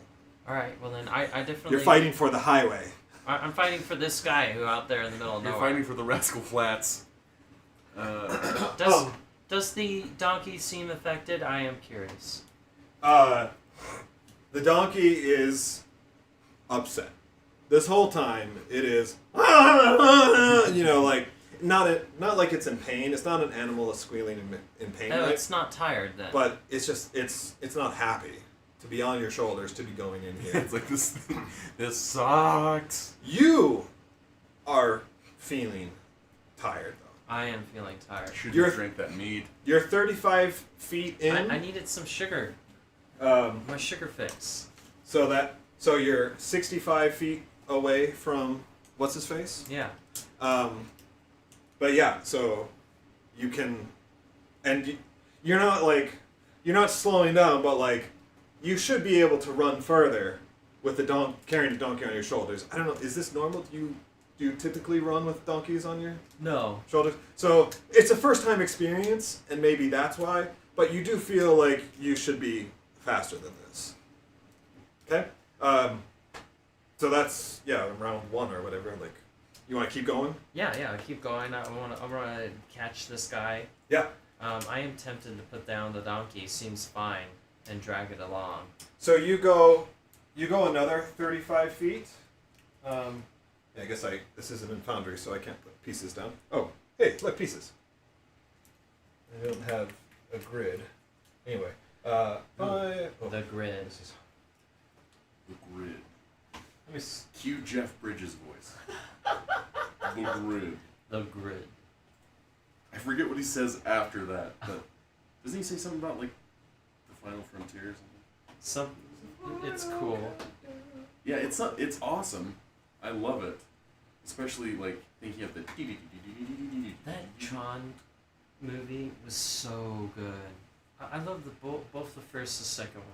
Alright, well then I definitely... You're fighting for the highway. I'm fighting for this guy who out there in the middle of You're nowhere. fighting for the Rascal Flats. Does the donkey seem affected? I am curious. The donkey is upset. This whole time, it is, like not like it's in pain. It's not an animal that's squealing in pain. No, right? it's not tired then. But it's just it's not happy to be on your shoulders, to be going in here. It's like this sucks. You are feeling tired though. I am feeling tired. Should You're- have drank that mead. You're 35 feet in. I needed some sugar. My sugar fix. So you're 65 feet away from what's his face? Yeah. But yeah, so you can, and you're not slowing down, but like you should be able to run further with the carrying the donkey on your shoulders. I don't know, is this normal? Do you typically run with donkeys on your No. shoulders? So it's a first time experience, and maybe that's why. But you do feel like you should be faster than this. Okay. So that's round 1 or whatever. Like, you want to keep going? Yeah. Keep going. I want to catch this guy. Yeah. I am tempted to put down the donkey. Seems fine, and drag it along. So you go another 35 feet. I guess this isn't in Foundry, so I can't put pieces down. Oh, hey, look, pieces. I don't have a grid. Anyway, The grid. The grid. Let me. Cue Jeff Bridges' voice. The grid. The grid. I forget what he says after that, but doesn't he say something about like the final frontier or something? It's cool. Yeah, it's awesome. I love it, especially like thinking of the. That Tron movie was so good. I love both the first and second one.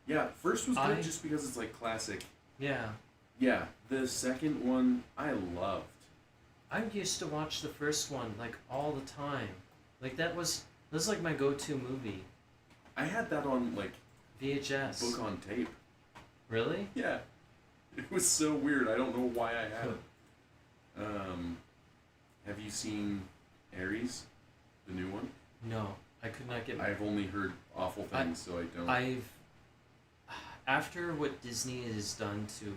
Yeah, first was good just because it's like classic. Yeah. Yeah, the second one I loved. I used to watch the first one like all the time. Like that was like my go-to movie. I had that on like VHS. book on tape. Really? Yeah, it was so weird. I don't know why I had it. Have you seen Ares, the new one? No, I could not get. I've only heard awful things, so I don't. After what Disney has done to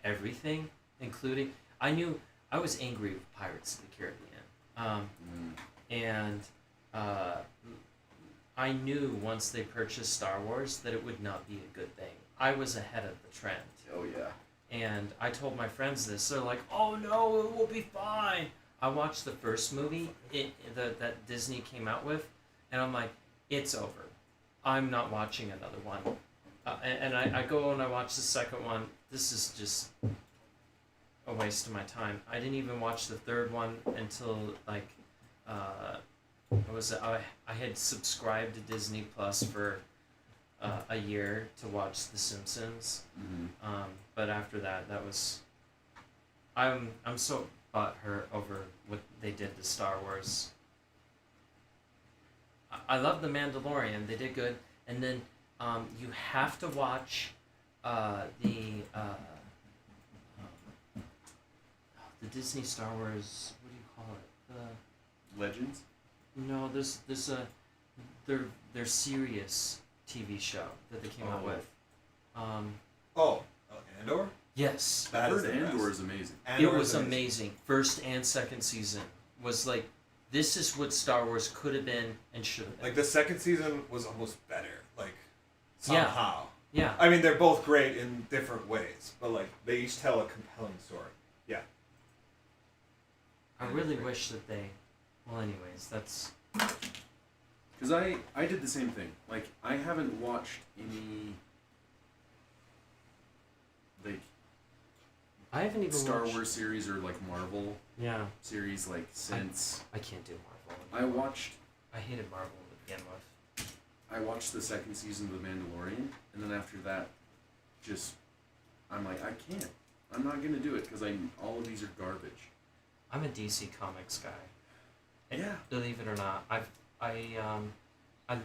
everything, including I was angry with Pirates of the Caribbean, and I knew once they purchased Star Wars that it would not be a good thing. I was ahead of the trend. Oh yeah. And I told my friends this. They're like, "Oh no, it will be fine." I watched the first movie that Disney came out with, and I'm like, "It's over. I'm not watching another one." And I go and I watch the second one. This is just a waste of my time. I didn't even watch the third one until like I had subscribed to Disney Plus for a year to watch The Simpsons. Mm-hmm. But after that was I'm so butthurt over what they did to Star Wars. I love The Mandalorian. They did good, and then you have to watch the Disney Star Wars. What do you call it? Legends. No, there's their serious TV show that they came out with. Andor? Yes. I heard Andor is amazing. It was amazing. First and second season was like, this is what Star Wars could have been and should have been. Like the second season was almost better, like somehow. Yeah. I mean, they're both great in different ways, but like they each tell a compelling story. Yeah. I really wish that they. Well, anyways, that's. Because I did the same thing. Like, I haven't watched any, like, I haven't even Star watched... Wars series or, like, Marvel series, like, since... I can't do Marvel. I hated Marvel to begin with. I watched the second season of The Mandalorian, and then after that, just... I'm like, I can't. I'm not going to do it, because all of these are garbage. I'm a DC Comics guy. And Yeah. believe it or not, I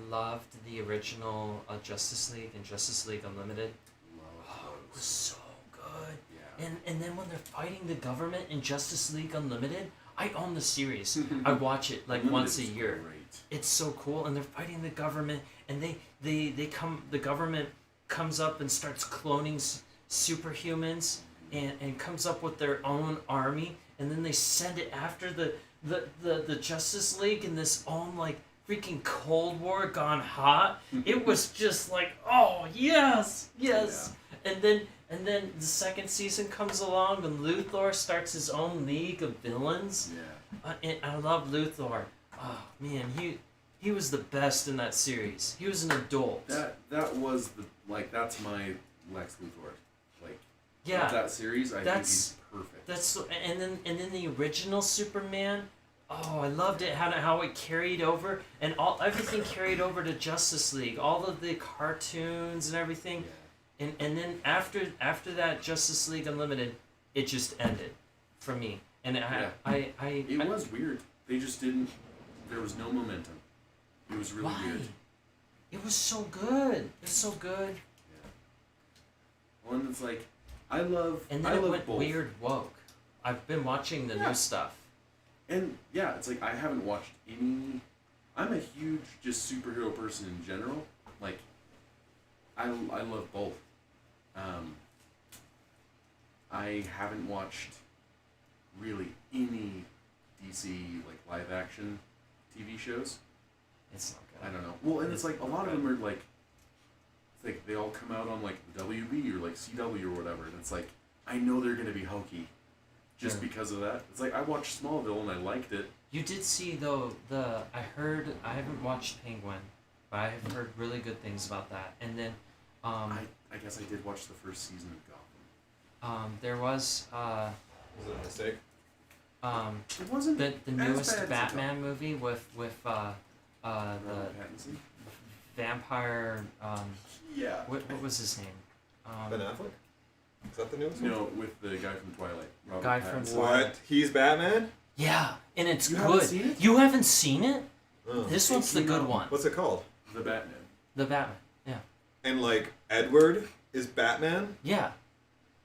loved the original Justice League and Justice League Unlimited. It was so good. Yeah. And then when they're fighting the government in Justice League Unlimited, I own the series. I watch it like once a year. Great. It's so cool, and they're fighting the government, and the government comes up and starts cloning superhumans and comes up with their own army, and then they send it after the Justice League in this own like freaking Cold War gone hot. It was just like, oh yes. Yeah. And then the second season comes along and Luthor starts his own league of villains. Yeah. And I love Luthor. Oh man, he was the best in that series. He was an adult. That was that's my Lex Luthor. Like, Yeah. of that series, I think he's perfect. And then the original Superman. Oh, I loved it how it carried over, and everything carried over to Justice League. All of the cartoons and everything. Yeah. And then after that Justice League Unlimited, it just ended for me. And It was weird. They just didn't. There was no momentum. It was really why? weird. It was so good. It was so good. Yeah. One that's like, I love. And then I it love went both. weird woke. I've been watching the new stuff. And yeah, it's like I haven't watched any. I'm a huge just superhero person in general. Like, I love both. I haven't watched really any DC like live action TV shows. It's not good. I don't know. Well, and it's like a lot of them are like, it's like they all come out on like WB or like CW or whatever, and it's like I know they're gonna be hokey, just because of that. It's like I watched Smallville and I liked it. You did see though I haven't watched Penguin, but I have heard really good things about that. And then I guess I did watch the first season of Gotham. there was Was it a mistake? It wasn't the as newest bad as Batman movie with Robert the Pattinson. vampire Yeah. what was his name? Ben Affleck? Is that the newest one? No, with the guy from Twilight. Robert Guy from Pattinson. What? He's Batman? Yeah, and it's You good. haven't seen it? You haven't seen it? Oh. This one's the good one. What's it called? The Batman. The Batman. Yeah. And like Edward is Batman? Yeah.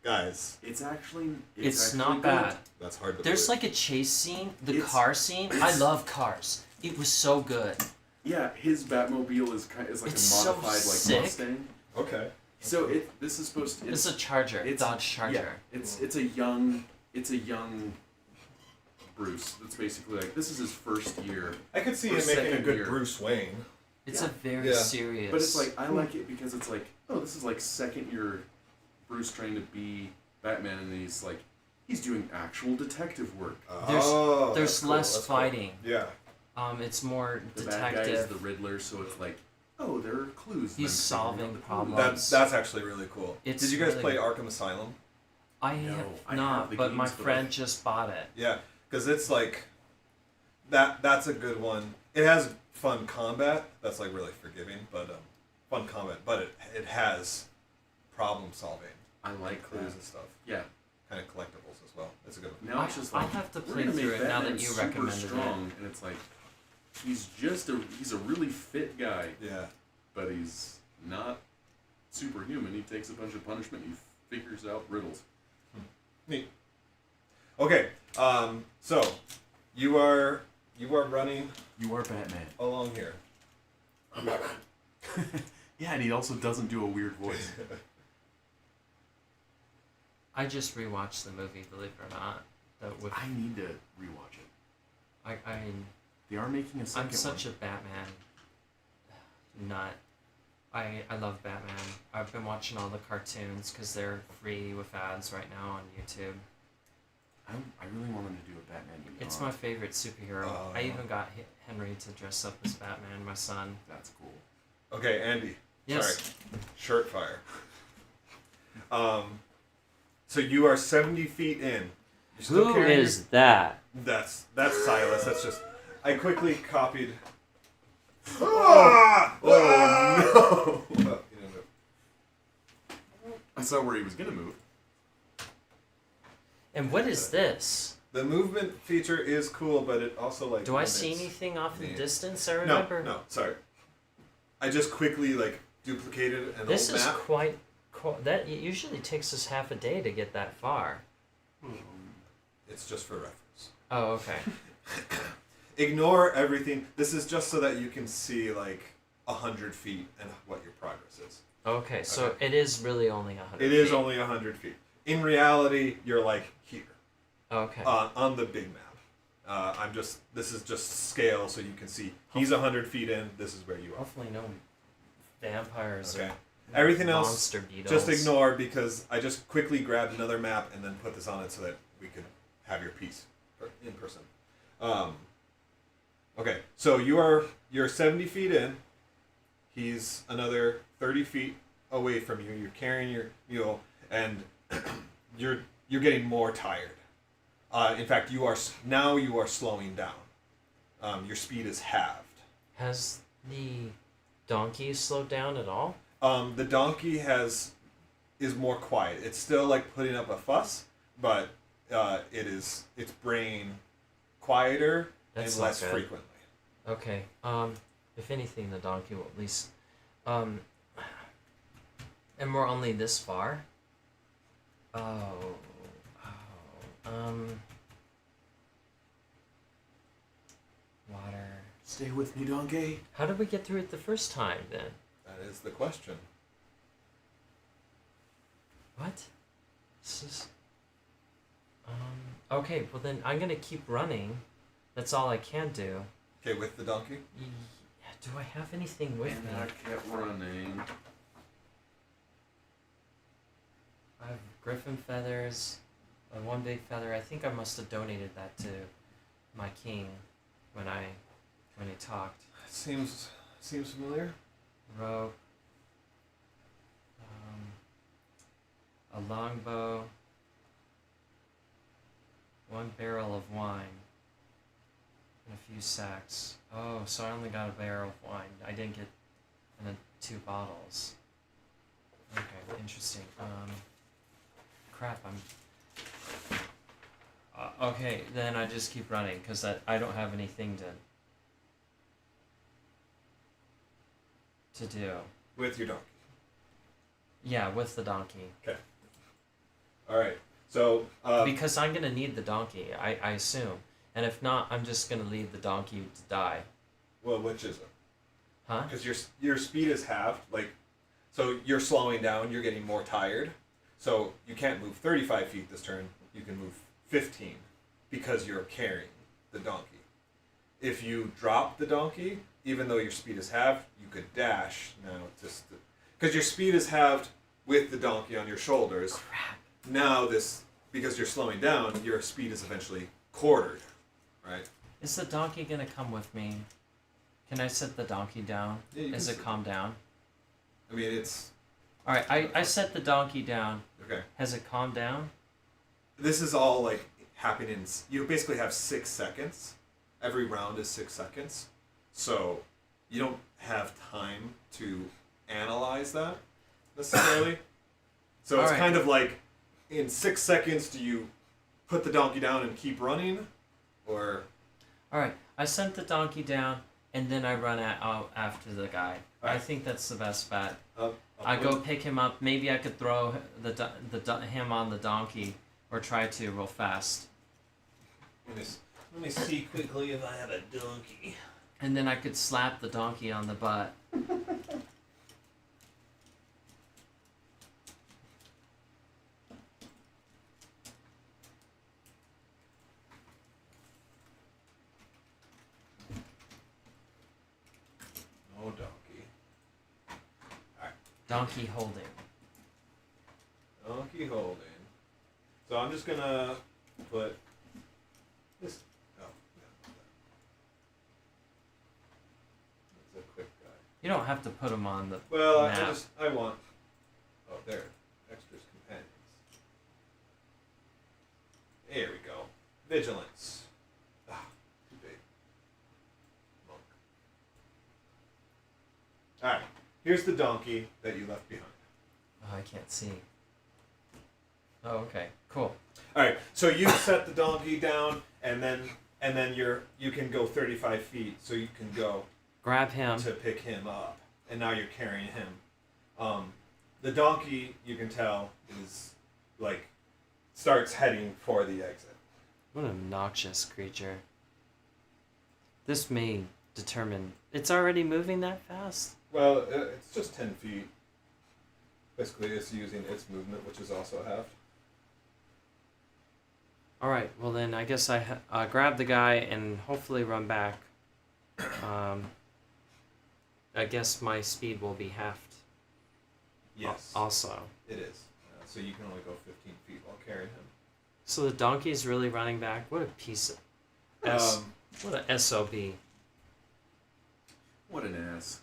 Guys, It's actually. It's actually not good. bad. that's hard to There's believe. like a chase scene, the It's- car scene. I love cars. It was so good. Yeah, his Batmobile is like It's a so modified like sick. Mustang. Okay. So this is supposed to. It's a Charger. it's- Dodge Charger. Yeah, it's a young Bruce. That's basically like this is his first year. I could see Or him making a second good year. Bruce Wayne. It's Yeah. a very Yeah. serious. But it's like I like it because it's like this is like second year Bruce trying to be Batman, and he's doing actual detective work. Oh, there's that's cool, less that's cool. fighting. Yeah. It's more The bad guy is detective. the Riddler, so it's like there are clues. and He's I'm figuring solving out the problems. That's actually really cool. It's Did you guys really play good. Arkham Asylum? I No, have I have not, the but my games, but friend just bought it. Yeah, because it's like that's a good one. It has fun combat. That's like really forgiving, but fun combat. But it has problem solving, I like clues that. and stuff. Yeah. Kind of collectibles as well. It's a good one. Now it's just like I'll have to we're play gonna through make it now Batman that you super recommended strong, and it's like he's a really fit guy, Yeah. but he's not superhuman. He takes a bunch of punishment. He figures out riddles. Neat. Okay. So you are running You are Batman. along here. Yeah, and he also doesn't do a weird voice. I just rewatched the movie, believe it or not. With I need to rewatch it. I They are making a second I'm such one. a Batman nut. I love Batman. I've been watching all the cartoons because they're free with ads right now on YouTube. I really want them to do a Batman movie. It's my favorite superhero. Oh. I even got Henry to dress up as Batman, my son. That's cool. Okay, Andy. Yes. Sorry. Shirt fire. So you are 70 feet in. You're still carrying your- that? That's Silas. That's just. I quickly copied. Oh no! Oh, you didn't move. I saw where he was gonna move. And what is this? The movement feature is cool, but it also like. Do I see limits anything off in the me. distance? I No, remember. no, sorry. I just quickly like duplicated an This old is map. quite. That it usually takes us half a day to get that far. It's just for reference. Oh, okay. Ignore everything. This is just so that you can see like 100 feet and what your progress is. Okay, so Okay. it is really only 100 It feet. is only 100 feet. In reality, you're like here Okay. on the big map. This is just scale so you can see. He's 100 feet in. This is where you are. Hopefully no vampires Okay. or Everything else, monster beetles. just ignore because I just quickly grabbed another map and then put this on it so that we could have your piece in person. Okay, so you're 70 feet in. He's another 30 feet away from you. You're carrying your mule, and you're getting more tired. In fact, you are slowing down. Your speed is halved. Has the donkey slowed down at all? The donkey is more quiet. It's still like putting up a fuss, but it's braying quieter That's and not less good. frequently. Okay. If anything, the donkey will at least. And we're only this far. Water. Stay with me, donkey. How did we get through it the first time then? That is the question. What? This is. Okay, well then I'm gonna keep running. That's all I can do. Okay, with the donkey. Do I have anything with me? And I kept running. I have griffin feathers, one big feather. I think I must have donated that to my king when he talked. Seems familiar. Rope, a longbow, one barrel of wine, and a few sacks. Oh, so I only got a barrel of wine. I didn't get 2 bottles. Okay, interesting. Crap, okay, then I just keep running because I don't have anything to do. With your donkey. Yeah, with the donkey. All right. So Because I'm gonna need the donkey, I assume. And if not, I'm just gonna leave the donkey to die. well, which is it? Huh? Because your speed is halved. Like, so you're slowing down. You're getting more tired. So you can't move 35 feet this turn. You can move 15 because you're carrying the donkey. If you drop the donkey, even though your speed is halved, you could dash now. Because your speed is halved with the donkey on your shoulders. Crap. Now because you're slowing down, your speed is eventually quartered, right? Is the donkey gonna come with me? Can I set the donkey down? Yeah, you Is can it sit- calmed down? I mean, it's Alright, I set the donkey down. okay. Has it calmed down? This is all like happening in. You basically have 6 seconds. Every round is 6 seconds, so you don't have time to analyze that necessarily. So it's Alright. kind of like, in 6 seconds, do you put the donkey down and keep running, or Alright, I sent the donkey down and then I run out after the guy. I Alright. think that's the best bet. I'll I put- go pick him up. Maybe I could throw him on the donkey or try to real fast. Let me see quickly if I have a donkey. And then I could slap the donkey on the butt. No donkey. Donkey holding. Donkey holding. So I'm just gonna put this. Oh, yeah. That's a quick guy. You don't have to put him on the Well, map. I want. Oh, there. Extras companions. There we go. Vigilance. Ah, too big. Monk. Alright. Here's the donkey that you left behind. Oh, I can't see. Oh, okay. Cool. Alright, so you set the donkey down and then you can go 35 feet, so you can go Grab him. to pick him up. And now you're carrying him. The donkey, you can tell, is like starts heading for the exit. What an obnoxious creature. This may determine... It's already moving that fast? Well, it's just 10 feet. Basically, it's using its movement, which is also halved. All right. Well, then I guess I grab the guy and hopefully run back. I guess my speed will be halved. Yes. Also. It is. So you can only go 15 feet while carrying him. So the donkey's really running back. What a piece of what a SOB. What an ass.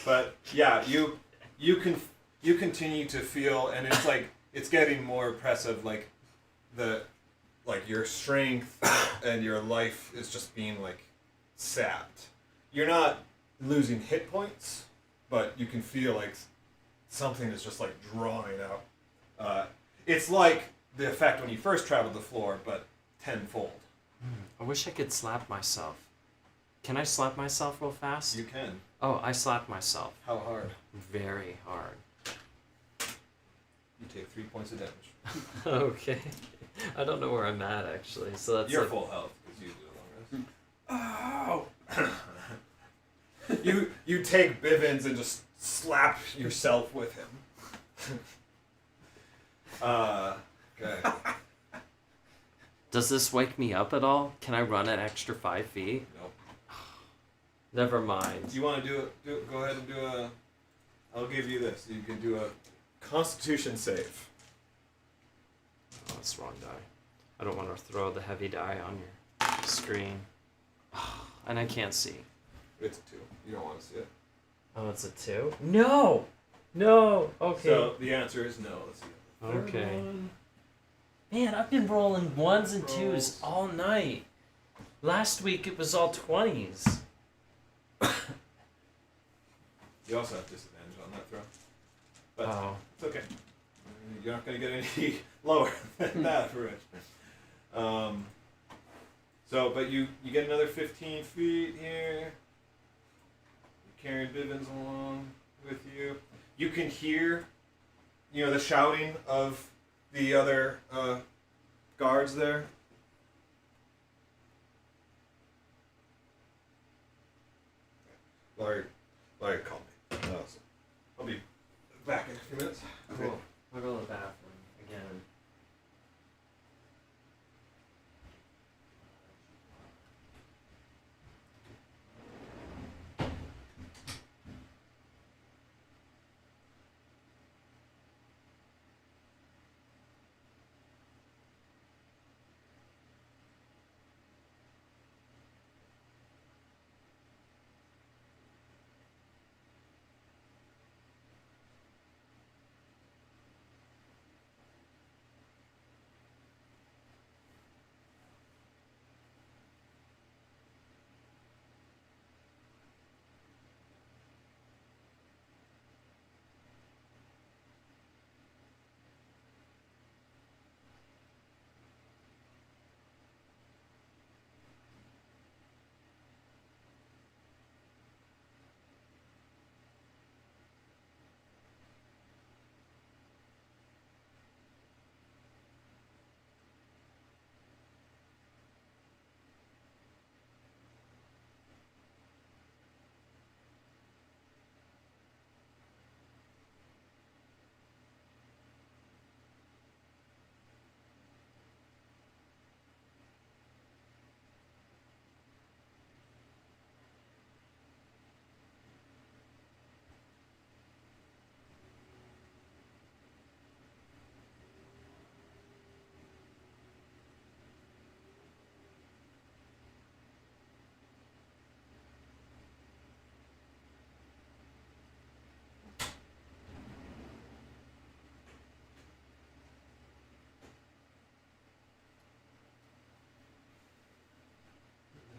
But yeah, you continue to feel, and it's like it's getting more oppressive. Like your strength and your life is just being like sapped. You're not losing hit points, but you can feel like something is just like drawing out. It's like the effect when you first traveled the floor, but tenfold. I wish I could slap myself. Can I slap myself real fast? You can. Oh, I slapped myself. How hard? Very hard. You take 3 points of damage. Okay. I don't know where I'm at actually. So that's You're like, full health because you do a long rest. Oh! you take Bivens and just slap yourself with him. Okay. Does this wake me up at all? Can I run an extra 5 feet? Nope. Never mind. You want to do it? Go ahead and do a. I'll give you this. You can do a Constitution save. Oh, that's the wrong die. I don't want to throw the heavy die on your screen. And I can't see. It's a 2. You don't want to see it. Oh, it's a 2? No! No! Okay. So the answer is no. Let's see. Third Okay. one. Man, I've been rolling 1s and Rolls. 2s all night. Last week it was all 20s. You also have disadvantage on that throw. But Oh. it's okay. You're not going to get any lower than that, Rich. But you get another 15 feet here. You're carrying Bivens along with you. You can hear, the shouting of the other guards there. Larry called me. So I'll be back in a few minutes. Cool. I'll go to the bathroom again.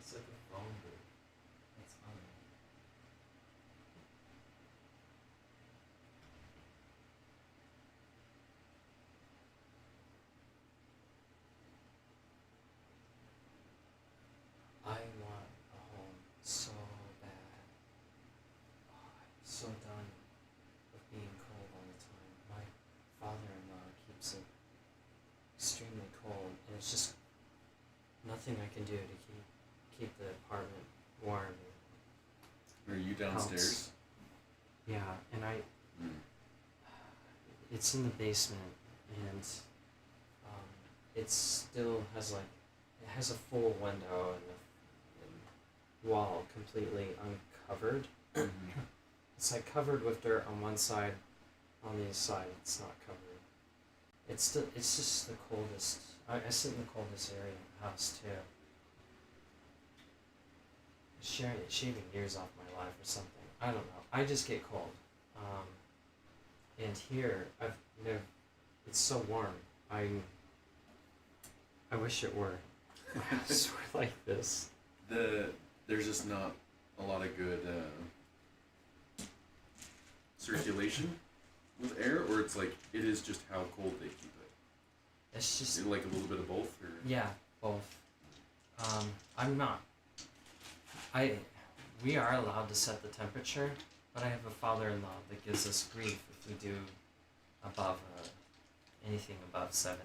It's like a phone booth. That's funny. I want a home so bad. Oh, I'm so done with being cold all the time. My father-in-law keeps it extremely cold, and it's just nothing I can do to keep the apartment warm. Are you downstairs? Yeah, and it's in the basement, and it still has like it has a full window and wall completely uncovered. It's like covered with dirt on one side, on the other side it's not covered. It's just the coldest. I sit in the coldest area of the house too. Shaving years off my life or something. I don't know. I just get cold. And here it's so warm. I wish it were sort of like this. There's just not a lot of good circulation with air, or it's like it is just how cold they keep it. It's just like a little bit of both, or yeah, both. I'm not. We are allowed to set the temperature, but I have a father-in-law that gives us grief if we do above anything above 70.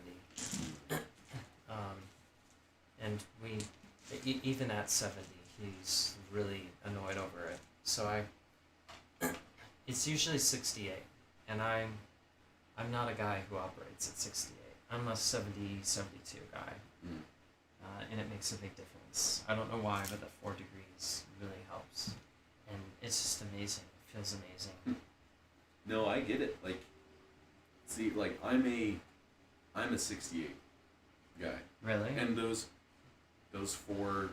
And we even at 70, he's really annoyed over it. So it's usually 68, and I'm not a guy who operates at 68. I'm a 70, 72 guy, and it makes a big difference. I don't know why, but that 4 degrees really helps, and it's just amazing. It feels amazing. No, I get it. Like, see, like I'm a 68 guy. Really? And those 4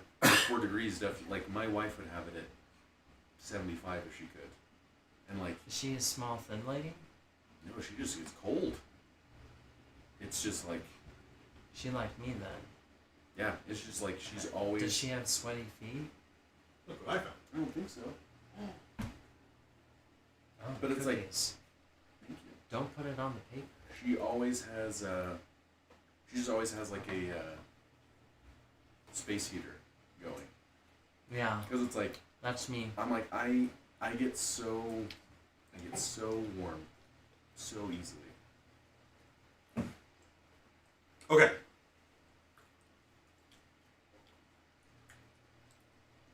degrees definitely. Like my wife would have it at 75 if she could, and like. Is she a small, thin lady? No, she just gets cold. It's just like. She like me then. Yeah, it's just like she's always. Does she have sweaty feet? Look what I found. I don't think so. Oh, But it's like- cookies. Thank you. Don't put it on the paper. She always has. She just always has like a space heater going. Yeah, Because it's like that's me. I'm like I get so warm so easily. Okay.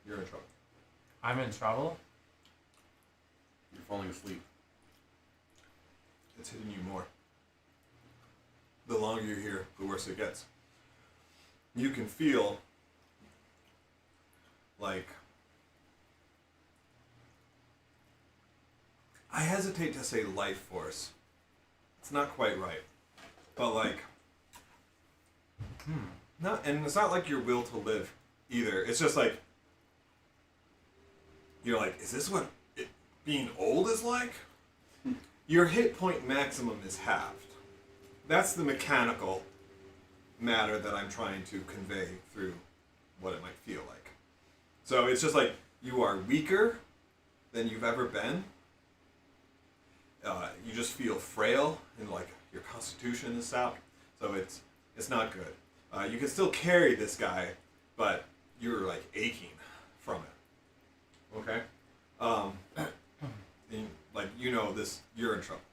You're in trouble. I'm in trouble? You're falling asleep. It's hitting you more. The longer you're here, the worse it gets. You can feel like... I hesitate to say life force. It's not quite right. But like... and it's not like your will to live either. It's just like... You're like, is this what being old is like? Your hit point maximum is halved. That's the mechanical matter that I'm trying to convey through what it might feel like. So it's just like you are weaker than you've ever been. You just feel frail and like your constitution is sapped. So it's not good. You can still carry this guy, but you're like aching from it. Okay? And, like, you know this, you're in trouble.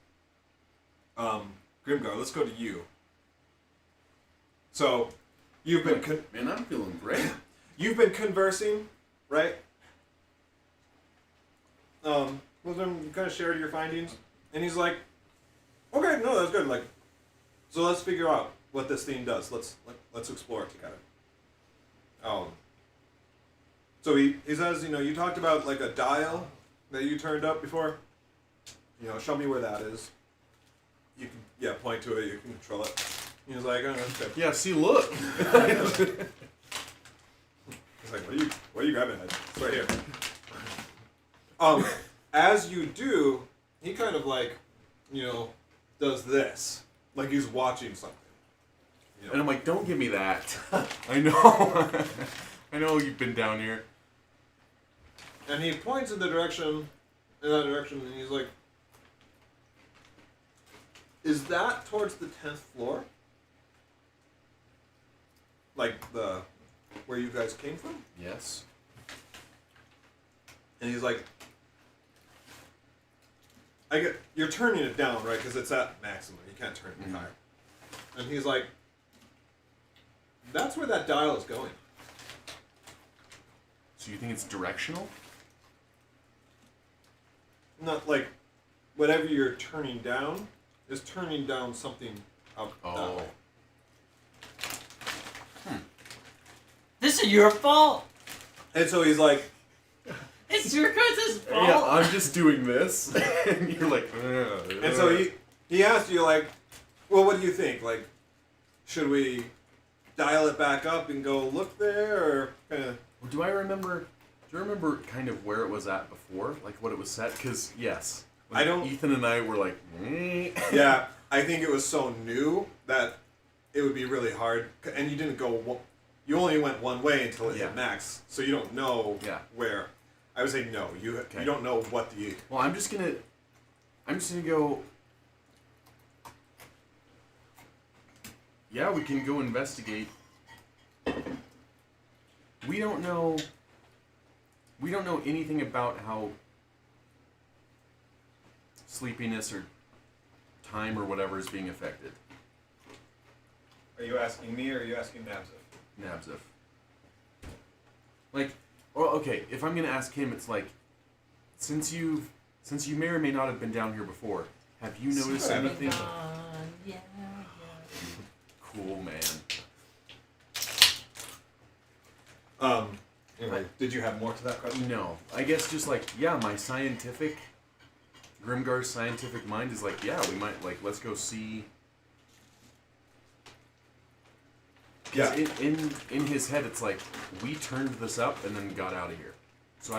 Grimgar, let's go to you. So, you've been... Man, I'm feeling great. You've been conversing, right? With him, you kind of shared your findings, and he's like, okay, no, that's good. Like, so let's figure out what this thing does. Let's explore it together. So he says, you talked about like a dial that you turned up before. Show me where that is. You can, point to it. You can control it. He was like, oh, okay. Yeah, see, look. He's like, what are you grabbing at? It's right here. As you do, he kind of like, does this. Like he's watching something. And I'm like, don't give me that. I know. I know you've been down here. And he points in that direction, and he's like, is that towards the 10th floor? Like where you guys came from? Yes. And he's like, you're turning it down, right? Because it's at maximum. You can't turn it higher. And he's like, that's where that dial is going. So you think it's directional? Not like whatever you're turning down is turning down something out that Oh. way. This is your fault. And so he's like, It's your guys' fault. Yeah, I'm just doing this, and you're like, and so he asked you like, well, what do you think? Like, should we dial it back up and go look there, or kind of? Do you remember kind of where it was at before, like what it was set? Because yes, I don't- Ethan and I were like, Yeah, I think it was so new that it would be really hard, and you didn't go. You only went one way until it Yeah. hit max, so you don't know Yeah. where. I would say no. You don't know what the. Well, I'm just gonna go. Yeah, we can go investigate. We don't know anything about how sleepiness or time or whatever is being affected. Are you asking me, or are you asking Nabza? Nabzif. Like, well, okay, if I'm gonna ask him, it's like, since you may or may not have been down here before, have you noticed anything? Cool, man. Anyway, did you have more to that question? No, I guess just like, yeah, my Grimgar's scientific mind is like, yeah, we might, like, let's go see. 'Cause Yeah. in his head, it's like, we turned this up and then got out of here. So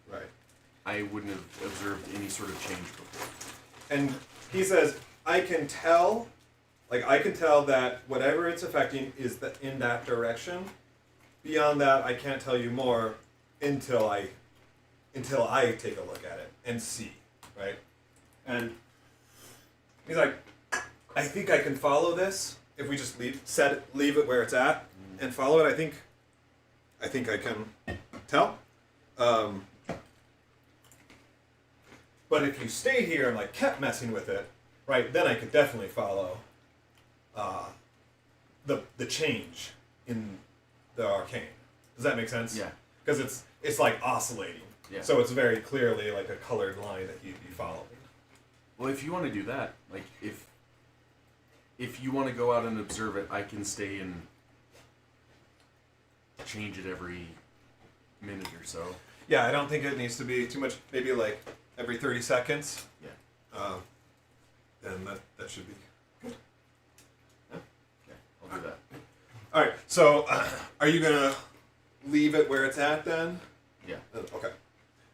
Right. I wouldn't have observed any sort of change before. And he says, I can tell that whatever it's affecting is in that direction. Beyond that, I can't tell you more until I take a look at it and see, right? And he's like, I think I can follow this if we just leave it where it's at and follow it. I think I can tell. But if you stay here and like kept messing with it, right, then I could definitely follow the change in the arcane. Does that make sense? Yeah. Because it's like oscillating. Yeah. So it's very clearly like a colored line that you'd be following. Well, if you want to do that, like, if you want to go out and observe it, I can stay and change it every minute or so. Yeah, I don't think it needs to be too much. Maybe like every 30 seconds. Yeah. Then that should be good. Okay, I'll do that. All right. So, are you gonna leave it where it's at then? Yeah. Okay.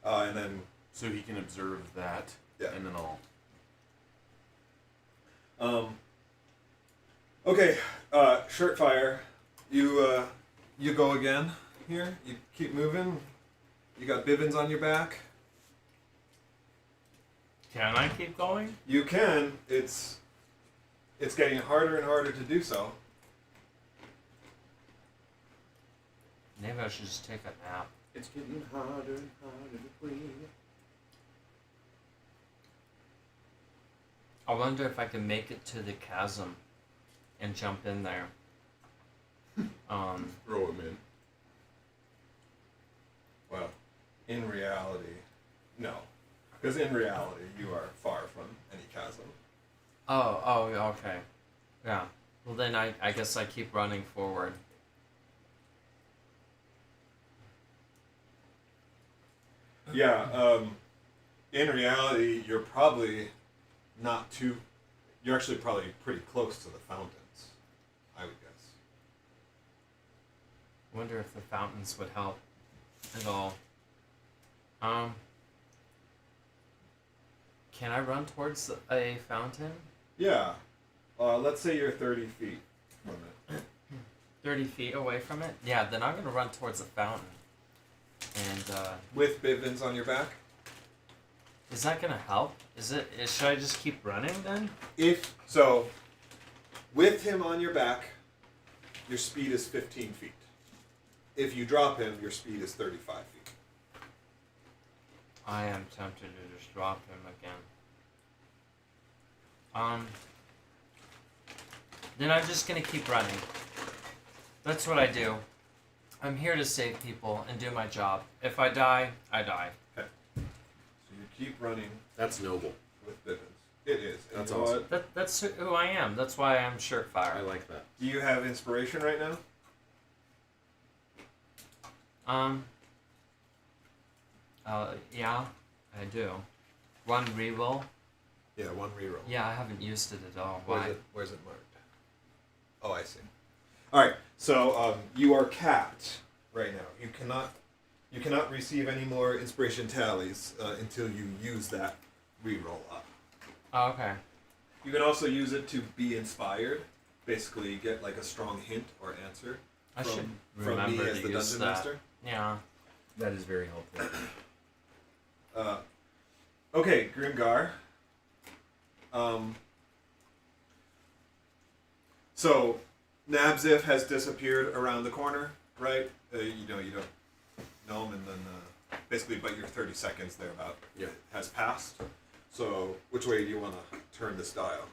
And then. So he can observe that, Yeah. and then I'll. Okay. Shirtfire, you go again here. You keep moving. You got Bivens on your back. Can I keep going? You can. It's getting harder and harder to do so. Maybe I should just take a nap. It's getting harder and harder to breathe. I wonder if I can make it to the chasm and jump in there. Throw him in. Well, in reality, no. Because in reality, you are far from any chasm. Oh, okay. Yeah. Well, then I guess I keep running forward. Yeah, in reality, you're probably not too... You're actually probably pretty close to the fountains, I would guess. Wonder if the fountains would help at all. Can I run towards a fountain? Yeah. Let's say you're 30 feet from it. 30 feet away from it? Yeah, then I'm gonna run towards the fountain. And, With Bivens on your back? is that gonna help? Should I just keep running then? With him on your back, your speed is 15 feet. If you drop him, your speed is 35 feet. I am tempted to just drop him again. Then I'm just gonna keep running. That's what I do. I'm here to save people and do my job. If I die, I die. Okay. So you keep running That's noble. with Bivens. It is. And That's you know awesome. what? That's who I am. That's why I'm shirt fire. I like that. Do you have inspiration right now? Yeah, I do. One reroll. Yeah, one reroll. Yeah, I haven't used it at all. Why? Where's it marked? Oh, I see. All right. So you are capped right now. You cannot receive any more inspiration tallies until you use that reroll up. Oh, okay. You can also use it to be inspired. Basically, get like a strong hint or answer I should from me remember as to the use dungeon that. master. Yeah. That is very helpful. Okay, Grimgar. So Nabziff has disappeared around the corner, right? You don't know him, and then basically, but your 30 seconds thereabout has passed. So, which way do you want to turn this dial?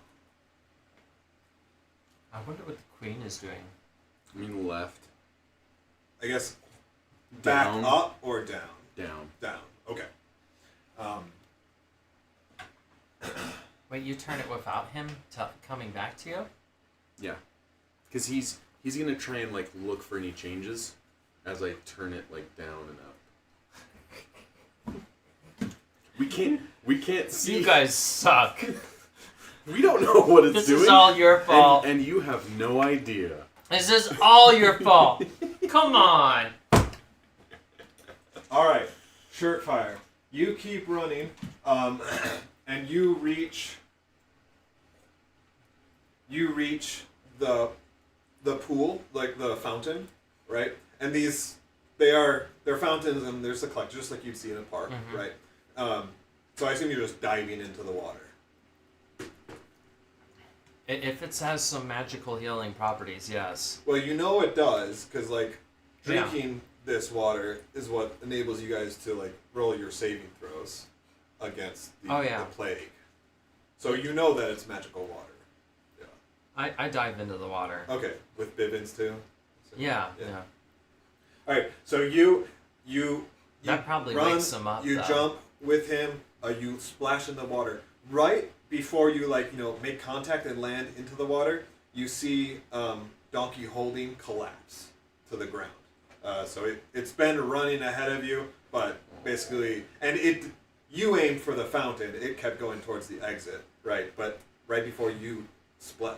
I wonder what the queen is doing. I mean left. I guess Down. back up or down? Down. Down. Okay. Wait, you turn it without him coming back to you? Yeah. Because he's gonna try and like look for any changes as I turn it like down and up. We can't see. You guys suck. We don't know what it's doing. This is all your fault. And you have no idea. This is all your fault. Come on. All right, Shirtfire. You keep running, and you reach the pool, like the fountain, right? And they're fountains, and there's a collection, just like you'd see in a park, right? So I assume you're just diving into the water. If it has some magical healing properties, yes. Well, you know it does, because like drinking this water is what enables you guys to like roll your saving throws against the plague. So you know that it's magical water. Yeah. I dive into the water. Okay, with Bivens too. So, Yeah. All right, so you That probably run, wakes him up. You though. jump with him. You splash in the water. Right before you make contact and land into the water, you see Donkey Holding collapse to the ground. So it's been running ahead of you, but basically, and you aimed for the fountain. It kept going towards the exit, right? But right before you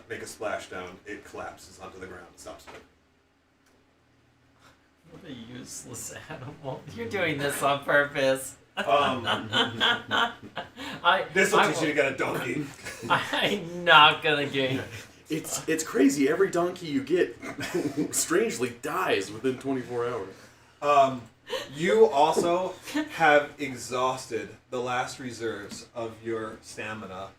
make a splashdown, it collapses onto the ground and stops moving. What a useless animal. You're doing this on purpose. This will teach you to get a donkey. I'm not gonna get. It's crazy. Every donkey you get, strangely, dies within 24 hours. You also have exhausted the last reserves of your stamina.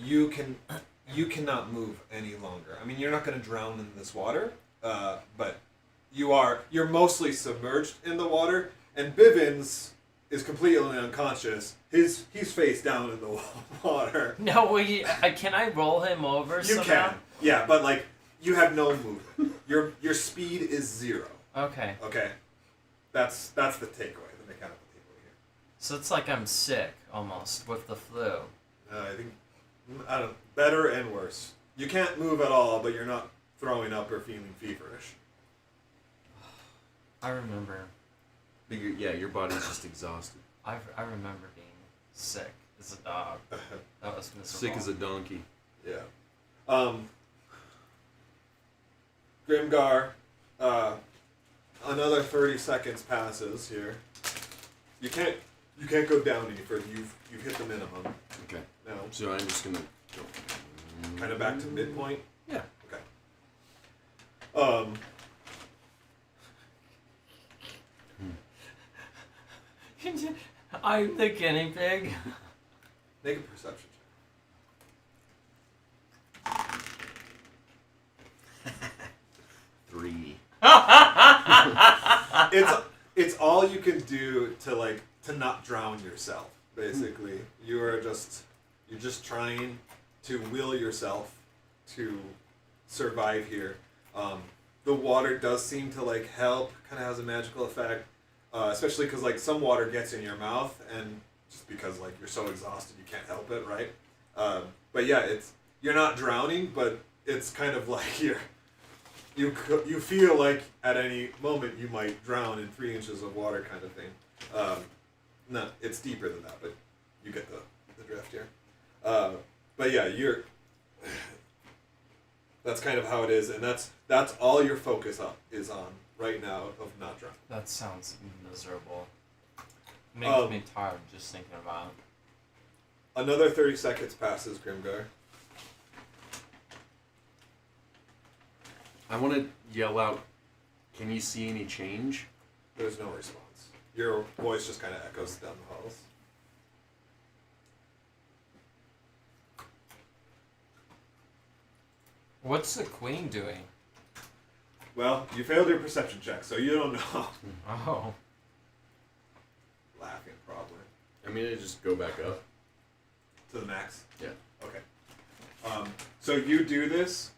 You cannot move any longer. I mean, you're not going to drown in this water, but you're mostly submerged in the water. And Bivens is completely unconscious. He's face down in the water. No, can I roll him over? You somehow? can, yeah, but like you have no movement. Your speed is 0. Okay. Okay, that's the takeaway, the mechanical takeaway here. So it's like I'm sick almost with the flu. I think better and worse. You can't move at all, but you're not throwing up or feeling feverish. I remember. But your body's just exhausted. I remember being sick as a dog. That was miserable. Sick as a donkey. Yeah. Grimgar, another 30 seconds passes here. You can't go down any further. You've hit the minimum. Okay. Now, So I'm just gonna go. kind of back to midpoint. Yeah. Okay. I'm the guinea pig. Make a perception check. 3. It's all you can do to not drown yourself. Basically, you're just trying to will yourself to survive here. The water does seem to help, kind of has a magical effect, especially because some water gets in your mouth, and just because you're so exhausted you can't help it, right? But yeah, you're not drowning, but it's kind of like you feel like at any moment you might drown in 3 inches of water, kind of thing. No, it's deeper than that, but you get the drift here. But yeah, that's kind of how it is, and that's all your focus is on right now of not drowning. That sounds miserable. Makes me tired just thinking about it. Another 30 seconds passes, Grimgar. I want to yell out, can you see any change? There's no response. Your voice just kind of echoes down the halls. What's the queen doing? Well, you failed your perception check, so you don't know. Oh. Laughing, probably. I mean, I just go back up. To the max? Yeah. Okay. So you do this.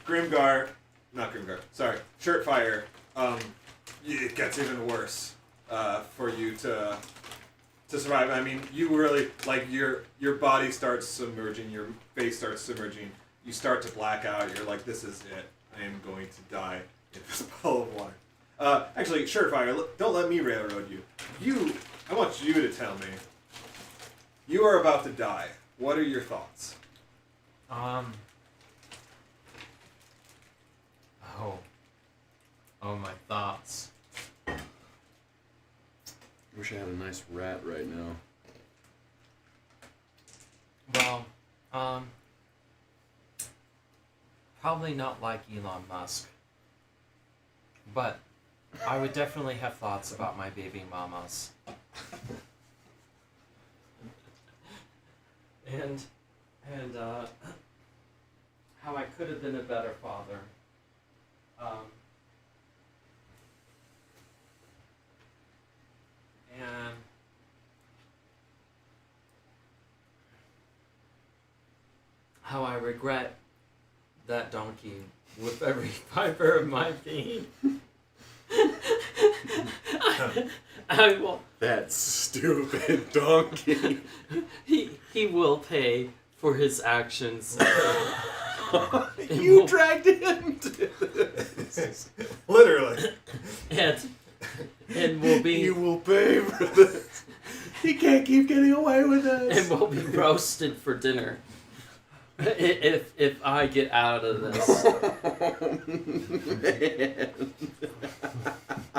Grimgar, not Grimgar, sorry, Shirtfire, it gets even worse for you to survive. I mean, you really, like, your body starts submerging, your face starts submerging, you start to black out, you're like, this is it, I am going to die in this puddle of water. Actually, Shirtfire, don't let me railroad you. I want you to tell me, you are about to die. What are your thoughts? Oh, my thoughts. Wish I had a nice rat right now. Well, probably not like Elon Musk. But I would definitely have thoughts about my baby mamas. And how I could have been a better father. And how I regret that donkey with every fiber of my being. I will. That stupid donkey. He will pay for his actions. You dragged him to this. Literally. And will be. You will pay for this. He can't keep getting away with this. And will be roasted for dinner. If I get out of this.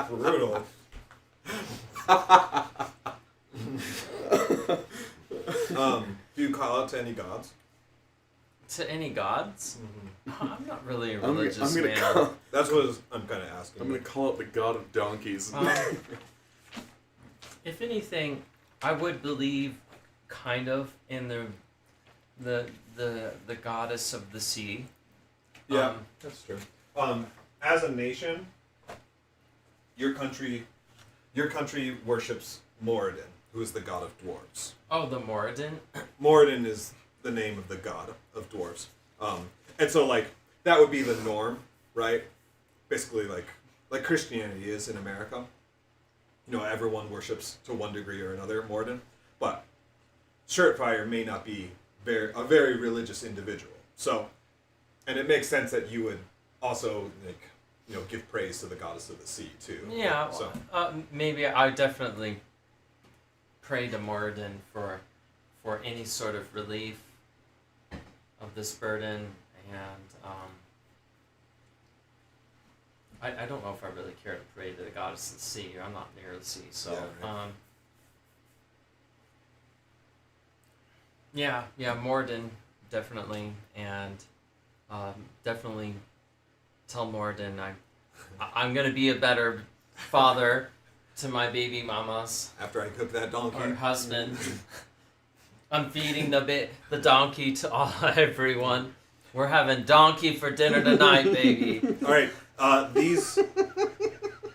Brutal. Do you call out to any gods? To any gods? Mm-hmm. I'm not really a I'm religious gonna man. That's what I'm kind of asking. I'm gonna call it the god of donkeys. If anything, I would believe kind of in the goddess of the sea. Yeah, that's true. As a nation, your country worships Moradin, who is the god of dwarves. Oh, the Moradin? Moradin is the name of the god of dwarves. And so, like, that would be the norm, right? Basically, like Christianity is in America. You know, everyone worships to one degree or another Moradin. But Shirtfire may not be a very religious individual. So, and it makes sense that you would also, like, you know, give praise to the goddess of the sea, too. Yeah, So, maybe I definitely pray to Moradin for any sort of relief of this burden, and I don't know if I really care to pray to the goddess of the sea. I'm not near the sea, so Yeah, yeah, Moradin definitely, and definitely tell Moradin I'm gonna be a better father to my baby mamas after I cook that donkey. or husband. I'm feeding the donkey to everyone. We're having donkey for dinner tonight, baby. All right.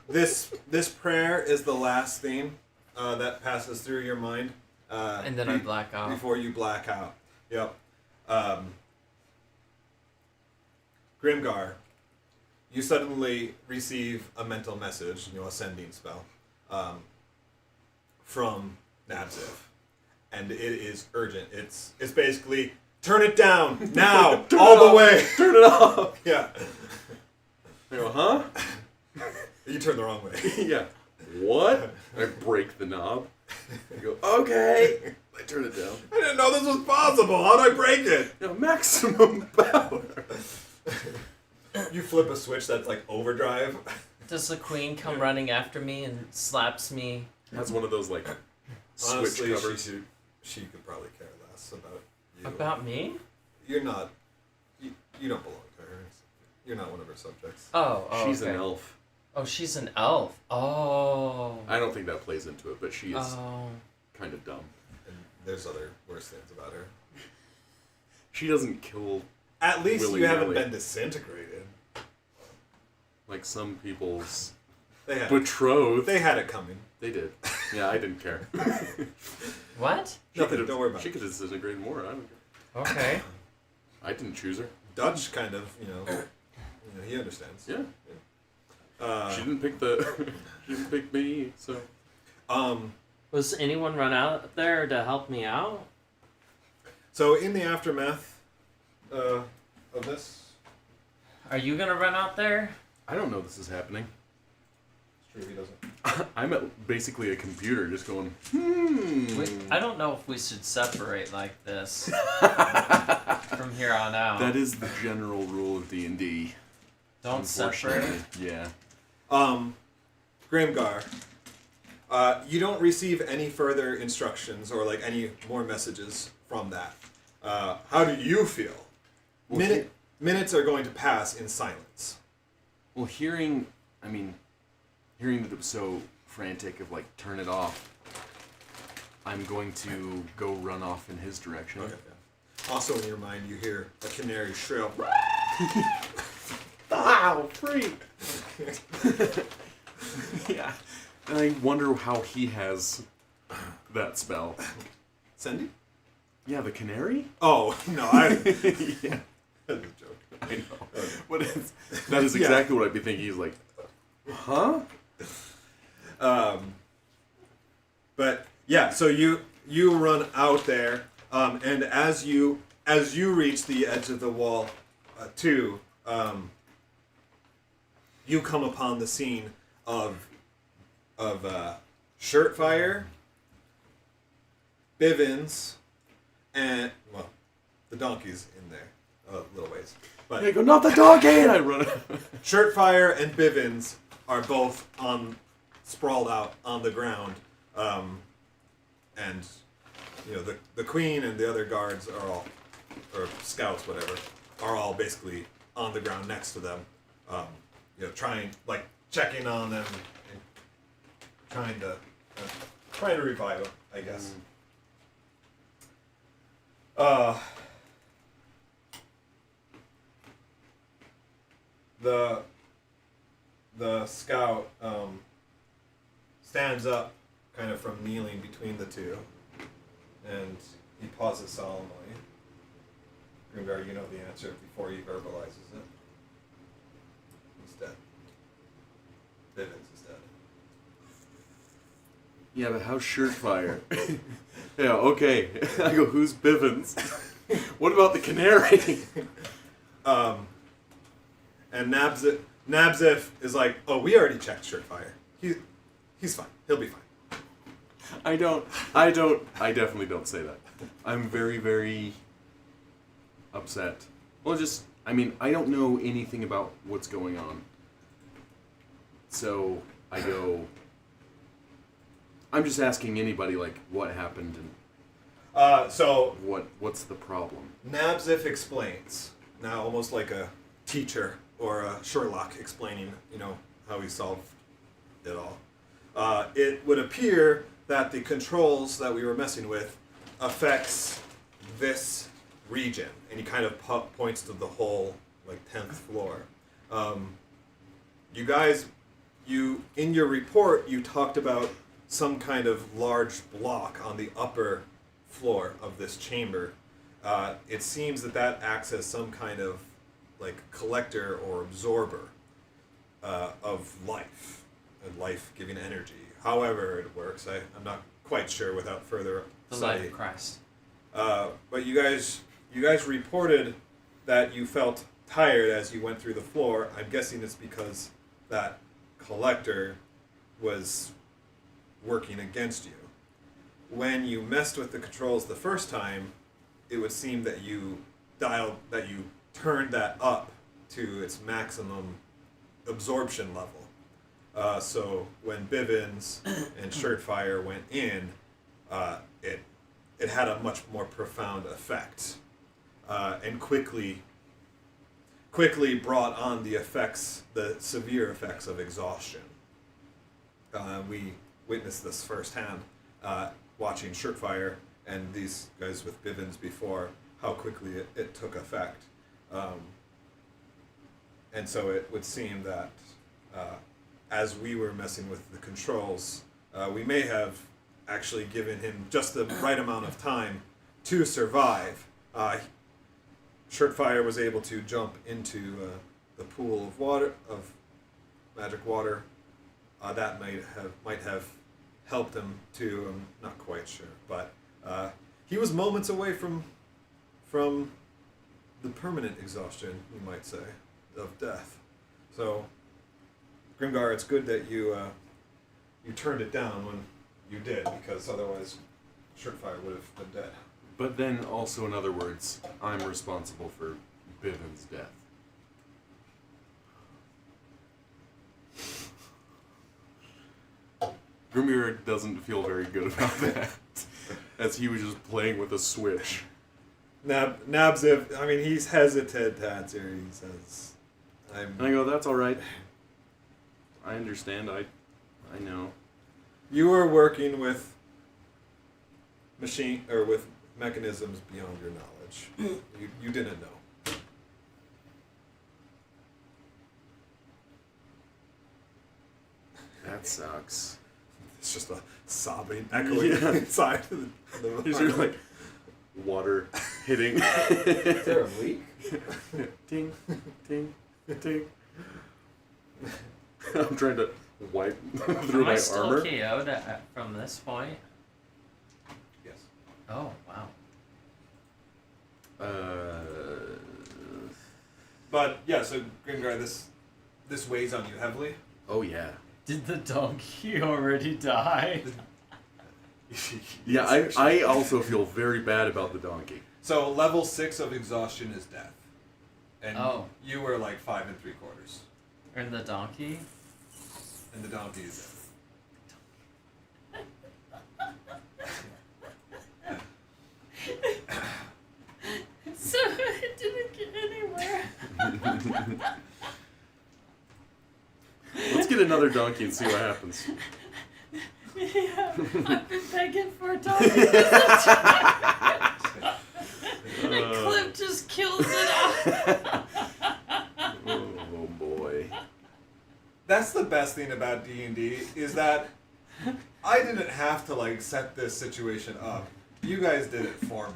This prayer is the last theme that passes through your mind. And then I black out. Before you black out. Yep. Grimgar, you suddenly receive a mental message, a sending spell, from Nabziv. and it is urgent. It's basically turn it down now, Turn all it the off. way. Turn it off. Yeah. I go, huh? You turn the wrong way. Yeah. What? I break the knob. I go, okay. I turn it down. I didn't know this was possible. How do I break it? Yeah, maximum power. You flip a switch that's like overdrive. Does the queen come running after me and slaps me? That's one of those like switch Honestly, covers. she could probably care less about you. About me? You're not. You don't belong to her. You're not one of her subjects. Oh, She's okay. an elf. Oh, she's an elf. Oh. I don't think that plays into it, but she is Oh. kind of dumb. And there's other worse things about her. She doesn't kill At least you Willy-nilly. haven't been disintegrated. like some people's They had. betrothed. They had it coming. They did. Yeah, I didn't care. What? Nothing. Don't worry about She it. could have disintegrated more. I don't care. Okay. I didn't choose her. Dutch kind of, he understands. Yeah. Uh, She didn't pick the. She didn't pick me. So. Was anyone run out there to help me out? So in the aftermath of this, Are you gonna run out there? I don't know this is happening. it's true he doesn't. I'm at basically a computer just going, I don't know if we should separate like this from here on out. That is the general rule of D&D. Don't separate. Unfortunately. Yeah. Grimgar, you don't receive any further instructions or like any more messages from that. How do you feel? Well, Minutes are going to pass in silence. Well, hearing that it was so frantic of like, turn it off, I'm going to go run off in his direction. Okay. Also in your mind, you hear a canary shrill. Wow, free! Yeah. And I wonder how he has that spell. Cindy? Yeah, the canary? Oh, no, Yeah, That's a joke. I know. But that is exactly what I'd be thinking. He's like, huh? But yeah, so you run out there, and as you reach the edge of the wall, you come upon the scene of Shirtfire, Bivens, and the donkey's in there a little ways, but I go, not the donkey! And I run. Shirtfire and Bivens are both sprawled out on the ground, and the queen and the other guards are all, or scouts, whatever, are all basically on the ground next to them, checking on them and trying to revive them, I guess. The scout stands up, kind of from kneeling between the two, and he pauses solemnly. Grimgar, you know the answer before he verbalizes it. He's dead. Bivens is dead. Yeah, but how's Shirtfire? Yeah, okay. I go, who's Bivens? What about the canary? And Nabzif is like, oh, we already checked Shirtfire. He's fine. He'll be fine. I definitely don't say that. I'm very, very upset. Well, I don't know anything about what's going on. So I go, I'm just asking anybody, like, what happened and So what's the problem? Nabzif explains, now almost like a teacher or a Sherlock explaining, how he solved it all. It would appear that the controls that we were messing with affects this region, and he kind of points to the whole 10th floor. You guys, in your report, you talked about some kind of large block on the upper floor of this chamber. It seems that acts as some kind of collector or absorber of life, and life-giving energy. However it works, I'm not quite sure without further The light study. of Christ. But you guys reported that you felt tired as you went through the floor. I'm guessing it's because that collector was working against you. When you messed with the controls the first time, it would seem that you turned that up to its maximum absorption level. So when Bivens and Shirtfire went in, it had a much more profound effect, and quickly brought on the severe effects of exhaustion. We witnessed this firsthand, watching Shirtfire and these guys with Bivens before, how quickly it took effect. And so it would seem that as we were messing with the controls, we may have actually given him just the right amount of time to survive. Shirtfire was able to jump into the pool of water, of magic water. That might have helped him too. I'm not quite sure, but he was moments away from the permanent exhaustion, you might say, of death. So, Grimgar, it's good that you turned it down when you did, because otherwise Shirtfire would have been dead. But then also, in other words, I'm responsible for Bivens' death. Grimgar doesn't feel very good about that, as he was just playing with a switch. Nabziv, I mean, he's hesitant to answer. He says, And I go, that's all right. I understand. I know. You were working with with mechanisms beyond your knowledge. You didn't know. That sucks. It's just a sobbing, echoing inside the Is there like water hitting? Is there a leak? Ding, ding, ding. I'm trying to wipe through Am my I still armor. KO'd from this point? Yes. Oh, wow. But yeah, so Grimgar, this weighs on you heavily. Oh yeah. Did the donkey already die? Yeah, I also feel very bad about the donkey. So level 6 of exhaustion is death, and Oh. you were like 5 3/4, And the donkey? and the donkey is dead. So it didn't get anywhere. Let's get another donkey and see what happens. Yeah, I've been begging for a donkey. The clip just kills it off. Oh boy. That's the best thing about D&D is that I didn't have to like set this situation up. You guys did it for me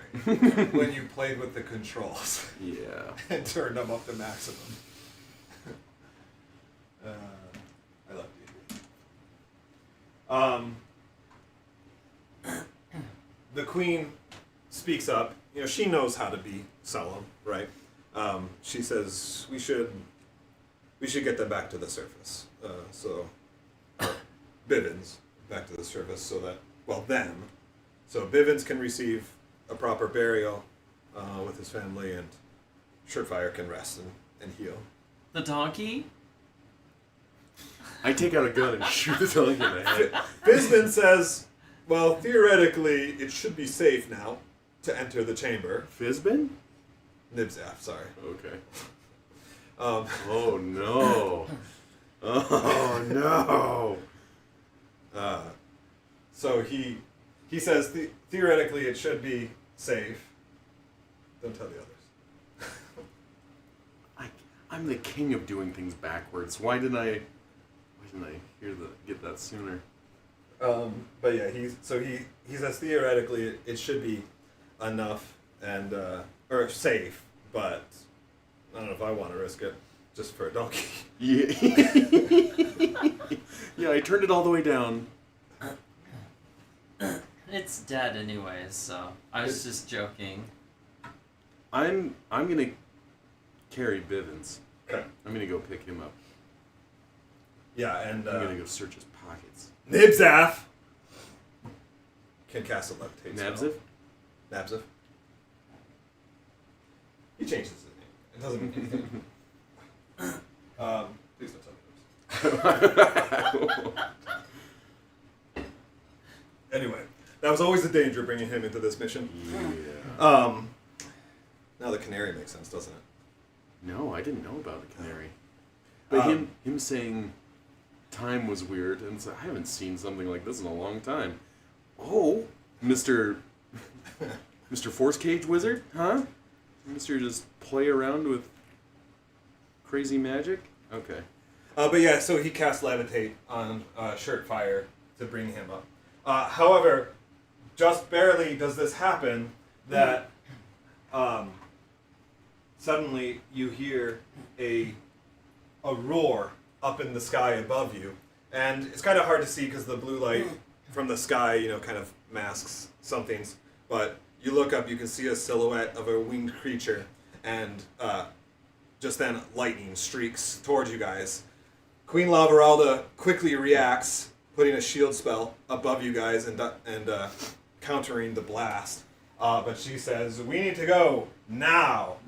when you played with the controls Yeah. and turned them up to maximum. I love D&D. The queen speaks up. You know, she knows how to be solemn, right? She says we should get them back to the surface. Bivens back to the surface so that, so Bivens can receive a proper burial with his family, and Shirtfire can rest and heal. The donkey? I take out a gun and shoot the donkey in the head. Bisman says, well, theoretically, it should be safe now to enter the chamber. Fizbin? Nibzaf, sorry. Okay. Oh no. Oh no. So he says theoretically it should be safe. Don't tell the others. I'm the king of doing things backwards. Why didn't I get that sooner? But yeah, he says theoretically it should be enough and or safe, but I don't know if I want to risk it just for a donkey. Yeah. Yeah, I turned it all the way down. It's dead anyways, so I was just joking. I'm gonna carry Bivens. Okay. I'm gonna go pick him up. Yeah, and I'm gonna go search his pockets. Nibzaf can cast a levitate spell. Nabziv? Nabziv. He changes his name. It doesn't mean anything. Please don't tell me this. Anyway, that was always the danger bringing him into this mission. Yeah. Now the canary makes sense, doesn't it? No, I didn't know about the canary. But him saying time was weird, and so I haven't seen something like this in a long time. Oh, Mr. Force Cage Wizard, huh? Mr. Just play around with crazy magic? Okay. But yeah, so he casts levitate on Shirtfire to bring him up. However, just barely does this happen that suddenly you hear a roar up in the sky above you, and it's kind of hard to see because the blue light from the sky, kind of masks some things. But you look up, you can see a silhouette of a winged creature, and just then lightning streaks towards you guys. Queen Lavaralda quickly reacts, putting a shield spell above you guys and countering the blast. But she says, "We need to go now."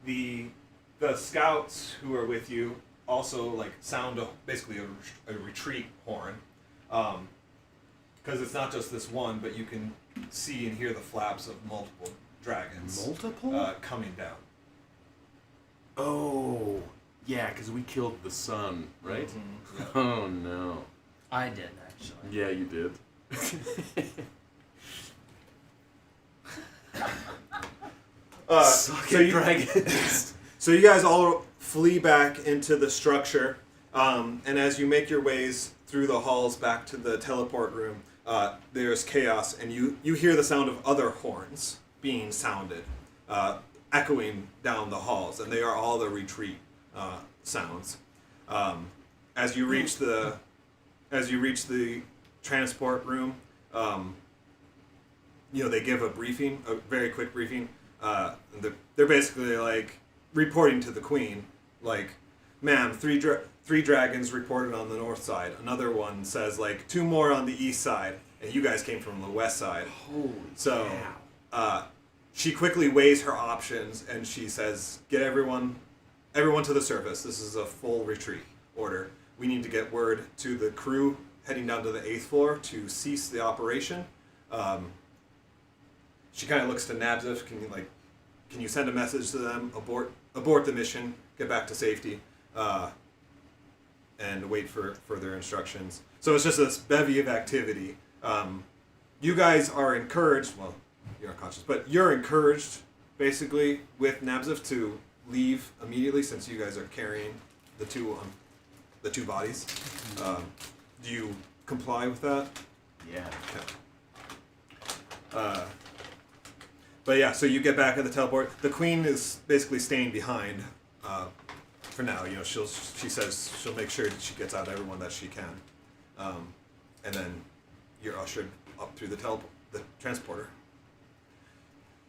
The scouts who are with you also sound basically a retreat horn, because it's not just this one, but you can see and hear the flaps of multiple dragons. Multiple? Coming down. Oh, yeah, because we killed the sun, right? Mm-hmm. Yeah. Oh, no. I did, actually. Yeah, you did. Dragons. So you guys all flee back into the structure, and as you make your ways through the halls back to the teleport room, there's chaos, and you hear the sound of other horns being sounded, echoing down the halls, and they are all the retreat sounds. As you reach the transport room, they give a briefing, a very quick briefing. They're basically reporting to the queen, ma'am, three dragons reported on the north side. Another one says 2 more on the east side, and you guys came from the west side. Holy cow. She quickly weighs her options, and she says, "Get everyone to the surface. This is a full retreat order. We need to get word to the crew heading down to the 8th floor to cease the operation." She kind of looks to Nabziv. Can you send a message to them? Abort the mission. Get back to safety, and wait for further instructions. So it's just this bevy of activity. You guys are encouraged. Well, you're unconscious, but you're encouraged basically with Nabziv to leave immediately, since you guys are carrying the two bodies. Do you comply with that? Yeah. Okay. But yeah, so you get back at the teleport. The queen is basically staying behind for now. She says she'll make sure that she gets out everyone that she can, and then you're ushered up through the transporter.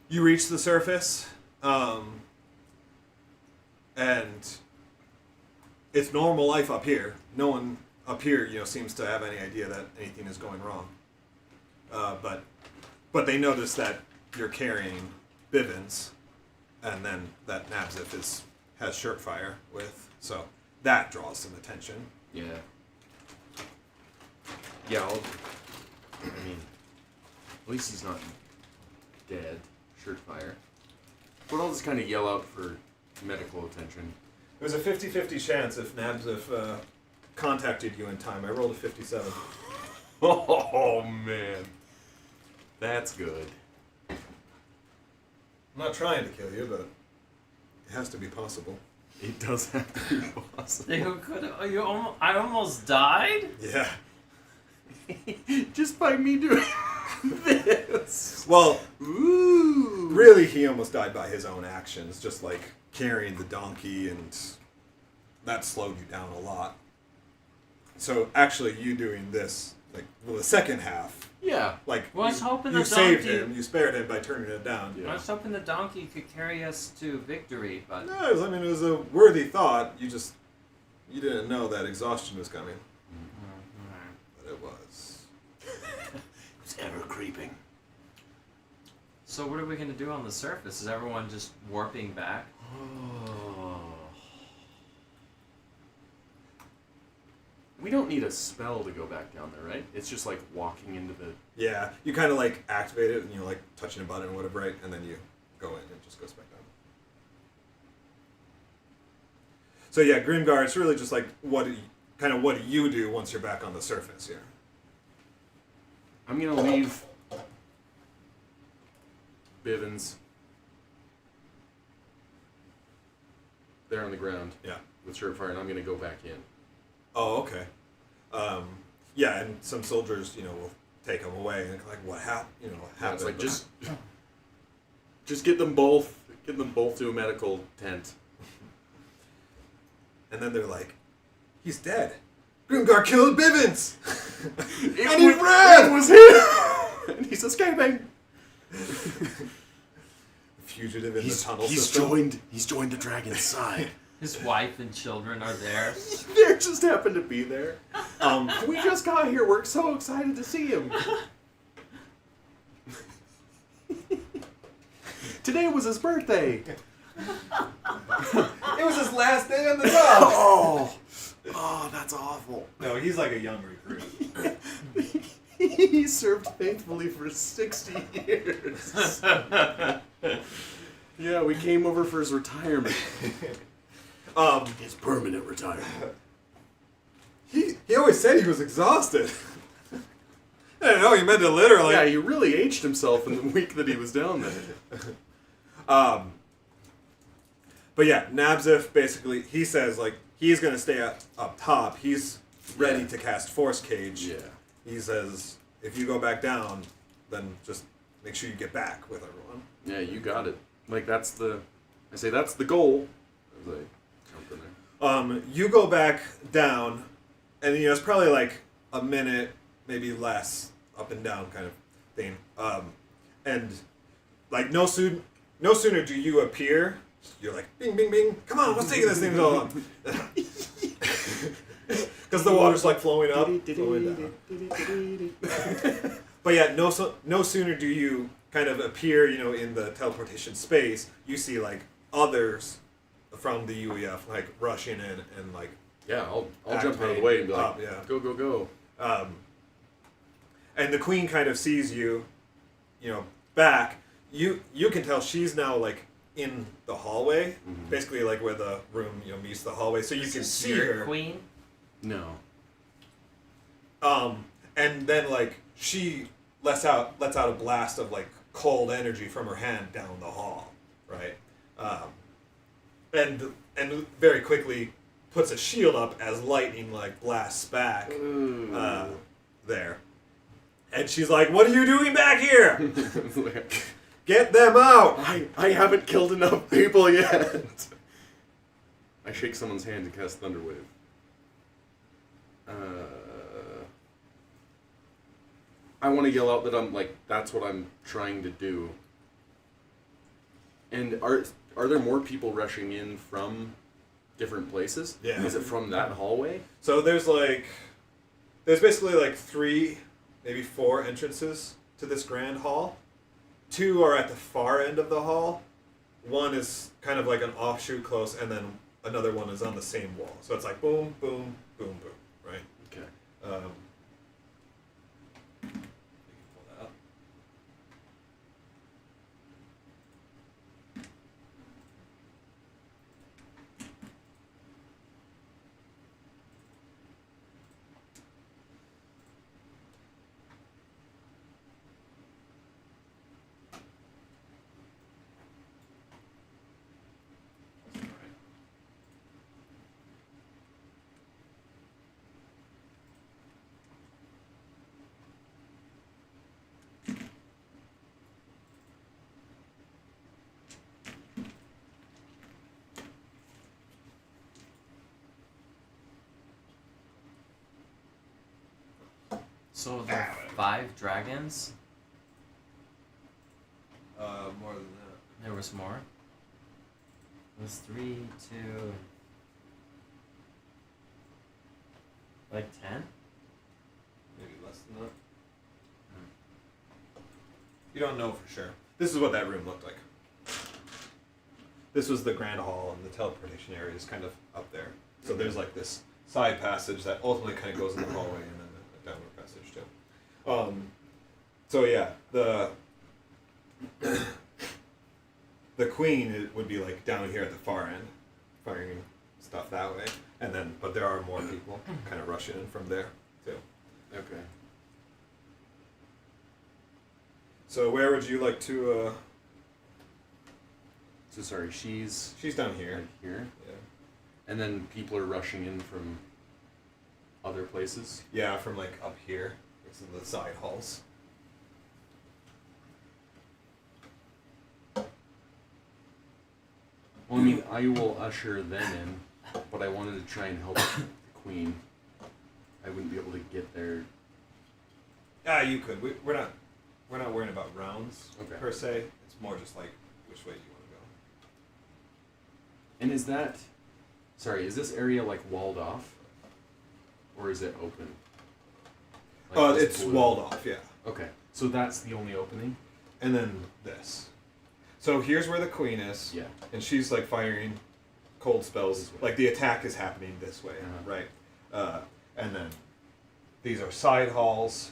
You reach the surface, and it's normal life up here. No one up here, seems to have any idea that anything is going wrong. But they notice that you're carrying Bivens, and then that Nabziv has Shirtfire with, so that draws some attention. Yeah. Yeah, at least he's not dead, Shirtfire. But I'll just kind of yell out for medical attention. There's a 50-50 chance if Nabziv contacted you in time. I rolled a 57. Oh, man. That's good. I'm not trying to kill you, but it has to be possible. It does have to be possible. I almost died? Yeah. Just by me doing this. Well, Ooh. really, he almost died by his own actions, just carrying the donkey, and that slowed you down a lot. So actually, you doing this like the second half. Yeah. Like Well, I was hoping you the saved donkey- him, you spared him by turning it down. Yeah. I was hoping the donkey could carry us to victory, but No, it was a worthy thought. You didn't know that exhaustion was coming, but it was. It's ever creeping. So what are we gonna do on the surface? Is everyone just warping back? We don't need a spell to go back down there, right? It's just like walking into the. Yeah, you kind of like activate it, and you know, like touching a button or whatever, right? And then you go in and it just goes back down. So yeah, Grimgar, it's really just like what do you do once you're back on the surface here? I'm gonna leave Bivens there on the ground Yeah. with Surefire, and I'm gonna go back in. Oh, okay. Yeah, and some soldiers, will take them away and like, what happened? What Yeah, happened? it's like just get them both to a medical tent. And then they're like, he's dead. Grimgar killed Bivens! And he ran! It was him! And he's escaping! Fugitive in the He's tunnel system. joined the dragon's side. His wife and children are there. They just happened to be there. We just got here. We're so excited to see him. Today was his birthday. It was his last day on the job! Oh, that's awful. No, he's like a young recruit. He served faithfully for 60 years. Yeah, we came over for his retirement. His permanent retirement. He always said he was exhausted. I don't know, he meant it literally. Yeah, he really aged himself in the week that he was down there. But yeah, Nabzif basically, he says like he's gonna stay up top. He's ready to cast Force Cage. Yeah. He says if you go back down, then just make sure you get back with everyone. Yeah, you got it. Like that's the goal. As I jump in there. You go back down, and it's probably like a minute, maybe less, up and down kind of thing. And like no sooner do you appear, you're like bing bing bing. Come on, what's taking this thing so long? Because the water's like flowing up, flowing down. But yeah, no sooner do you kind of appear, in the teleportation space, you see like others from the UEF like rushing in and like. Yeah, I'll jump out of the way and be like, yeah. go. And the queen kind of sees you, back. You can tell she's now like in the hallway, basically like where the room meets the hallway, so you can see her. Queen. No. And then like she lets out a blast of like cold energy from her hand down the hall, right? And very quickly puts a shield up as lightning like blasts back there. And she's like, "What are you doing back here? Get them out!" I haven't killed enough people yet. I shake someone's hand and cast Thunderwave. I want to yell out that I'm like, that's what I'm trying to do. And are there more people rushing in from different places? Yeah. Is it from that hallway? So there's basically like 3, maybe 4 entrances to this grand hall. 2 are at the far end of the hall. 1 is kind of like an offshoot close, and then another one is on the same wall. So it's like boom, boom, boom, boom, right? Okay. You can pull that up. So there are 5 dragons? More than that. There was more? It was 3, 2... Like 10? Maybe less than that. You don't know for sure. This is what that room looked like. This was the grand hall, and the teleportation area is kind of up there. So there's like this side passage that ultimately kind of goes in the hallway, and then a downward passage too. So yeah, the queen would be like down here at the far end, firing stuff that way, and then but there are more people kind of rushing in from there too. Okay. So where would you like to? So sorry, she's She's down here. right here, Yeah. and then people are rushing in from other places. Yeah, from like up here. It's in the side halls. Well, I mean, I will usher them in, but I wanted to try and help the queen. I wouldn't be able to get there. Ah, you could. We're not worrying about rounds Okay. per se. It's more just like which way do you want to go. And is that, sorry, is this area like walled off, or is it open? Like this It's blue- walled off, yeah. Okay, so that's the only opening. And then this. So here's where the queen is. Yeah. And she's like firing cold spells. This way. Like the attack is happening this way, Uh-huh. right? And then these are side halls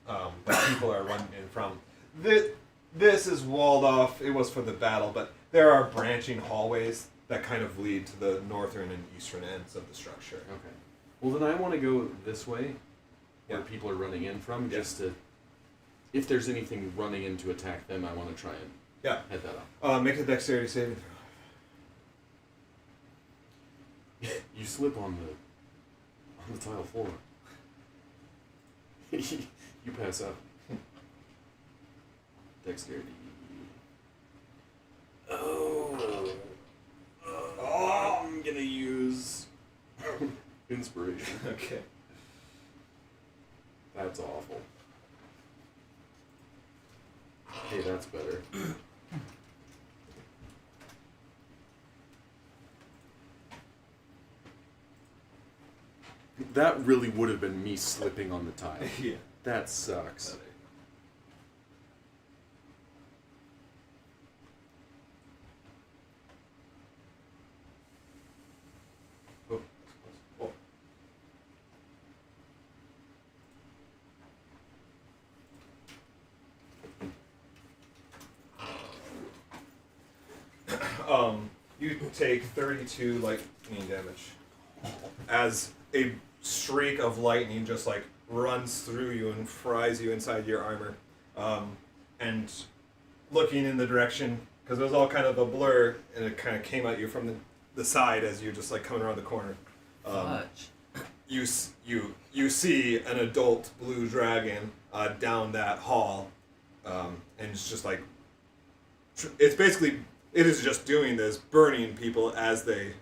that people are running in from. This is walled off. It was for the battle, but there are branching hallways that kind of lead to the northern and eastern ends of the structure. Okay. Well, then I want to go this way, where Yeah. people are running in from, Yeah. just to, if there's anything running in to attack them, I want to try and Yeah. head that up. Make a dexterity saving throw. You slip on the tile floor. You pass out. Dexterity. Oh. I'm gonna use inspiration. Okay. That's awful. Hey, that's better. That really would have been me slipping on the tile. Yeah. That sucks. Oh. Oh. You take 32 lightning damage as a streak of lightning just like runs through you and fries you inside your armor. And looking in the direction, because it was all kind of a blur, and it kind of came at you from the side as you're just like coming around the corner. Fudge. You see an adult blue dragon down that hall, and it's just like it's basically it is just doing this, burning people as they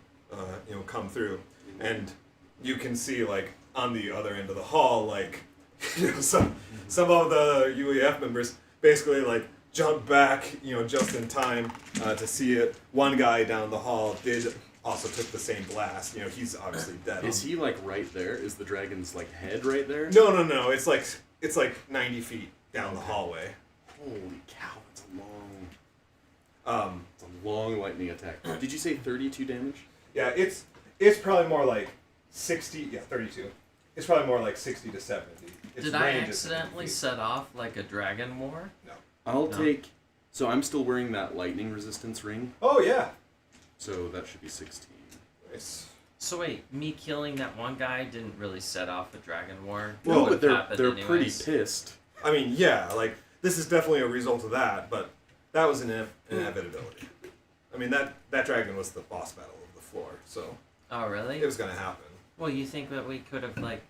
come through, and you can see like on the other end of the hall, like some of the UEF members basically like jump back, just in time to see it. One guy down the hall did also took the same blast. He's obviously dead. Is he like right there? Is the dragon's like head right there? No. It's like 90 feet down the hallway. Holy cow, that's a long lightning attack. Did you say 32 damage? Yeah, it's probably more like 60. Yeah, 32. It's probably more like 60 to 70. Its Did I range is 50 accidentally feet. set off like a dragon war? No. I'll No. take. So I'm still wearing that lightning resistance ring, Oh yeah. so that should be 16. Nice. So wait, me killing that one guy didn't really set off a dragon war? That No, would've but happened they're pretty anyways. pissed. I mean, yeah, like this is definitely a result of that, but that was an inevitability. I mean, that dragon was the boss battle of the floor, so Oh really? it was gonna happen. Well, you think that we could have like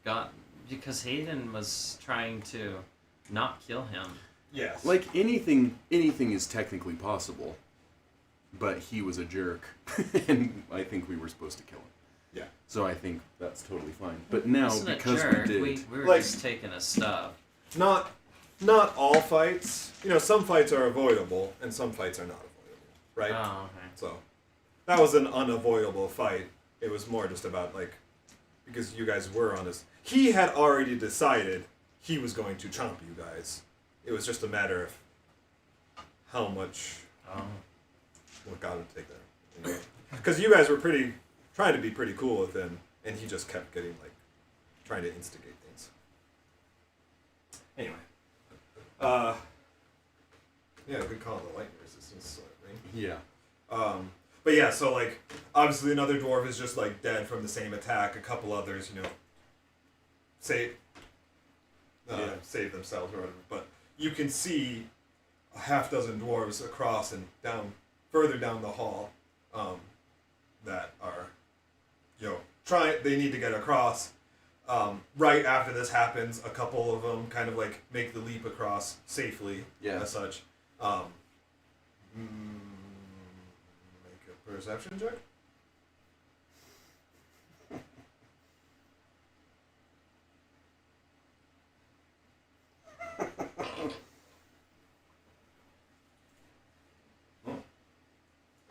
got because Hayden was trying to not kill him. Yes. Like anything is technically possible, but he was a jerk, and I think we were supposed to kill him. Yeah. So I think that's totally fine. But now, Isn't it because jerk? we did... we were Like- just taking a stub. Not all fights. You know, some fights are avoidable and some fights are not avoidable, right? Oh, okay. So that was an unavoidable fight. It was more just about like because you guys were on his. He had already decided he was going to chomp you guys. It was just a matter of how much. Oh. What got him to take that? Because you guys were trying to be pretty cool with him, and he just kept getting like trying to instigate things. Anyway. Yeah, good call, the lightning resistance, right? Yeah. But yeah, so like, obviously another dwarf is just like dead from the same attack. A couple others, you know, save themselves or whatever. But you can see a half dozen dwarves across and further down the hall, that are, you know, they need to get across. Right after this happens, a couple of them kind of like make the leap across safely, as such. Make a perception check.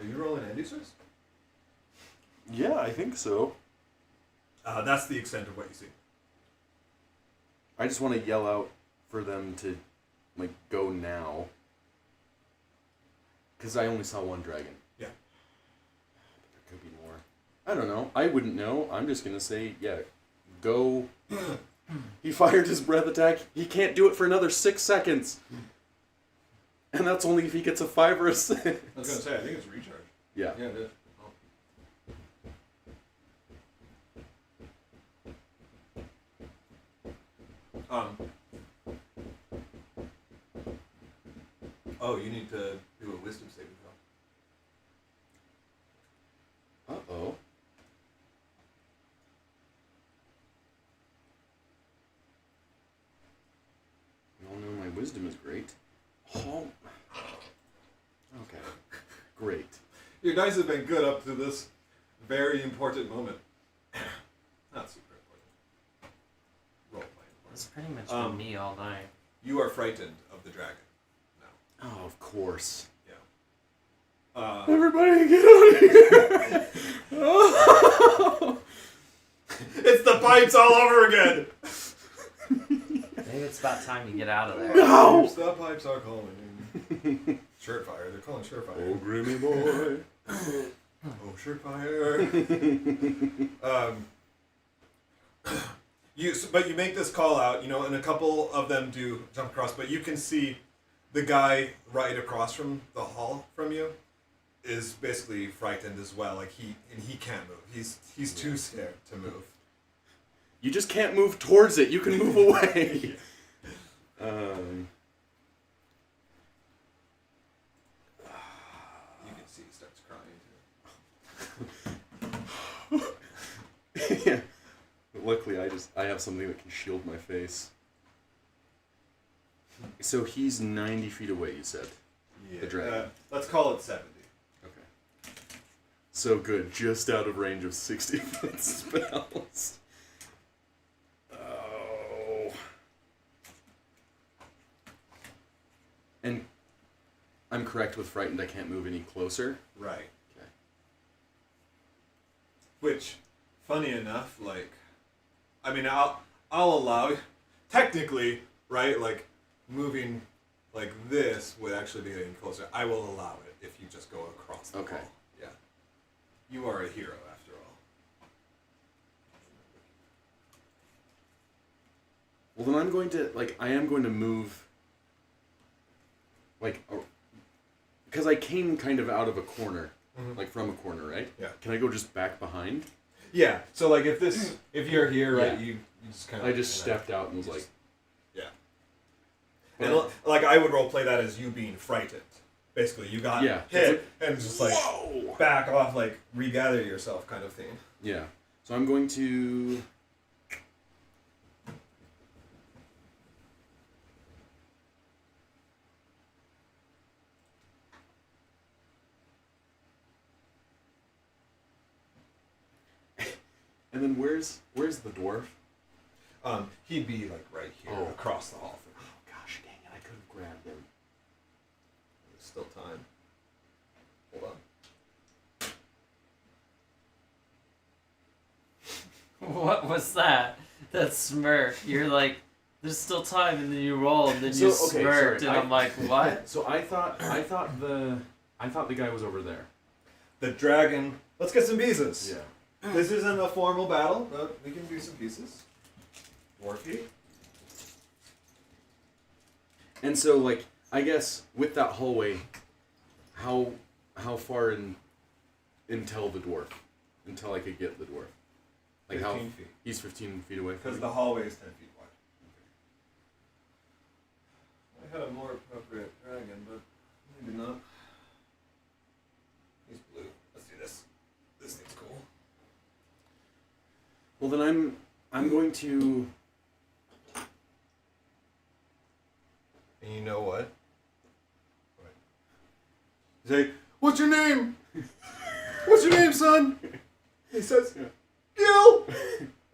Are you rolling Andy-Sers? Yeah, I think so. That's the extent of what you see. I just want to yell out for them to, like, go now. Because I only saw one dragon. Yeah. There could be more. I don't know. I wouldn't know. I'm just going to say, yeah, go. He fired his breath attack. He can't do it for another 6 seconds. And that's only if he gets a 5 or a 6. I was gonna say, I think it's recharge. Yeah. Yeah, it is. Oh, you need to do a wisdom saving throw. Uh-oh. You all know my wisdom is great. Oh. Okay. Great. Your dice have been good up to this very important moment. Not super important. Role playing. It's pretty much been me all night. You are frightened of the dragon now. Oh, of course. Yeah. Everybody get out of here! Oh. It's the pipes all over again! Maybe it's about time you get out of there. No! The pipes are calling. Surefire. They're calling Surefire. Oh, Grimmy boy. Oh, Surefire. But you make this call out, you know, and a couple of them do jump across, but you can see the guy right across from the hall from you is basically frightened as well. Like he can't move. He's too scared to move. You just can't move towards it. You can move away. You can see he starts crying too. Yeah. But luckily, I have something that can shield my face. So he's 90 feet away, you said? Yeah. The dragon. Let's call it 70. Okay. So good. Just out of range of 60-foot spells. Oh. And I'm correct with frightened. I can't move any closer? Right. Okay. Which, funny enough, like, I mean, I'll allow, technically, right, like, moving like this would actually be getting closer. I will allow it if you just go across the Okay. wall. Yeah. You are a hero, after all. Well, then I'm going to, like, I am going to move, like, because I came kind of out of a corner, like from a corner, right? Yeah. Can I go just back behind? Yeah. So like if you're here, right, Yeah. you just kind of. I just stepped out and was like, yeah. And like I would role play that as you being frightened. Basically, you got hit and just like whoa! back off, like regather yourself, kind of thing. Yeah. So I'm going to. And then where's the dwarf? He'd be like right here, Oh. across the hall. Oh gosh, dang it! I could have grabbed him. There's still time. Hold on. What was that? That smirk. You're like, there's still time, and then you roll, and then you smirked, and I'm like, what? So I thought the guy was over there. The dragon. Let's get some pieces. Yeah. This isn't a formal battle, but we can do some pieces. Dwarfy. And so, like, I guess with that hallway, how far until the dwarf, until I could get the dwarf, like 15 feet. He's 15 feet away. Because the hallway is 10 feet wide. I had a more appropriate dragon, but maybe not. He's blue. Let's do this. This thing's cool. Well, then I'm going to. And you know what? You say, "What's your name? What's your name, son?" He says, "Gil.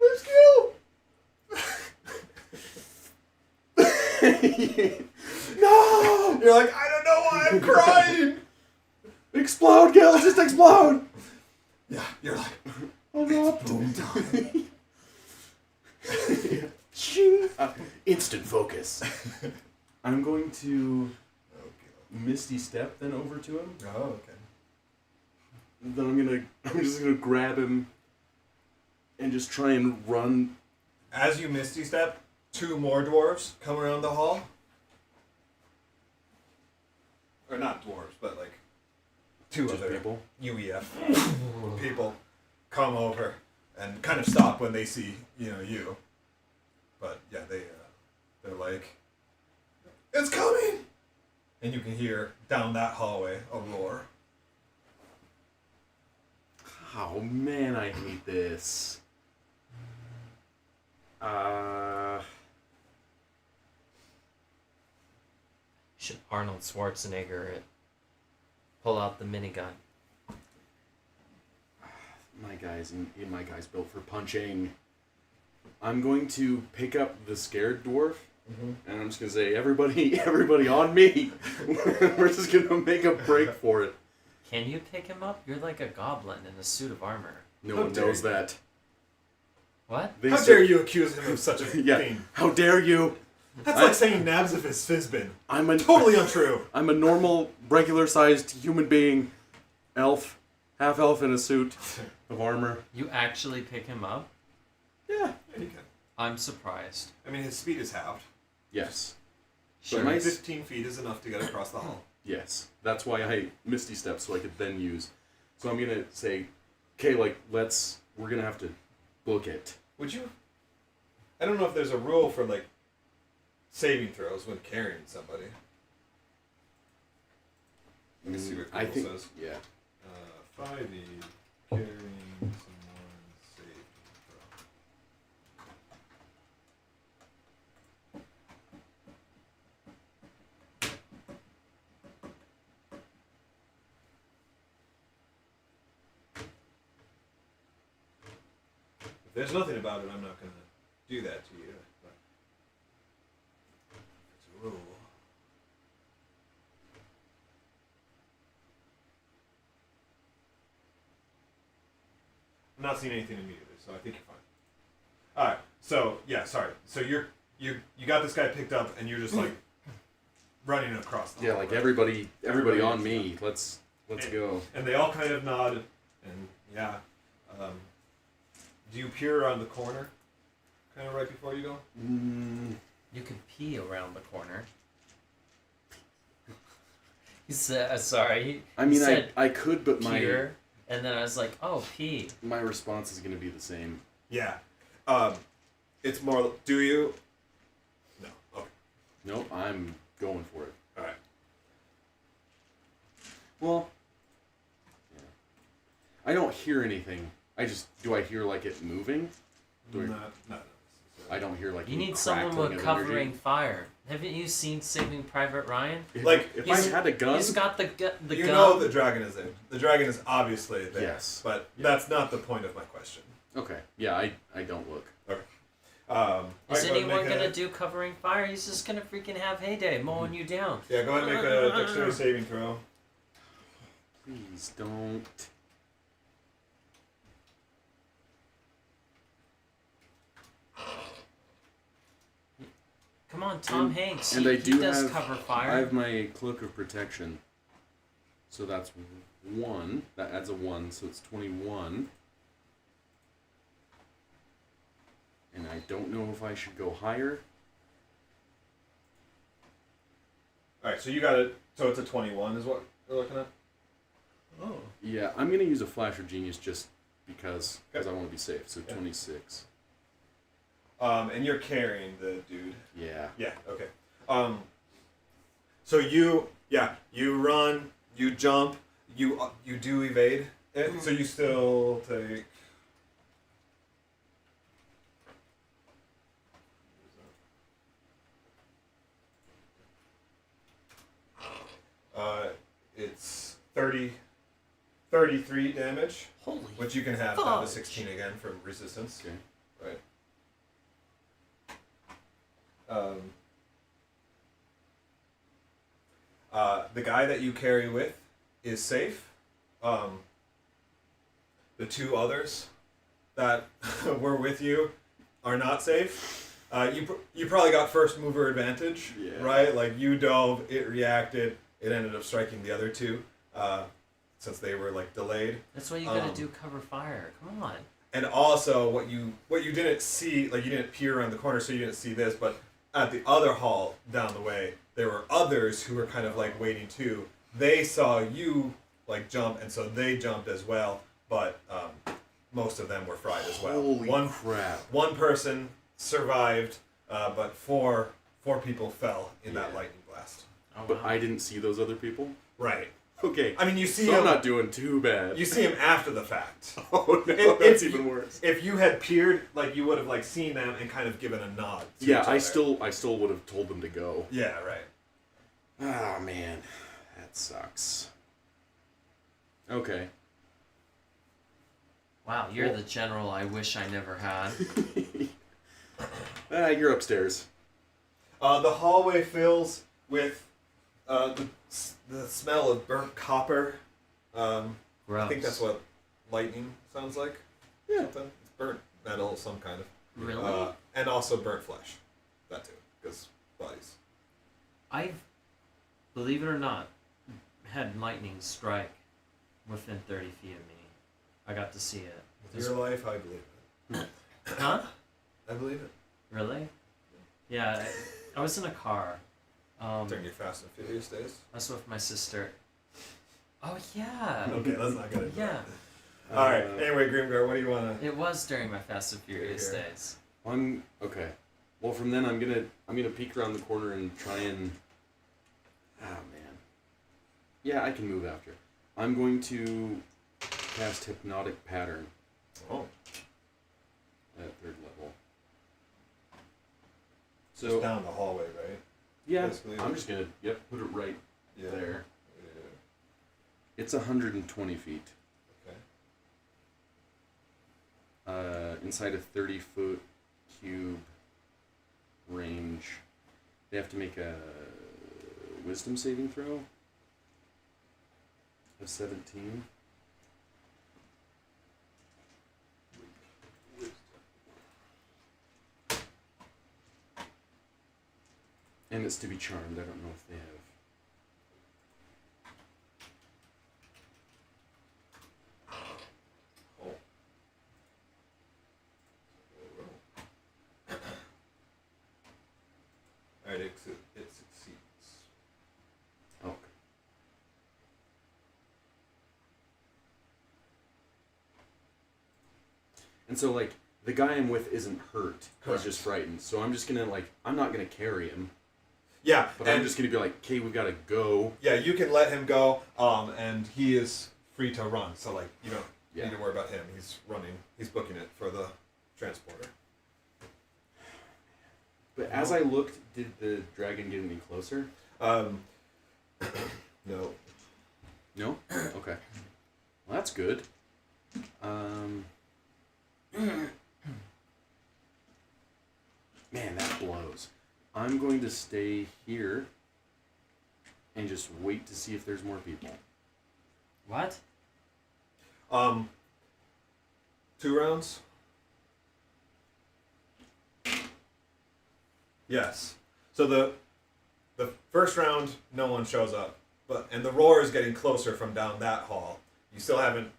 It's Gil." No! You're like, "I don't know why I'm crying." Explode, Gil! Just explode! Yeah, you're like, Oh no! Instant focus. I'm going to Misty Step then over to him. "Oh, okay." Then I'm just gonna grab him and just try and run. As you misty step, 2 more dwarves come around the hall. Or not dwarves, but like 2 Just other people. UEF people come over and kind of stop when they see you. But yeah, they're like, "It's coming!" And you can hear down that hallway a roar. Oh man, I hate this. Should Arnold Schwarzenegger it. Pull out the minigun. My guy's built for punching. I'm going to pick up the scared dwarf, and I'm just gonna say, everybody on me. We're just gonna make a break for it. Can you pick him up? You're like a goblin in a suit of armor. No How one dare knows you. that. What? How dare you accuse him of such a Yeah. thing? How dare you? That's like saying Nabs of his Fizbin. I'm a Totally untrue. I'm a normal, regular-sized human being, elf, half elf in a suit of armor. You actually pick him up? Yeah, he can. I'm surprised. I mean, his speed is halved. Yes. Sure. But my 15 feet is enough to get across the hall. Yes. That's why I Misty Step, so I could then use. So I'm gonna say, okay, like we're gonna have to book it. Would you? I don't know if there's a rule for like saving throws when carrying somebody. Let me see what I Google think. says. Yeah. 5e carrying someone saving throw. If there's nothing about it, I'm not gonna do that to you. But it's a rule. I'm not seeing anything immediately, so I think you're fine. All right. So yeah, sorry. So you got this guy picked up, and you're just like running across the Yeah, hall, like right? everybody on is, me. Let's go. And they all kind of nod, and yeah. Do you peer around the corner, kind of right before you go? You could pee around the corner. He said, sorry. I mean, said I could, but peer, and then I was like, oh, pee. my response is gonna be the same. Yeah. It's more. Do you? No. Okay. Nope, I'm going for it. All right. Well, yeah. I don't hear anything. Do I hear like it moving? Not. I don't hear like You any need someone crackling with of covering energy. fire. Haven't you seen Saving Private Ryan? Like, if I had a gun, He's got the You gun. know the dragon is there. The dragon is obviously there. Yes. But Yeah. that's not the point of my question. Okay. Yeah, I don't look. Okay. Is alright, go ahead and anyone make gonna do covering fire? He's just gonna freaking have heyday mowing you down. Yeah, go ahead and make a dexterity saving throw. Please don't. Come on, Tom Hanks. And he, I do he does have cover fire. I have my cloak of protection. So that's 1. That adds a 1, so it's 21. And I don't know if I should go higher. Alright, so you got it. So it's a 21 is what we're looking at? Oh. Yeah, I'm gonna use a flash of genius just because Okay. I want to be safe. So Yeah. 26. And you're carrying the dude. Yeah. Yeah, okay. So you run, you jump, you do evade it, so you still take. It's 33 damage, Holy which you can have down to fudge. 16 again for resistance. Okay. Right. The guy that you carry with is safe. The 2 others that were with you are not safe. You probably got first mover advantage, Yeah. right? Like you dove, it reacted, it ended up striking the other 2, since they were like delayed. That's why you gotta do cover fire. Come on. And also, what you didn't see, like you didn't peer around the corner, so you didn't see this. But at the other hall down the way, there were others who were kind of like waiting too. They saw you like jump, and so they jumped as well. But most of them were fried as well. Holy One crap. person survived, but four people fell in that Yeah. lightning blast. Oh, But wow. I didn't see those other people? Right. Okay. I mean, you see So I'm him. not doing too bad. You see him after the fact. Oh no, If- that's if even you- worse. If you had peered, like you would have like seen them and kind of given a nod. To Yeah, each I other. still would have told them to go. Yeah, right. Ah, man. That sucks. Okay. Wow, you're the general I wish I never had. You're upstairs. The hallway fills with the smell of burnt copper. I Gross. think that's what lightning sounds like. Yeah. Something. It's burnt metal of some kind of. Really? And also burnt flesh. That too, because bodies. I've, believe it or not, had lightning strike within 30 feet of me. I got to see it. With your life, I believe it. Huh? I believe it. Really? Yeah, I was in a car. During your Fast and Furious days. I was with my sister. Oh, yeah. Okay, let's not get into Yeah. that. All right. Anyway, Grimgar, what do you want to? It was during my Fast and Furious Here. days. I'm okay. Well, from then I'm gonna peek around the corner and try and. Ah, man. Yeah, I can move after. I'm going to cast Hypnotic Pattern Oh, at 3rd level. just So down the hallway, right? yeah, basically. I'm just gonna put it right Yeah. there. Yeah. It's 120 feet. Okay. Inside a 30-foot cube range. They have to make a wisdom saving throw of 17. And it's to be charmed. I don't know if they have. Oh. All right, it succeeds. Oh, okay. And so, like, the guy I'm with isn't hurt. He's Correct. just frightened. So I'm just gonna, like, I'm not gonna carry him. Yeah, But and I'm just gonna be like, okay, we gotta go. yeah, you can let him go, and he is free to run. So like, you don't Yeah. need to worry about him. He's running. He's booking it for the transporter. But as I looked, did the dragon get any closer? No. No? Okay. Well, that's good. Man, that blows. I'm going to stay here and just wait to see if there's more people. What? 2 rounds? Yes. So the first round, no one shows up, and the roar is getting closer from down that hall. You still haven't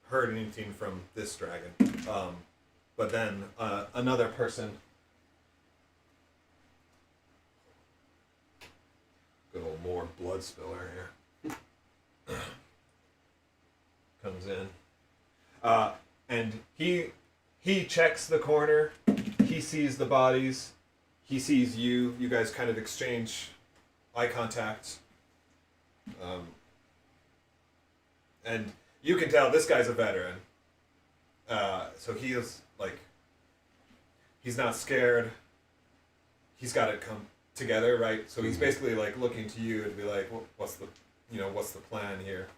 heard anything from this dragon, but then another person. Good old more blood spiller here. Comes in, and he checks the corner. He sees the bodies. He sees you. You guys kind of exchange eye contact. And you can tell this guy's a veteran. So he is like, he's not scared. He's got it come together, right? So he's basically like looking to you to be like, what's the plan here?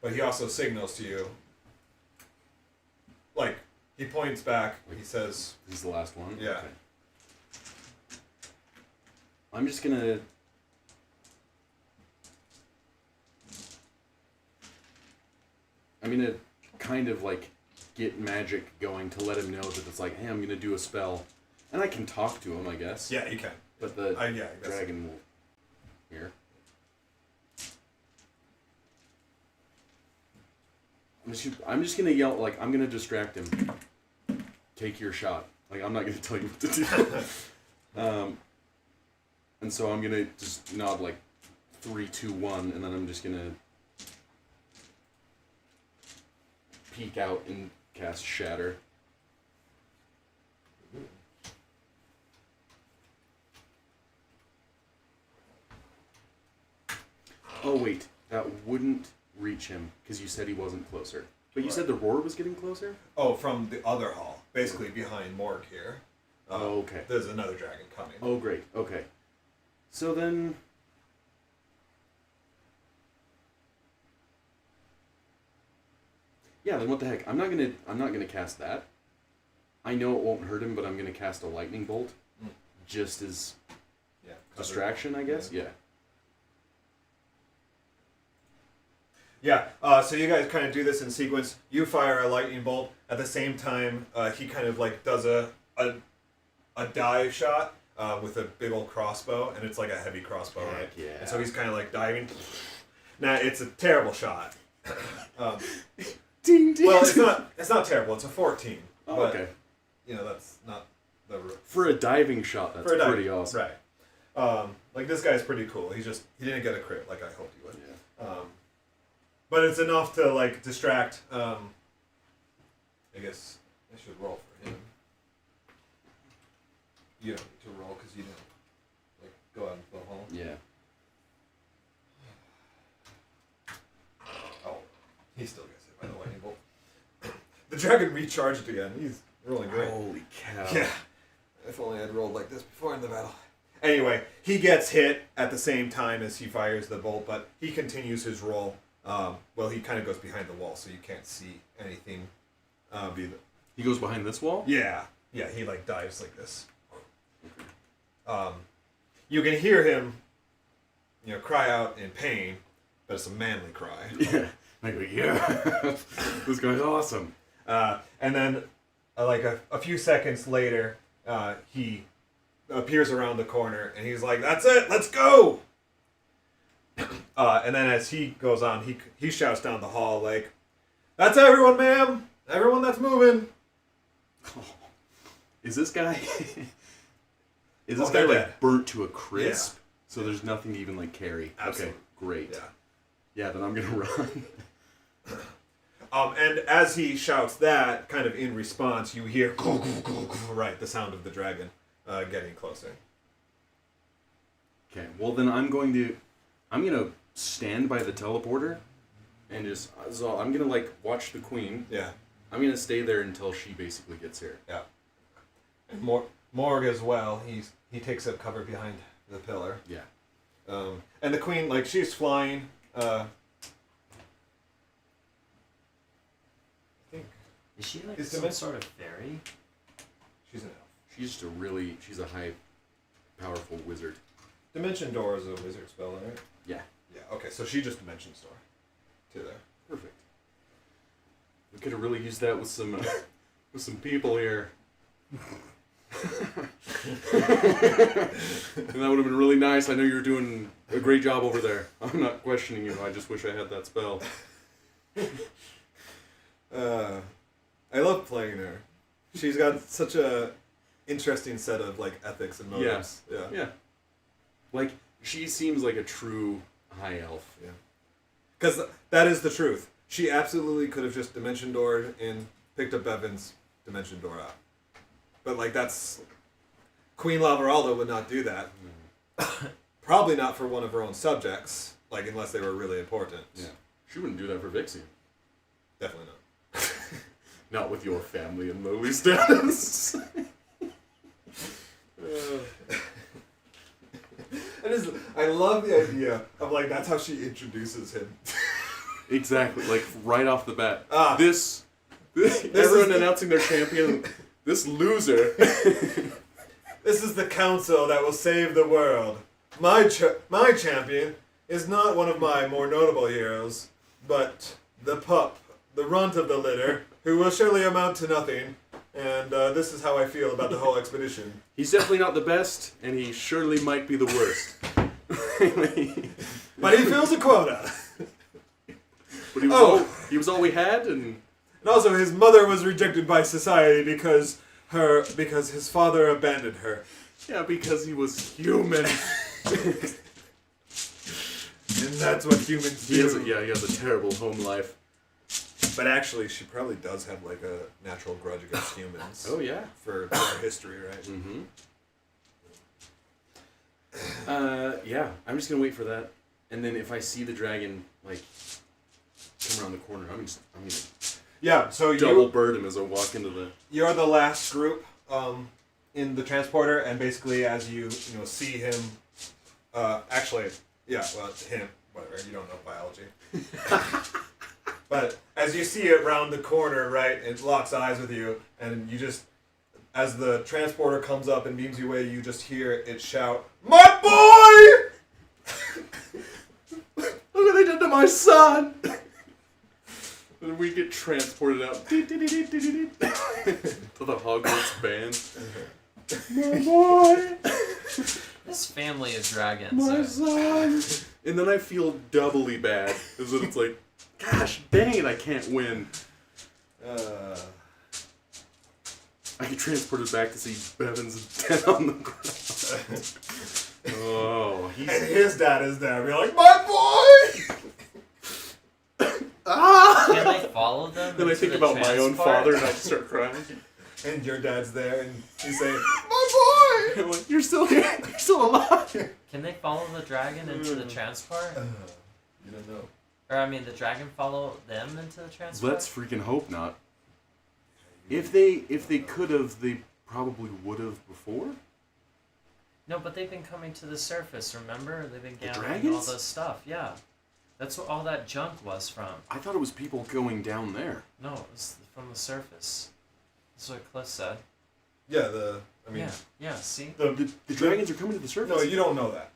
But he also signals to you. Like, he points back. He says, "This is the last one." Yeah. Okay. I'm just gonna. I'm gonna kind of like get magic going to let him know that it's like, hey, I'm gonna do a spell, and I can talk to him, I guess. Yeah, you can. But the I guess. dragon will. Here. I'm just gonna yell, like, I'm gonna distract him. Take your shot. Like, I'm not gonna tell you what to do. And so I'm gonna just nod like 3, 2, 1, and then I'm just gonna peek out and cast Shatter. Oh wait, that wouldn't reach him because you said he wasn't closer. But you said the roar was getting closer? Oh, from the other hall, basically behind Morg here. Oh, okay. There's another dragon coming. Oh, great. Okay. So then, yeah. Then what the heck? I'm not gonna cast that. I know it won't hurt him, but I'm gonna cast a lightning bolt, just as distraction, I guess. Yeah. Yeah, so you guys kind of do this in sequence. You fire a lightning bolt. At the same time, he kind of like does a dive shot with a big old crossbow, and it's like a heavy crossbow, right? Yeah. And so he's kind of like diving. Now, it's a terrible shot. Ding, ding, Well, ding. it's not terrible. It's a 14. Oh, but, okay. You know, that's not the... For a diving shot, that's pretty awesome. Right. Like, this guy's pretty cool. He didn't get a crit like I hoped he would. Yeah. But it's enough to, like, distract. I guess I should roll for him. You don't need to roll because you don't, like, go out into the hall. Yeah. Oh, he still gets hit by the lightning bolt. The dragon recharged again. He's rolling great. Holy cow. Yeah. If only I'd rolled like this before in the battle. Anyway, he gets hit at the same time as he fires the bolt, but he continues his roll. Well, he kind of goes behind the wall, so you can't see anything. He goes behind this wall? Yeah, he like dives like this. You can hear him, cry out in pain, but it's a manly cry. Yeah. Like, yeah. This guy's awesome. And then, like a few seconds later, he appears around the corner, and he's like, "That's it, let's go!" And then as he goes on, he shouts down the hall like, "That's everyone, ma'am! Everyone that's moving!" Is this guy... Is this Oh, guy they're like dead. burnt to a crisp? Yeah. So there's nothing to even like carry. Absolutely. Okay, great. Yeah. Yeah, then I'm gonna run. And as he shouts that, kind of in response, you hear right, the sound of the dragon getting closer. Okay, well then I'm gonna stand by the teleporter and so I'm gonna like watch the queen. Yeah. I'm gonna stay there until she basically gets here. Yeah. And Morg as well. He takes up cover behind the pillar. Yeah. And the queen, like, she's flying. I think Is she like Is some Dimension- sort of fairy? She's an elf. She's a high, powerful wizard. Dimension Door is a wizard spell, right? Yeah. Yeah, okay, so she just Dimension Store. To there. Perfect. We could have really used that with some people here. And that would have been really nice. I know you're doing a great job over there. I'm not questioning you. I just wish I had that spell. I love playing her. She's got such a interesting set of like ethics and motives. Yeah. Yeah. Like, she seems like a true high elf. Yeah. Because that is the truth. She absolutely could have just Dimension Doored and picked up Bevan's Dimension Door out. But like that's Queen Lavaralda would not do that. Probably not for one of her own subjects, like unless they were really important. Yeah. She wouldn't do that for Vixie. Definitely not. Not with your family and lowly status. I love the idea of like that's how she introduces him. Exactly, like right off the bat. This Everyone is announcing their champion. This loser. This is the council that will save the world. My champion is not one of my more notable heroes, but the pup, the runt of the litter, who will surely amount to nothing. And this is how I feel about the whole expedition. He's definitely not the best, and he surely might be the worst. But he fills a quota. But he was all we had, and also his mother was rejected by society because his father abandoned her. yeah, because he was human. And that's what humans do. He has a terrible home life. But actually, she probably does have like a natural grudge against humans. Oh yeah. For their history, right? Mm-hmm. Yeah, I'm just gonna wait for that, and then if I see the dragon like come around the corner, I'm gonna Yeah. So double bird him as I walk into the. you're the last group in the transporter, and basically as you see him, him, whatever, you don't know biology. But as you see it round the corner, right, it locks eyes with you, and you just, as the transporter comes up and beams you away, you just hear it shout, "My boy!" Look what they did to my son! And we get transported out to the Hogwarts band. My boy! This family of dragons. My son! And then I feel doubly bad. Because it's like, gosh dang it, I can't win. I get transported back to see Bevan's dead on the ground. Oh, And his dad is there, be like, "My boy!" Can they follow them? Then I into think the about my own transport? father and I start crying. And your dad's there, and he's saying, "My boy!" I'm like, you're still here. You're still alive. Can they follow the dragon into the transport? You don't know. Or I mean, the dragon follow them into the transport? Let's freaking hope not. If they could have, they probably would have before. No, but they've been coming to the surface. Remember, they've been gathering all dragons? this stuff. Yeah, that's what all that junk was from. I thought it was people going down there. No, it was from the surface. That's what Cliff said. Yeah, Yeah. See. The dragons are coming to the surface. No, you don't know that.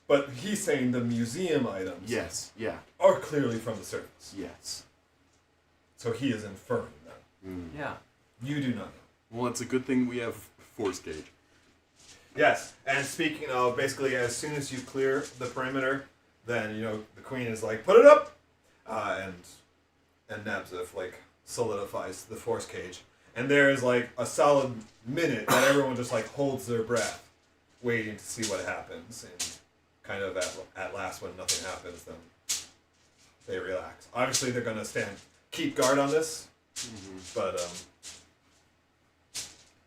But he's saying the museum items Yes. Yeah. are clearly from the surface. Yes. So he is inferring that. Yeah. You do not know. Well, it's a good thing we have force gauge. Yes, and speaking of, basically, as soon as you clear the perimeter, then, the queen is like, "Put it up!" And Nabzif, like, solidifies the force cage. And there is, like, a solid minute that everyone just, like, holds their breath, waiting to see what happens. And kind of at last, when nothing happens, then they relax. Obviously, they're going to keep guard on this,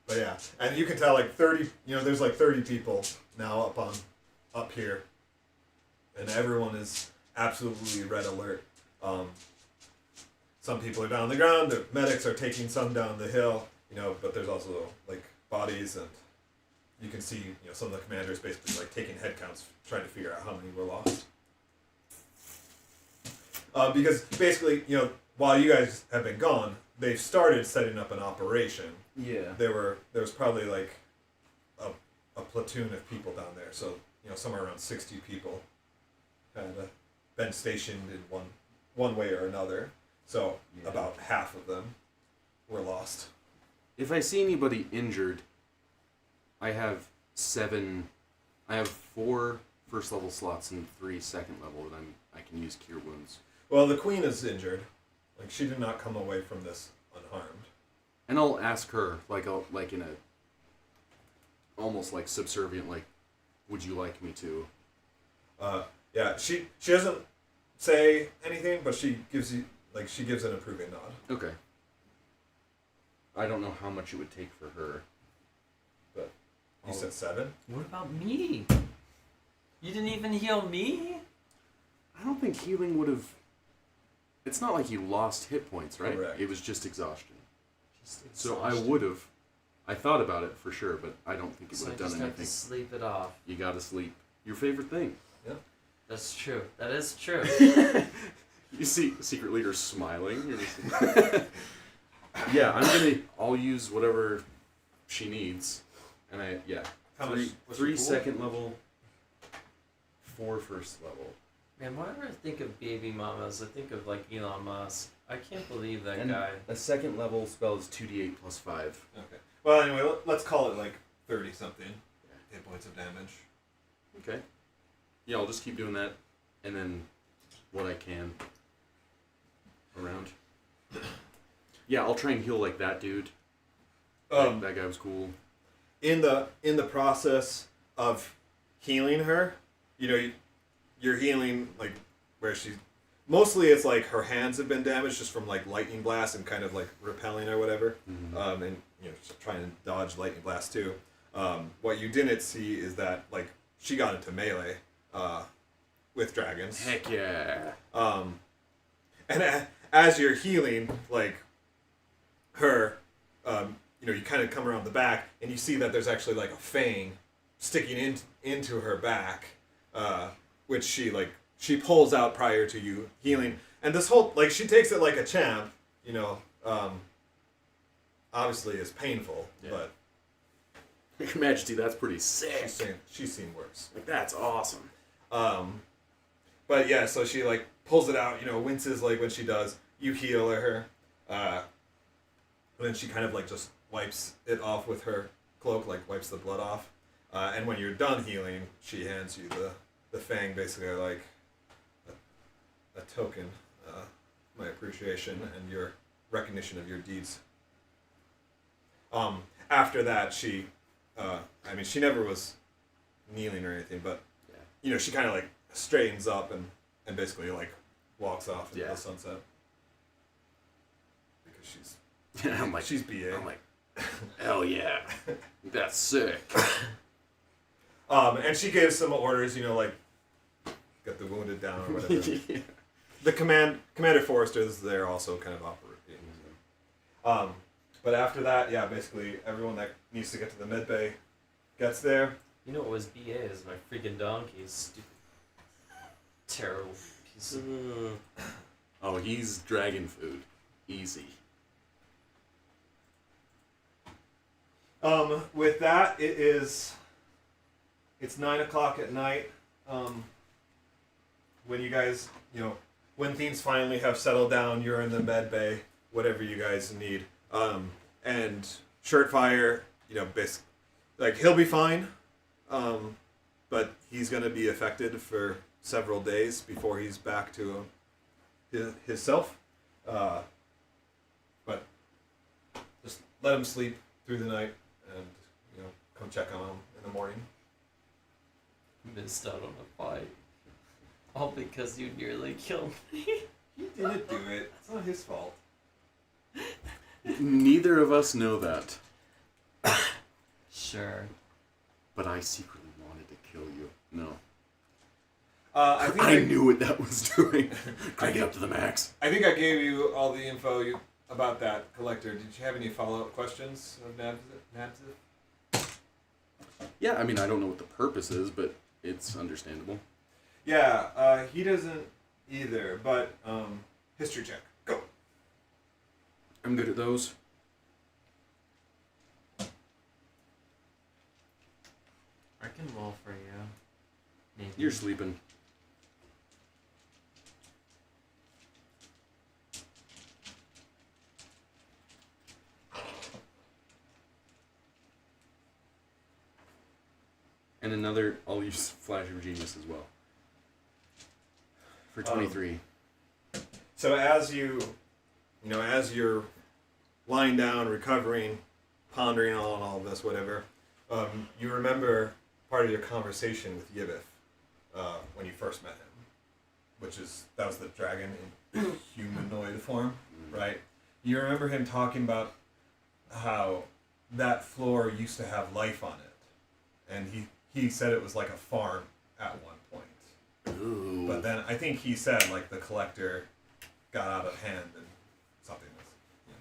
But yeah, and you can tell like 30, there's like 30 people now up here, and everyone is absolutely red alert. Some people are down on the ground. The medics are taking some down the hill, but there's also like bodies, and you can see some of the commanders basically like taking head counts, trying to figure out how many were lost. Because basically, while you guys have been gone, they've started setting up an operation. Yeah. There was probably like a platoon of people down there, so somewhere around 60 people had been stationed in one way or another. So about half of them were lost. If I see anybody injured, I have 4 first level slots and 3 second level that I can use cure wounds. Well, the queen is injured. Like, she did not come away from this unharmed. And I'll ask her, like in a almost like subservient, like, would you like me to? Yeah, she doesn't say anything, but she gives an approving nod. Okay. I don't know how much it would take for her, but You said 7? What about me? You didn't even heal me? I don't think healing would have. It's not like you lost hit points, right? Correct. It was just exhaustion. Just So I exhaustion. would have. I thought about it for sure, but I don't think it So would I have done just have anything. to sleep it off. You gotta sleep. Your favorite thing. That's true. That is true. You see Secret Leader smiling. Yeah, I'll use whatever she needs. And How three, much? What's three your pool? second level, 4 first level. Man, whenever I think of baby mamas, I think of like Elon Musk. I can't believe that And guy. a second level spell is 2d8 plus 5. Okay. Well, anyway, let's call it like 30-something hit points of damage. Okay. Yeah, I'll just keep doing that, and then what I can around. Yeah, I'll try and heal like that dude. That guy was cool. In the process of healing her, you're healing like where she's. Mostly, it's like her hands have been damaged just from like lightning blast and kind of like repelling or whatever, Mm-hmm. and just trying to dodge lightning blast too. What you didn't see is that like she got into melee with dragons. Heck yeah. And as you're healing, like her, you kind of come around the back and you see that there's actually like a fang sticking into her back, which she pulls out prior to you healing. And this whole she takes it like a champ, obviously is painful, Yeah. but Your Majesty, that's pretty sick. she's seen worse. Like, that's awesome. But yeah, so she pulls it out, winces when she does. You heal her, and then she kind of just wipes it off with her cloak, wipes the blood off. And when you're done healing, she hands you the fang, basically like a token, my appreciation and your recognition of your deeds. After that, she never was kneeling or anything, but she kind of straightens up and basically walks off into the sunset because she's BA. I'm like, hell yeah, that's sick. And she gives some orders, get the wounded down or whatever. Yeah. The Commander Forrester is there also kind of operating. But after that, basically everyone that needs to get to the mid bay gets there. You know what was BA is my freaking donkey. Stupid. Terrible piece of... Oh, he's dragon food. Easy. With that, it's 9:00 at night. When you guys, when things finally have settled down, you're in the med bay, whatever you guys need. And Shirtfire, he'll be fine. But he's going to be affected for several days before he's back to his self. But just let him sleep through the night and, come check on him in the morning. Missed out on a fight. All because you nearly killed me. He didn't do it. It's not his fault. Neither of us know that, Sure. but I secretly wanted to kill you. No. I think I knew what that was doing. Crank it up to the max. I think I gave you all the info about that collector. Did you have any follow-up questions of Nabzith? Yeah, I mean, I don't know what the purpose is, but it's understandable. Yeah, he doesn't either, but history check. Go. I'm good at those. I can roll for you. Maybe. You're sleeping. And another, I'll use Flash of Genius as well. For 23. So as as you're lying down, recovering, pondering on all of this, whatever, you remember part of your conversation with Yibith when you first met him, that was the dragon in humanoid form, right? You remember him talking about how that floor used to have life on it, and he said it was like a farm at one point. Ooh. But then I think he said like the collector got out of hand and something was. Yeah.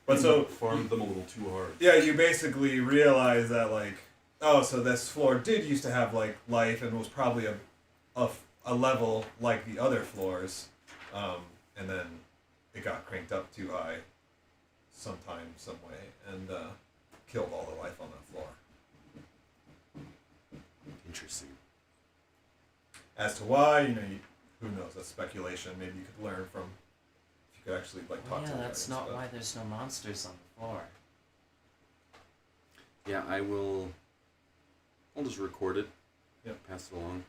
But so farmed them a little too hard. yeah, you basically realize that like, oh, so this floor did used to have like life and was probably a level like the other floors, and then it got cranked up too high, sometime, some way, and killed all the life on that floor. Interesting. As to why, who knows? That's speculation. Maybe you could learn from if you could actually like talk to the that's dragons, not but- why there's no monsters on the floor. Yeah, I'll just record it. Yep. Pass it along.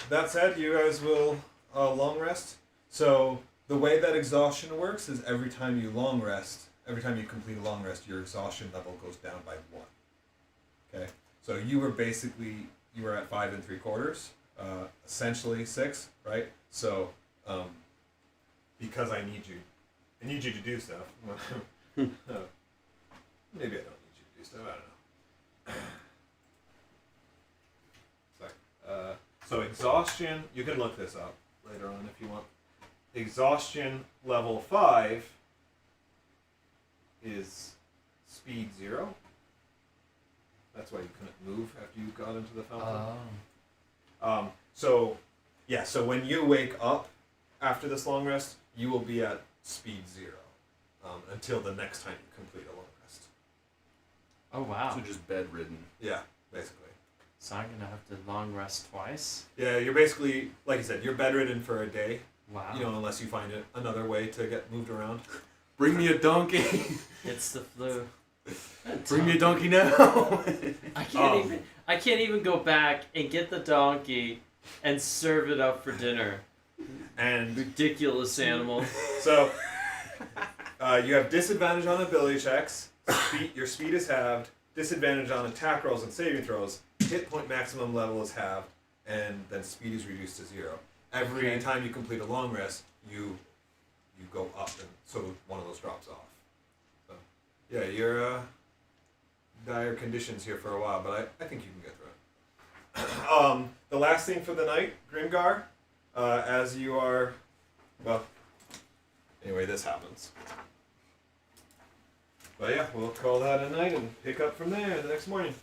That said, you guys will long rest. So the way that exhaustion works is every time you long rest, every time you complete a long rest, your exhaustion level goes down by 1. Okay, so you were at 5 3/4, essentially 6, right? So because I need you to do stuff. Maybe I don't need you to do stuff. I don't know. So exhaustion, you can look this up later on if you want. Exhaustion level 5 is speed 0. That's why you couldn't move after you got into the fountain. Oh. So when you wake up after this long rest, you will be at speed 0 until the next time you complete a long rest. Oh wow. So just bedridden. Yeah, basically. So I'm gonna have to long rest twice. Yeah, you're basically, like you said, you're bedridden for a day. Wow. Unless you find another way to get moved around. Bring me a donkey. It's the flu. Bring me a donkey now. I can't even go back and get the donkey and serve it up for dinner. And Ridiculous animal. so you have disadvantage on ability checks. Your speed is halved. Disadvantage on attack rolls and saving throws. Hit point maximum level is halved, and then speed is reduced to 0. Every time you complete a long rest, you go up, and so one of those drops off. So, yeah, you're dire conditions here for a while, but I think you can get through it. The last thing for the night, Grimgar, as you are, well, anyway, this happens. But yeah, we'll call that a night and pick up from there the next morning.